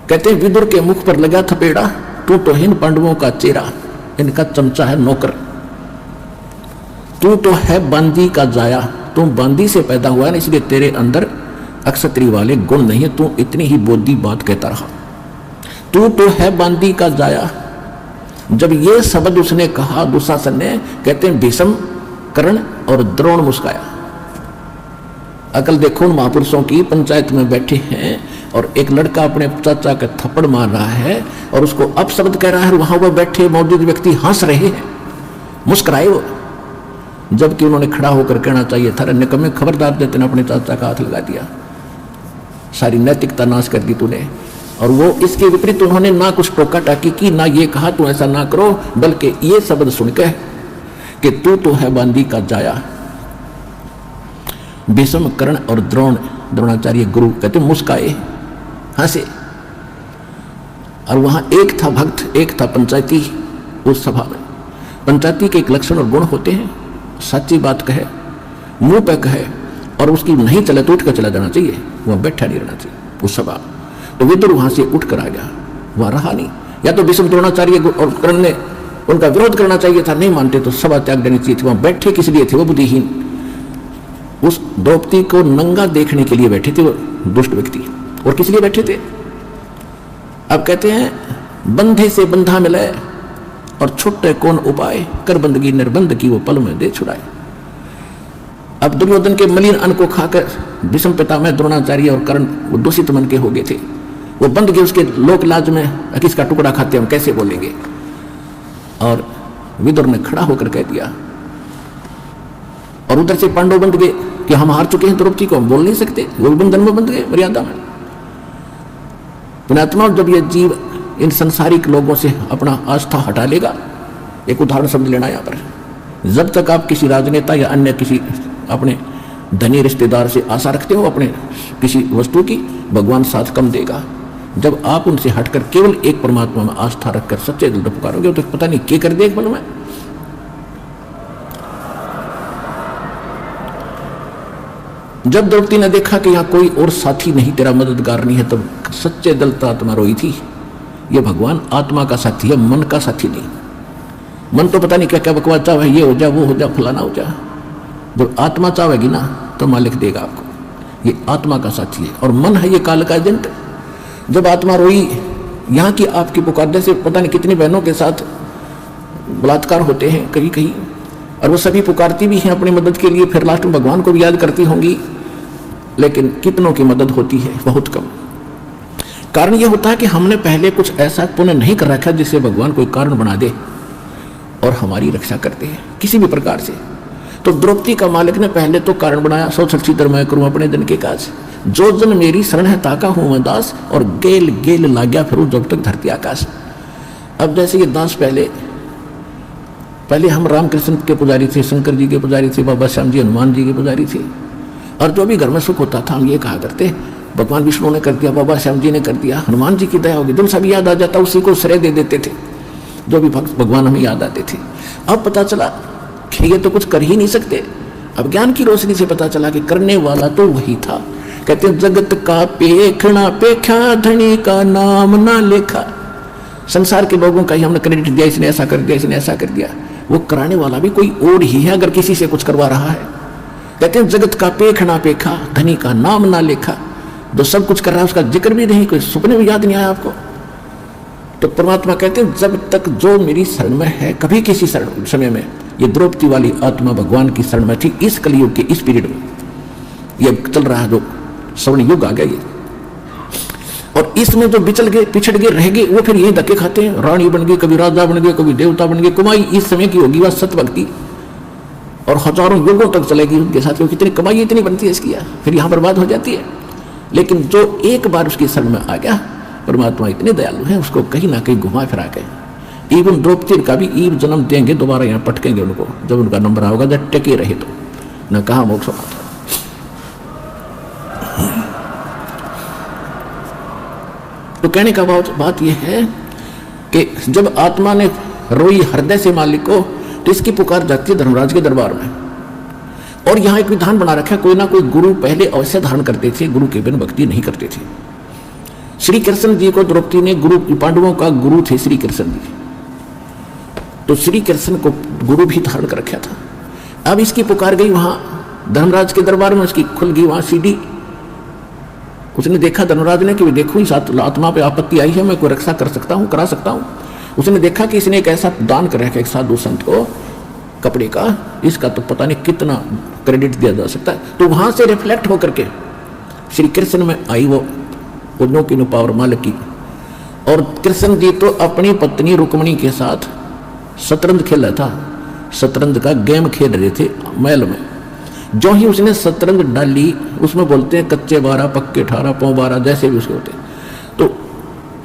कहते हैं विदुर के मुख पर लगा थपेड़ा, तू तो इन पांडवों का चेहरा, इनका चमचा है, नौकर। तू तो है बांदी का जाया, तू बांदी से पैदा हुआ है, इसलिए तेरे अंदर अक्षत्री वाले गुण नहीं है, तू इतनी ही बोधी बात कहता रहा। तू तो है बांदी का जाया। जब ये शब्द उसने कहा दुशासन ने, कहते हैं भीष्म, कर्ण और द्रोण मुस्काया। अकल देखो उन महापुरुषों की, पंचायत में बैठे हैं और एक लड़का अपने चाचा का थप्पड़ मार रहा है और उसको अपशब्द कह रहा है, वहां पर बैठे मौजूद व्यक्ति हंस रहे हैं, मुस्कुराए वो। जबकि उन्होंने खड़ा होकर कहना चाहिए था, निकम्मे खबरदार, देते ने अपने चाचा का हाथ लगा दिया, सारी नैतिकता नाश कर दी तूने। और वो इसके विपरीत उन्होंने ना कुछ टोका टाकी की, ना ये कहा तू ऐसा ना करो, बल्कि ये शब्द सुनकर कि तू तो है बांदी का जाया। भीष्म, कर्ण और द्रोणाचार्य गुरु कहते मुस्काए, हंसे। और वहां एक था भक्त, एक था पंचायती। उस सभा में पंचायती के एक लक्षण और गुण होते हैं, सच्ची बात कहे, मुंह पे कहे, और उसकी नहीं चले तो उठ कर चला जाना चाहिए, वह बैठा नहीं रहना चाहिए उस सभा। तो विदुर वहां से उठ कर आ गया, वहां रहा नहीं। या तो भीष्म, द्रोणाचार्य और कर्ण ने उनका विरोध करना चाहिए था, नहीं मानते तो सभा त्याग देनी चाहिए थी। वहां बैठे किस लिए थे? वो बुद्धिहीन, उस द्रौपदी को नंगा देखने के लिए बैठे थे वो दुष्ट व्यक्ति। और किस लिए बैठे थे? अब कहते हैं बंधे से बंधा मिले और छुट्टे कौन उपाय, कर बंदगी निर्बंध की वो पल में दे छुड़ाए। अब दुर्योधन के मलिन अन्न को खाकर भीष्म पितामह द्रोणाचार्य और कर्ण वो दूषित मन के हो गए थे, वो बंद गए उसके लोक लाज में, किसका टुकड़ा खाते हम कैसे बोलेंगे। और विदुर ने खड़ा होकर कह दिया, और उधर से पांडव बंद गए कि हम हार चुके हैं, द्रौपदी को हम बोल नहीं सकते, वो भी बंधन में बंध गए मर्यादा में। पुण्यात्मा, जब ये जीव इन संसारिक लोगों से अपना आस्था हटा लेगा, एक उदाहरण शब्द लेना यहाँ पर, जब तक आप किसी राजनेता या अन्य किसी अपने धनी रिश्तेदार से आशा रखते हो अपने किसी वस्तु की, भगवान साथ कम देगा। जब आप उनसे हटकर केवल एक परमात्मा में आस्था रखकर सच्चे दिल से पुकारोगे तो पता नहीं क्या कर दे एक पल में। जब द्रौपदी ने देखा कि यहाँ कोई और साथी नहीं, तेरा मददगार नहीं है, तब सच्चे दिल से आत्मा रोई थी। ये भगवान आत्मा का साथी है, मन का साथी नहीं। मन तो पता नहीं क्या क्या बकवास चाहे, ये हो जा वो हो जा फलाना हो जा। जब आत्मा चाहेगी ना तो मालिक देगा आपको। ये आत्मा का साथी है और मन है ये काल का एजेंट। जब आत्मा रोई, यहाँ की आपकी पुकार, जैसे पता नहीं कितनी बहनों के साथ बलात्कार होते हैं कहीं कहीं, और वो सभी पुकारती भी हैं अपनी मदद के लिए, फिर लास्ट में भगवान को भी याद करती होंगी, लेकिन कितनों की मदद होती है? बहुत कम। कारण यह होता है कि हमने पहले कुछ ऐसा पुण्य नहीं कर रखा जिससे भगवान कोई कारण बना दे और हमारी रक्षा करते हैं किसी भी प्रकार से। तो द्रौपदी का मालिक ने पहले तो कारण बनाया, सौ सच्ची दर मैं करूं अपने दिन के काज, जो जन मेरी शरण है ताका हूं मैं दास, और गेल गेल लाग्या फिरूं जब तक धरती आकाश। अब जैसे ये दास पहले हम रामकृष्ण के पुजारी थे, शंकर जी के पुजारी थे, बाबा श्याम जी हनुमान जी के पुजारी थे, और जो भी घर में सुख होता था हम ये कहा करते भगवान विष्णु ने कर दिया, बाबा श्याम जी ने कर दिया, हनुमान जी की दया होगी, जब सब याद आ जाता उसी को श्रेय दे देते थे, जो भी भक्त भगवान हमें याद आते थे। अब पता चला कि ये तो कुछ कर ही नहीं सकते। अब ज्ञान की रोशनी से पता चला कि करने वाला तो वही था। कहते हैं जगत का पेखना पेखा, धनी का नाम ना लेखा। संसार के लोगों का ही हमने क्रेडिट दिया, इसने ऐसा कर दिया, इसने ऐसा कर दिया। वो कराने वाला भी कोई और ही है अगर किसी से कुछ करवा रहा है। कहते हैं जगत का पेखना पेखा, धनी का नाम ना लेखा। जो सब कुछ कर रहा है उसका जिक्र भी नहीं, कोई सपने में याद नहीं आया आपको। तो परमात्मा कहते हैं जब तक जो मेरी शरण में है, कभी किसी समय में, ये द्रौपदी वाली आत्मा भगवान की शरण में थी। इस कलयुग के इस पीरियड में ये चल रहा है जो स्वर्ण युग आ गया ये, और इसमें जो बिचल गए पिछड़ गए रह गए वो फिर यही धक्के खाते हैं। रानी बन गई, कभी राजा बन गए, कभी देवता बन गए। कमाई इस समय की होगी वह सत भक्ति, और हजारों युगों तक चलेगी उनके साथ। कितनी कमाई इतनी बनती है इसकी, फिर यहाँ बर्बाद हो जाती है। लेकिन जो एक बार उसकी शरण में आ गया, परमात्मा इतने दयालु है, उसको कहीं ना कहीं घुमा फिरा के इवन द्रौपदी का भी ईव जन्म देंगे, दोबारा यहाँ पटकेंगे उनको जब उनका नंबर आओगा, जब टके रहे तो न कहा मोक्ष होगा। तो कहने का बात यह है कि जब आत्मा ने रोई हृदय से मालिक को, तो इसकी पुकार जाती है धर्मराज के दरबार में। और यहाँ एक विधान बना रखा, कोई ना कोई गुरु पहले अवश्य धारण करते थे, गुरु के बिन भक्ति नहीं करते थे। श्री कृष्ण जी को द्रौपदी ने गुरु, पांडवों का गुरु थे श्री कृष्ण जी, तो श्री कृष्ण को गुरु भी धारण कर रखा था। अब इसकी पुकार गई वहां धर्मराज के दरबार में, उसकी खुल गई वहां सीढ़ी। उसने देखा धर्मराज ने कि देखो इस आत्मा पे आपत्ति आई है, मैं कोई रक्षा कर सकता हूँ, करा सकता हूँ। उसने देखा कि इसने एक ऐसा दान कर रखा एक साधु संत को कपड़े का, इसका तो पता नहीं कितना क्रेडिट दिया जा सकता है। तो वहां से रिफ्लेक्ट होकर के श्री कृष्ण में आई वो उन्नों की पावर मालिक की। और कृष्ण जी तो अपनी पत्नी रुक्मिणी के साथ शतरंज खेल रहा था, शतरंज का गेम खेल रहे थे महल में। जो ही उसने शतरंज डाली, उसमें बोलते हैं कच्चे 12 पक्के 18 पौ 12 जैसे भी उसके होते, तो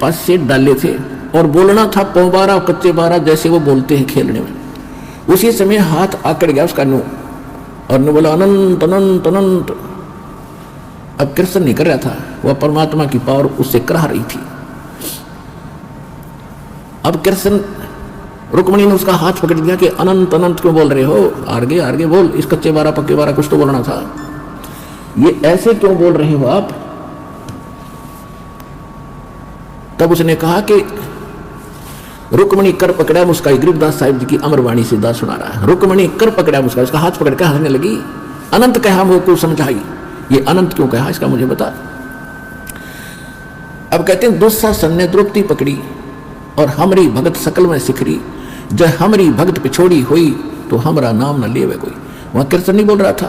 5 सेट डाले थे और बोलना था पौ 12 कच्चे 12 जैसे वो बोलते हैं खेलने में। उसी समय हाथ आकड़ गया उसका नु, और नु बोला अनंत अनंत अनंत। अब कृष्ण नहीं कर रहा था, वह परमात्मा की पावर उससे करा रही थी। अब कृष्ण रुक्मिणी ने उसका हाथ पकड़ दिया कि अनंत अनंत क्यों बोल रहे हो, आगे बोल, इस कच्चे 12 पक्के 12 कुछ तो बोलना था, ये ऐसे क्यों बोल रहे हो आप। तब उसने कहा कि रुक्मणी कर पकड़ा मुस्काई। गरीबदास साहिब जी की अमरवाणी से दास सुना रहा है। रुक्मणी कर पकड़ा मुस्काई, उसका हाथ पकड़ कर हंसने लगी। अनंत कहा मोको समझाई। ये अनंत क्यों कहा, इसका मुझे बता। अब कहते हैं दुस्शासन ने द्रौपदी पकड़ी और हमरी भगत सकल में सिखरी, जब हमरी भगत पिछोड़ी हुई तो हमरा नाम न लेवे कोई। वहां कृष्ण नहीं बोल रहा था,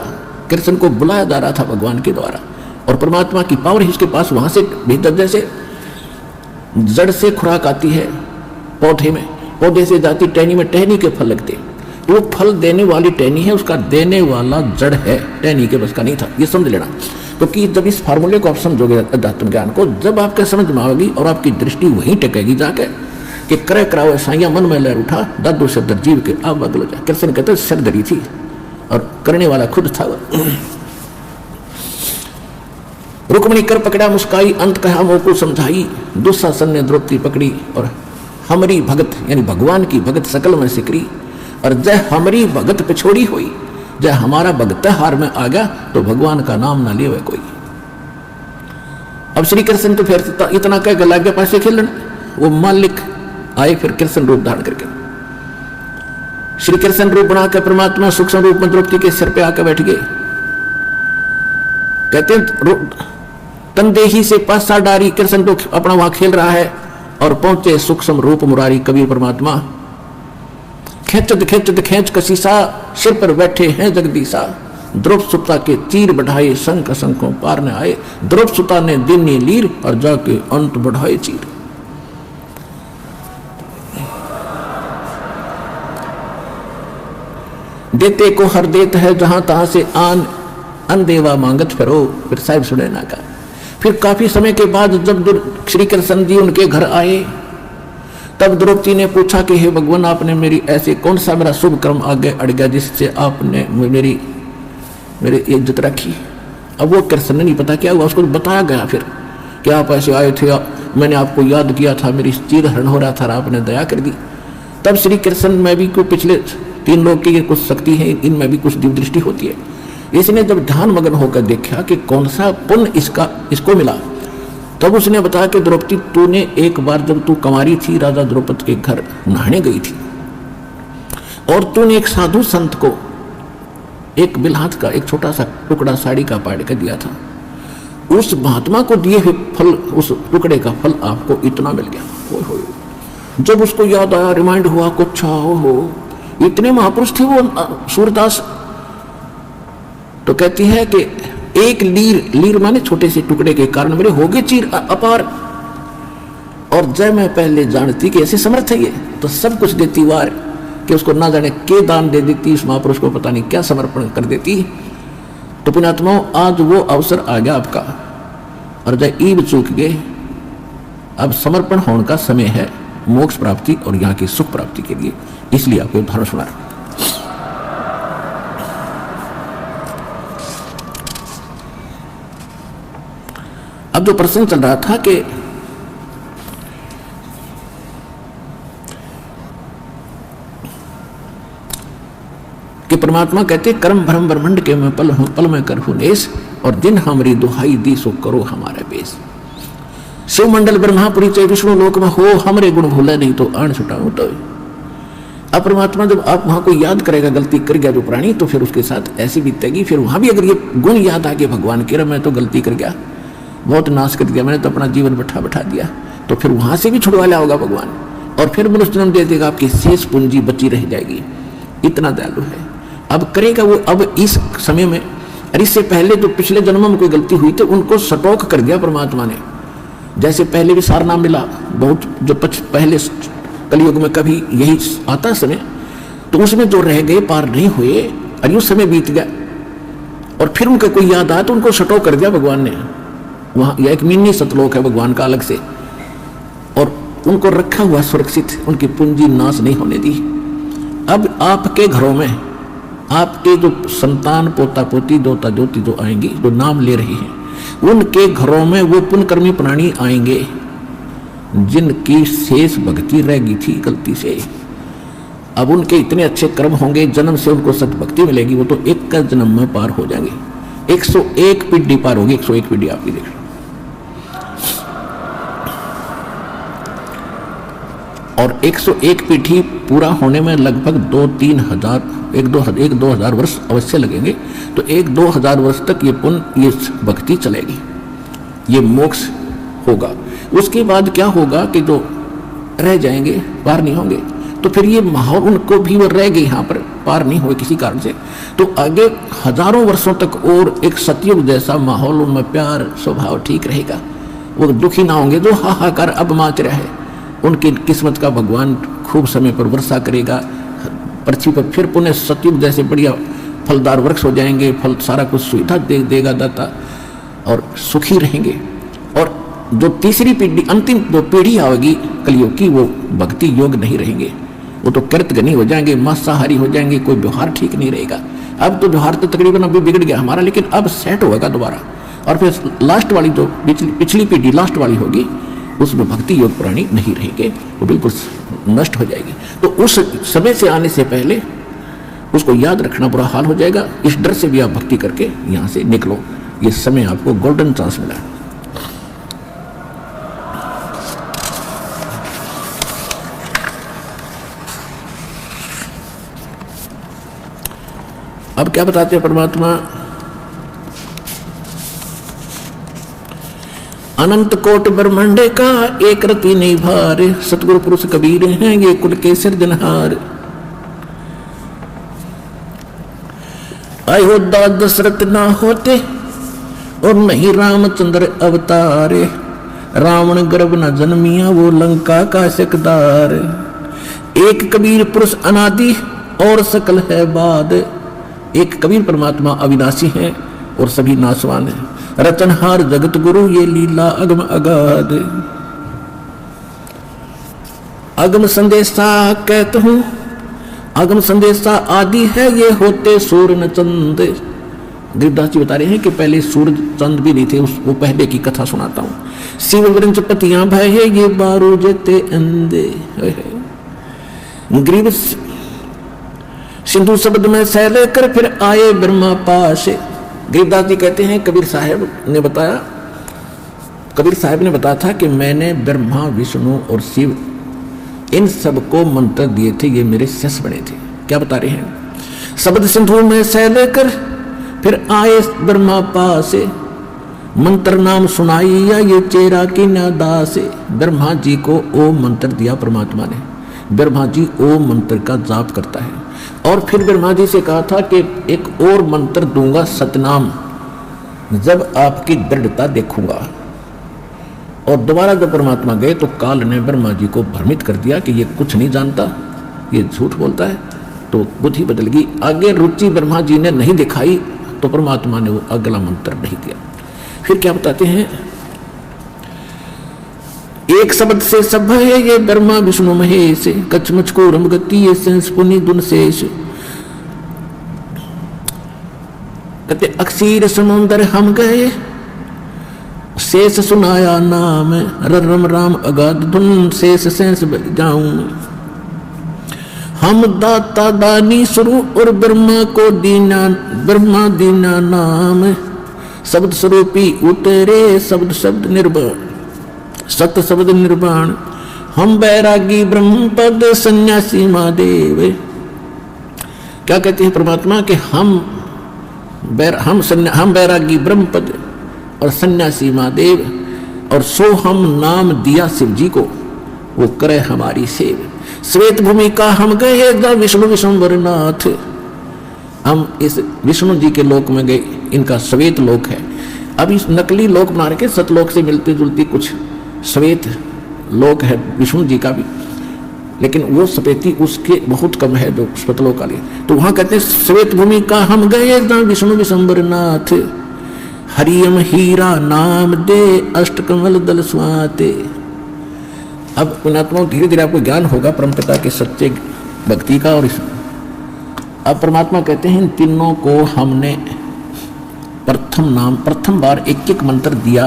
कृष्ण को बुलाया जा रहा था भगवान के द्वारा, और परमात्मा की पावर ही उसके पास वहां से भीतर, जैसे जड़ से खुराक आती है पौधे में, पौधे से जाती टहनी में, टहनी के फल लगते, तो वो फल देने वाली टहनी है, उसका देने वाला जड़ है, टहनी के बस का नहीं था। ये समझ लेना, क्योंकि जब इस फार्मूले को आप समझोगे अध्यात्म ज्ञान को, जब आपके समझ में आएगी और आपकी दृष्टि वहीं टेकेगी जाके कि करे कराओ साइया मन में लहर उठा दादू से जीव के आप बगल जा। कृष्ण कहते सर धरी थी और करने वाला खुद था। रुक्मणी कर पकड़ा मुस्काई, अंत कहा मोको समझाई। दुस्शासन ने द्रौपदी पकड़ी और हमरी भगत यानी भगवान की भगत सकल में सिकरी, और जय हमरी भगत पिछोड़ी हुई, जय हमारा भगत हार में आ गया तो भगवान का नाम ना लेवे कोई। अब श्री कृष्ण तो फिर इतना कह लग गया पासे खेलन, वो मालिक आए फिर कृष्ण रूप धारण करके। श्री कृष्ण रूप बनाकर परमात्मा सूक्ष्म रूप में द्रौपदी के सिर पे आकर बैठ गए। कहते हैं तनदेही से पासा डारी, कृष्ण तो अपना वहां खेल रहा है और पहुंचे सूक्ष्म रूप मुरारी कबीर परमात्मा। खेचत खेचत खेच कसीसा, सिर पर बैठे हैं जगदीशा। द्रौप सुता के तीर बढ़ाए, शंख शंखों पार न आए। द्रौप सुता ने दिन ने लीर और जाके अंत बढ़ाए चीर। देते को हर देत है जहां तहां से आन, अनदेवा मांगत फिरो। फिर साहिब सुनैना का फिर काफी समय के बाद जब श्री कृष्ण जी उनके घर आए, तब द्रौपदी ने पूछा कि हे भगवान, आपने मेरी ऐसे कौन सा मेरा शुभ कर्म आगे अड़ गया जिससे आपने मेरी इज्जत रखी। अब वो कृष्ण ने नहीं पता क्या हुआ, उसको बताया गया फिर कि आप ऐसे आए थे, मैंने आपको याद किया था, मेरी चीर हरण हो रहा था, आपने दया कर दी। तब श्री कृष्ण में भी कोई पिछले 3 लोग की कुछ शक्ति है, इनमें भी कुछ दिव्य दृष्टि होती है। इसने जब ध्यान मगन होकर देखा कि कौन सा पुण्य इसको मिला, तब उसने बताया कि द्रौपदी, तूने एक बार जब तू कुंवारी थी राजा द्रौपद के घर नहाने गई थी, और तूने एक साधु संत को एक बिलहात का एक छोटा सा टुकड़ा साड़ी का पाड़ के दिया था। उस महात्मा को दिए हुए फल, उस टुकड़े का फल आपको इतना मिल गया। हो जब उसको याद आया, रिमाइंड हुआ कुछ, हो इतने महापुरुष थे वो सूरदास। तो कहती है कि एक लीर माने छोटे से टुकड़े के कारण मेरे हो गए चीर अपार, और जय मैं पहले जानती कि ऐसे समर्थ है ये, तो सब कुछ देती वार कि उसको ना जाने के दान दे देती, इस महापुरुष को पता नहीं क्या समर्पण कर देती। तो पुण्यात्माओं, आज वो अवसर आ गया आपका, और जय ईब चूक गए। अब समर्पण होने का समय है मोक्ष प्राप्ति और यहाँ की सुख प्राप्ति के लिए, इसलिए आपको उदाहरण सुना। अब जो प्रसंग चल रहा था कि परमात्मा कहते कर्म भ्रम ब्रह्मंड के मैं पल में करहूं नेस, और दिन हमारी दुहाई दी सो करो हमारे बेस। शिव मंडल ब्रह्मापुरी चे विष्णु लोक में हो, हमरे गुण भूले नहीं तो आण छुटाऊं तो। अब परमात्मा जब आप वहां को याद करेगा, गलती कर गया जो प्राणी, तो फिर उसके साथ ऐसी बीतेगी। फिर वहां भी अगर ये गुण याद आ गए भगवान के, मैं तो गलती कर गया, बहुत नाश कर दिया, मैंने तो अपना जीवन बैठा दिया, तो फिर वहां से भी छुड़वा लिया होगा भगवान, और फिर मनुष्य जन्म दे देगा, आपकी शेष पूंजी बची रह जाएगी। इतना दयालु है। अब करेगा वो, अब इस समय में, और इससे पहले जो पिछले जन्मों में कोई गलती हुई थी उनको सटोक कर दिया परमात्मा ने। जैसे पहले भी सारनाथ मिला बहुत, जो पहले कलयुग में कभी यही आता समय, तो उसमें जो रह गए पार नहीं हुए, और यूं समय बीत गया, और फिर उनका कोई याद आया तो उनको सटोक कर दिया भगवान ने। वहां यह एक मिनी सतलोक है भगवान का अलग से, और उनको रखा हुआ सुरक्षित, उनकी पूंजी नाश नहीं होने दी। अब आपके घरों में आपके जो संतान पोता पोती दोता दोती जो आएंगी, जो नाम ले रही हैं, उनके घरों में वो पुण्यकर्मी प्राणी आएंगे जिनकी शेष भक्ति रह गई थी गलती से। अब उनके इतने अच्छे कर्म होंगे, जन्म से उनको सत भक्ति मिलेगी, वो तो एक का जन्म में पार हो जाएंगे। 101 पीढ़ी पार होगी, 101 पीढ़ी आपकी देख। और 101 पीढ़ी पूरा होने में लगभग 2-3 हजार 1-2 हजार वर्ष अवश्य लगेंगे। तो 1-2 हजार वर्ष तक ये पुण्य, ये भक्ति चलेगी, ये मोक्ष होगा। उसके बाद क्या होगा कि जो रह जाएंगे, पार नहीं होंगे, तो फिर ये माहौल उनको भी वो रह गए यहाँ पर, पार नहीं हुए किसी कारण से, तो आगे हजारों वर्षों तक और एक सतयुग जैसा माहौल, उनमें प्यार स्वभाव ठीक रहेगा, वो दुखी ना होंगे। जो हाहाकार अब माच रहा है, उनकी किस्मत का भगवान खूब समय पर वर्षा करेगा, पृथ्वी पर फिर पुनः सतयुग जैसे बढ़िया फलदार वृक्ष हो जाएंगे, फल सारा कुछ सुविधा देगा दाता, और सुखी रहेंगे। और जो तीसरी पीढ़ी, अंतिम जो पीढ़ी आएगी कलयुग की, वो भक्ति योग नहीं रहेंगे, वो तो कृतघ्नी हो जाएंगे, मांसाहारी हो जाएंगे, कोई व्यवहार ठीक नहीं रहेगा। अब तो व्यवहार तो तकरीबन अभी बिगड़ गया हमारा, लेकिन अब सेट होगा दोबारा। और फिर लास्ट वाली जो पिछली पीढ़ी लास्ट वाली होगी, उसमें भक्ति योग प्राणी नहीं रहेंगे, वो बिल्कुल नष्ट हो जाएगी। तो उस समय से आने से पहले उसको याद रखना, बुरा हाल हो जाएगा। इस डर से भी आप भक्ति करके यहाँ से निकलो, ये समय आपको गोल्डन चांस मिला है। अब क्या बताते हैं परमात्मा, अनंत कोट ब्रह्मांडे का एक रति नहीं भार, सतगुरु पुरुष कबीर हैं ये कुल के सिरजनहार। अयोध्या दशरथ ना होते और नहीं रामचंद्र अवतारे, रावण गर्भ न जन्मिया वो लंका का शकदार। एक कबीर पुरुष अनादि और सकल है बाद, एक कबीर परमात्मा अविनाशी है और सभी नाशवान है। रचनहार जगत गुरु ये लीला अगम अगाध। अगम संदेशा कहता हूं, अगम संदेशा आदि है ये होते सूर्य न चंद। गरीबदास जी बता रहे हैं कि पहले सूरज चंद भी नहीं थे, वो पहले की कथा सुनाता हूं। शिव वृंच पतियां भय है ये बारू जेते अंधे। गरीब सिंधु शब्द में सह लेकर फिर आए ब्रह्मा पास। गरीबदास जी कहते हैं कबीर साहब ने बताया, कबीर साहब ने बताया था कि मैंने ब्रह्मा विष्णु और शिव इन सबको मंत्र दिए थे, ये मेरे शिष्य बने थे। क्या बता रहे हैं, शब्द सिंधु में सह लेकर फिर आए ब्रह्मा पास, मंत्र नाम सुनाइया ये चेरा की नादास। ब्रह्मा जी को ओम मंत्र दिया परमात्मा ने, ब्रह्मा जी ओम मंत्र का जाप करता है। और फिर ब्रह्मा जी से कहा था कि एक और मंत्र दूंगा सतनाम, जब आपकी दृढ़ता देखूंगा। और दोबारा जब परमात्मा गए तो काल ने ब्रह्मा जी को भ्रमित कर दिया कि ये कुछ नहीं जानता, ये झूठ बोलता है। तो बुद्धि बदल गई, आगे रुचि ब्रह्मा जी ने नहीं दिखाई तो परमात्मा ने वो अगला मंत्र नहीं दिया। फिर क्या बताते हैं, एक शब्द से सब है ये ब्रह्मा विष्णु महेश, कच्छ मुझको रम गति ये सेंस पुनि दुन शेष। कहते अक्षीर समुंदर हम गए, शेष सुनाया नाम, रम राम अगाध धुन शेष सेंस जाऊं। हम दाता दानी शुरू और ब्रह्मा को दीना, ब्रह्मा दीना नाम। शब्द स्वरूपी उतरे शब्द शब्द निर्भर, सत्य शब्द निर्वाण। हम बैरागी ब्रह्म पद सन्यासी महादेव। क्या कहते हैं परमात्मा कि हम बैरागी ब्रह्म पद और सन्यासी महादेव, और सो हम नाम दिया शिव जी को, वो करे हमारी सेव। श्वेत भूमि का हम गए द विष्णु विश्वम्भर नाथ। हम इस विष्णु जी के लोक में गए, इनका श्वेत लोक है। अब इस नकली लोक बना रखे, सतलोक से मिलती जुलती कुछ श्वेत लोक है विष्णु जी का भी, लेकिन वो सफेदी उसके बहुत कम है जो सतलोक का लिए। तो वहां कहते हैं श्वेत भूमि का हम गए विष्णु विश्वम्भर नाथ, हरियम हीरा नाम दे अष्टकमल दल स्वाते। अब पुण्यात्मा धीरे धीरे आपको ज्ञान होगा परमपिता के सच्चे भक्ति का। और अब परमात्मा कहते हैं इन तीनों को हमने प्रथम बार एक एक मंत्र दिया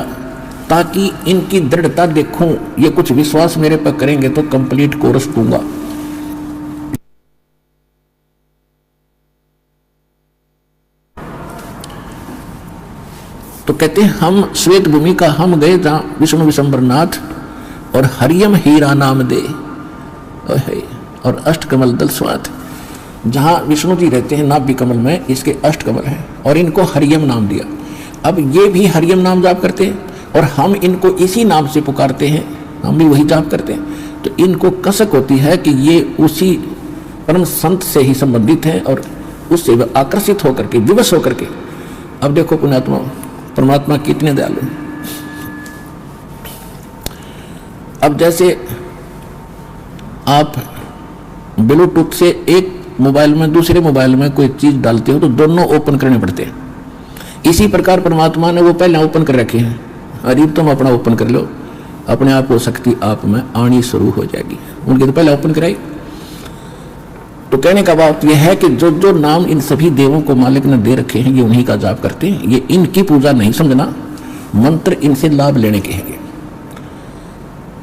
ताकि इनकी दृढ़ता देखूं, ये कुछ विश्वास मेरे पर करेंगे तो कंप्लीट कोर्स दूंगा। तो कहते हैं हम श्वेत भूमि का हम गए जहां विष्णु विश्वम्भर नाथ, और हरियम हीरा नाम दे, और अष्टकमल दल स्वात, जहाँ विष्णु जी रहते हैं नाभि कमल में, इसके अष्टकमल हैं और इनको हरियम नाम दिया। अब ये भी हरियम नाम जाप करते हैं और हम इनको इसी नाम से पुकारते हैं, हम भी वही जाप करते हैं। तो इनको कसक होती है कि ये उसी परम संत से ही संबंधित हैं और उससे वे आकर्षित होकर के, विवश होकर के। अब देखो पुण्यात्मा, परमात्मा कितने दयालु हैं। अब जैसे आप ब्लूटूथ से एक मोबाइल में दूसरे मोबाइल में कोई चीज डालते हो तो दोनों ओपन करने पड़ते हैं। इसी प्रकार परमात्मा ने वो पहले ओपन कर रखे हैं। अरे तुम अपना ओपन कर लो, अपने आप को शक्ति आप में आनी शुरू हो जाएगी। उनके तो पहले ओपन कराई। तो कहने का बात यह है कि जो जो नाम इन सभी देवों को मालिक ने दे रखे हैं, ये उन्हीं का जाप करते हैं। ये इनकी पूजा नहीं समझना, मंत्र इनसे लाभ लेने के हैं।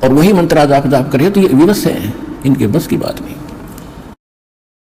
और वही मंत्र आज आप जाप करिए तो ये विवश है, इनके बस की बात नहीं।